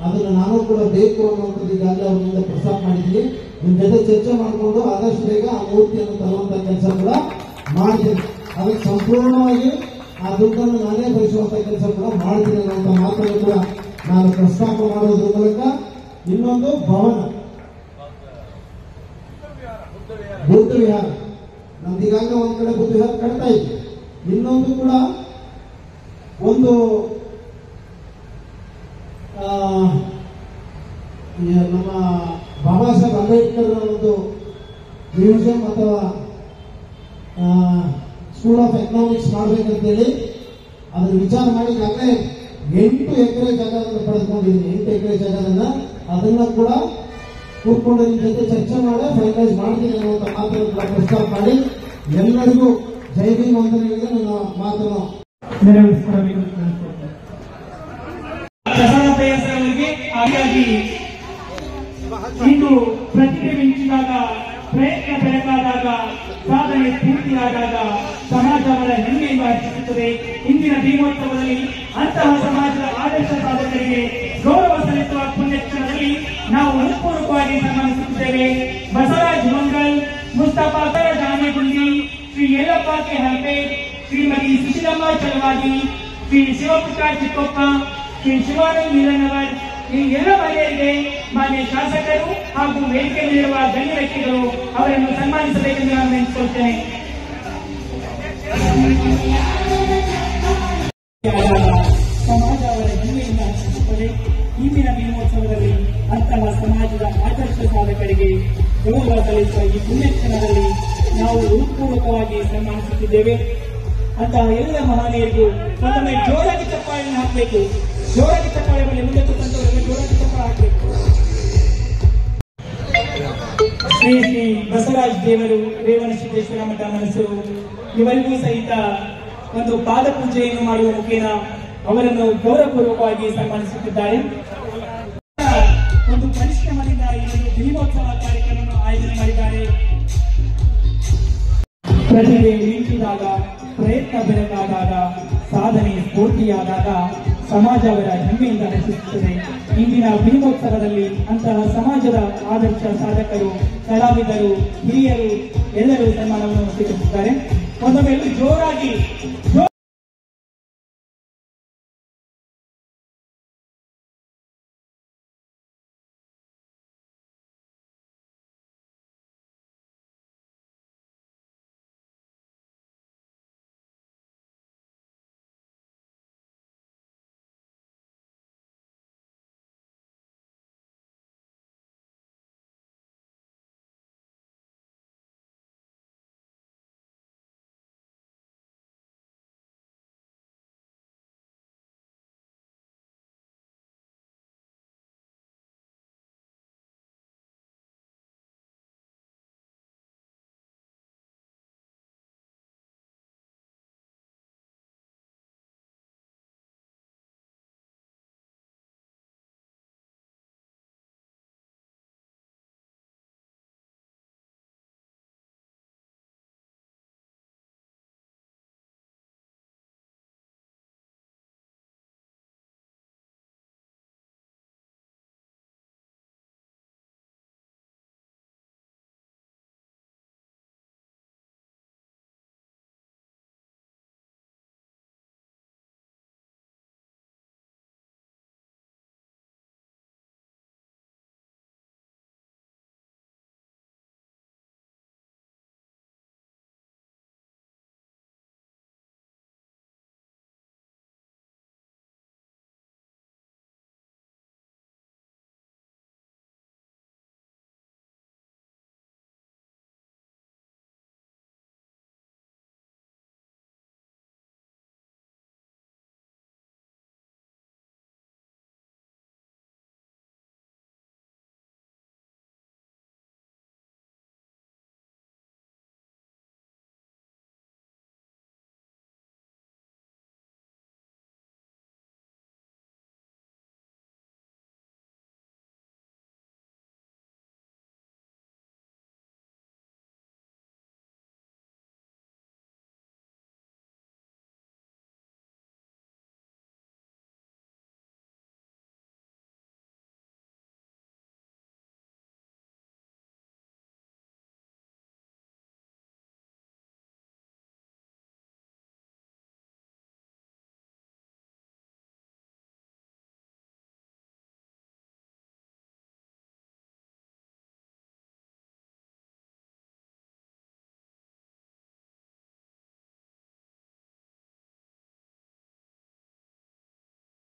ಅದನ್ನು ನಾನು ಕೂಡ ಬೇಕು ಅನ್ನುವಂಥದ್ದು ಈಗಾಗಲೇ ಅವರಿಂದ ಪ್ರಸ್ತಾಪ ಮಾಡಿದ್ದೀನಿ. ನಿಮ್ಮ ಜೊತೆ ಚರ್ಚೆ ಮಾಡಿಕೊಂಡು ಆದಷ್ಟು ಬೇಗ ಆ ಮೂರ್ತಿಯನ್ನು ತರುವಂತ ಕೆಲಸ ಕೂಡ ಮಾಡ್ತೀನಿ. ಅದಕ್ಕೆ ಸಂಪೂರ್ಣವಾಗಿ ಆ ದುಡ್ಡನ್ನು ನಾನೇ ಭರಿಸುವಂತ ಕೆಲಸ ಕೂಡ ಮಾಡ್ತೀನಿ ಅನ್ನುವಂಥ ಮಾತನ್ನು ಕೂಡ ನಾನು ಪ್ರಸ್ತಾಪ ಮಾಡೋದ್ರ ಮೂಲಕ ಇನ್ನೊಂದು ಭವನ ಬುದ್ಧ ವಿಹಾರ ನಮ್ದು ಈಗಾಗಲೇ ಒಂದ್ ಕಡೆ ಬುದ್ಧ ವಿಹಾರ ಕಟ್ತಾ ಇದ್ವಿ. ಇನ್ನೊಂದು ಕೂಡ ಒಂದು ನಮ್ಮ ಬಾಬಾ ಸಾಹೇಬ್ ಅಂಬೇಡ್ಕರ್ ಒಂದು ಮ್ಯೂಸಿಯಂ ಅಥವಾ ಸ್ಕೂಲ್ ಆಫ್ ಎಕನಾಮಿಕ್ಸ್ ಮಾಡ್ಬೇಕಂತೇಳಿ ಅದನ್ನ ವಿಚಾರ ಮಾಡಿ ಈಗಾಗಲೇ 8 ಎಕರೆ ಜಾಗವನ್ನು ಪಡೆದುಕೊಂಡಿದ್ದೀನಿ. 8 ಎಕರೆ ಜಾಗದನ್ನ ಅದನ್ನ ಕೂಡ ಕೂತ್ಕೊಂಡು ನಿಮ್ಮ ಜೊತೆ ಚರ್ಚೆ ಮಾಡಿ ಫೈನಲೈಸ್ ಮಾಡ್ತೀನಿ ಅನ್ನುವಂಥ ಮಾತನ್ನು ಕೂಡ ಪ್ರಸ್ತಾಪ ಮಾಡಿ ಎಲ್ಲರಿಗೂ ಜೈ ಭೀಮ್ ವಂದನೆಗಳಿಗೆ ನನ್ನ ಮಾತನ್ನು ನೆರವೇರಿಸಿಕೊಳ್ಳಬೇಕು. ಅವರಿಗೆ ಹಾಗಾಗಿ ಇಂದು ಪ್ರತಿಭೆ ಮಿಂಚಿದಾಗ, ಪ್ರಯತ್ನ ಬೆಳಕಾದಾಗ, ಸಾಧನೆ ಸ್ಫೂರ್ತಿಯಾದಾಗ ಸಮಾಜ ಅವರ ಹೆಮ್ಮೆಯಿಂದ ಹರ್ಷಿಸುತ್ತದೆ. ಇಂದಿನ ಭೀಮೋತ್ಸವದಲ್ಲಿ ಅಂತಹ ಸಮಾಜದ ಆದರ್ಶ ಸಾಧಕರಿಗೆ ಗೌರವ ಸಲ್ಲಿಸುವ ಪುಣ್ಯಕ್ಷಣದಲ್ಲಿ ನಾವು ಹೃತ್ಪೂರ್ವಕವಾಗಿ ಸನ್ಮಾನಿಸುತ್ತಿದ್ದೇವೆ. ಬಸವರಾಜ್ ಮಂಗಲ್, ಮುಸ್ತಫಾ ಜಾಮೇಗುಂಡಿ, ಶ್ರೀ ಯಲ್ಲಪ್ಪ ಕೆ ಹಲ್ಪೆ, ಶ್ರೀಮತಿ ಸುಶೀಲಮ್ಮ ಚಲವಾದಿ, ಶ್ರೀ ಶಿವಪುತ್ರ ಚಿಕ್ಕೊಪ್ಪ, ಶ್ರೀ ಶಿವಾನಂದ್ ನೀಲನವರ್, ಈ ಎಲ್ಲ ಮಹಿಳೆಯರಿಗೆ ಮಾನ್ಯ ಶಾಸಕರು ಹಾಗೂ ವೇದಿಕೆಯಲ್ಲಿರುವ ಗಣ್ಯ ವ್ಯಕ್ತಿಗಳು ಅವರನ್ನು ಸನ್ಮಾನಿಸಬೇಕೆಂದು ನಾನು ನೆನೆಸಿಕೊಳ್ಳುತ್ತೇನೆ. ಸಮಾಜ ಅವರ ಹೆಮ್ಮೆಯಿಂದ ಹರ್ಷಿಸುತ್ತದೆ. ಇಂದಿನ ಭೀಮೋತ್ಸವದಲ್ಲಿ ಅಂತಹ ಸಮಾಜದ ಆದರ್ಶ ಸಾಧಕರಿಗೆ ಗೌರವ ಸಲ್ಲಿಸುವ ಈ ಪುಣ್ಯಕ್ಷಣದಲ್ಲಿ ನಾವು ಹೃತ್ಪೂರ್ವಕವಾಗಿ ಸನ್ಮಾನಿಸುತ್ತಿದ್ದೇವೆ. ಅಂತಹ ಎಲ್ಲ ಮಹನೀಯರಿಗೂ ಮತ್ತೊಮ್ಮೆ ಜೋರಾಗಿ ಚಪ್ಪಾಳೆಯನ್ನು ಹಾಕಬೇಕು. ಜೋರಾಗಿ ಚಪ್ಪಾಳೆ ಬರಲಿ. ಮುಂದೆ ಕೂತಂತವರಿಗೆ ಜೋರಾಗಿ ಚಪ್ಪಾಳೆ ಹಾಕಬೇಕು. ಶ್ರೀ ಶ್ರೀ ಬಸವರಾಜ್ ದೇವರು, ರೇವಣಸಿದ್ದೇಶ್ವರ ಮಠ ಮನಸ್ಸು ಇವರಿಗೂ ಸಹಿತ ಒಂದು ಪಾದ ಪೂಜೆಯನ್ನು ಮಾಡುವ ಮುಖೇನ ಅವರನ್ನು ಗೌರವಪೂರ್ವಕವಾಗಿ ಸನ್ಮಾನಿಸುತ್ತಿದ್ದಾರೆ. ಒಂದು ಪರಿಶ್ರಮದಿಂದ ಈ ಒಂದು ಭೀಮೋತ್ಸವ ಕಾರ್ಯಕ್ರಮವನ್ನು ಆಯೋಜನೆ ಮಾಡಿದ್ದಾರೆ. ಪ್ರತಿಭೆ ಮಿಂಚಿದಾಗ, ಪ್ರಯತ್ನ ಬೆಳಕಾದಾಗ, ಸಾಧನೆ ಸ್ಫೂರ್ತಿಯಾದಾಗ ಸಮಾಜ ಅವರ ಹೆಮ್ಮೆಯಿಂದ ಹರ್ಷಿಸುತ್ತದೆ. ಇಂದಿನ ಭೀಮೋತ್ಸವದಲ್ಲಿ ಅಂತಹ ಸಮಾಜದ ಆದರ್ಶ ಸಾಧಕರು, ಕಲಾವಿದರು, ಹಿರಿಯರು ಎಲ್ಲರೂ ಸನ್ಮಾನವನ್ನು ಸ್ವೀಕರಿಸಿದ್ದಾರೆ. ಒಂದೊಮ್ಮೆ ಜೋರಾಗಿ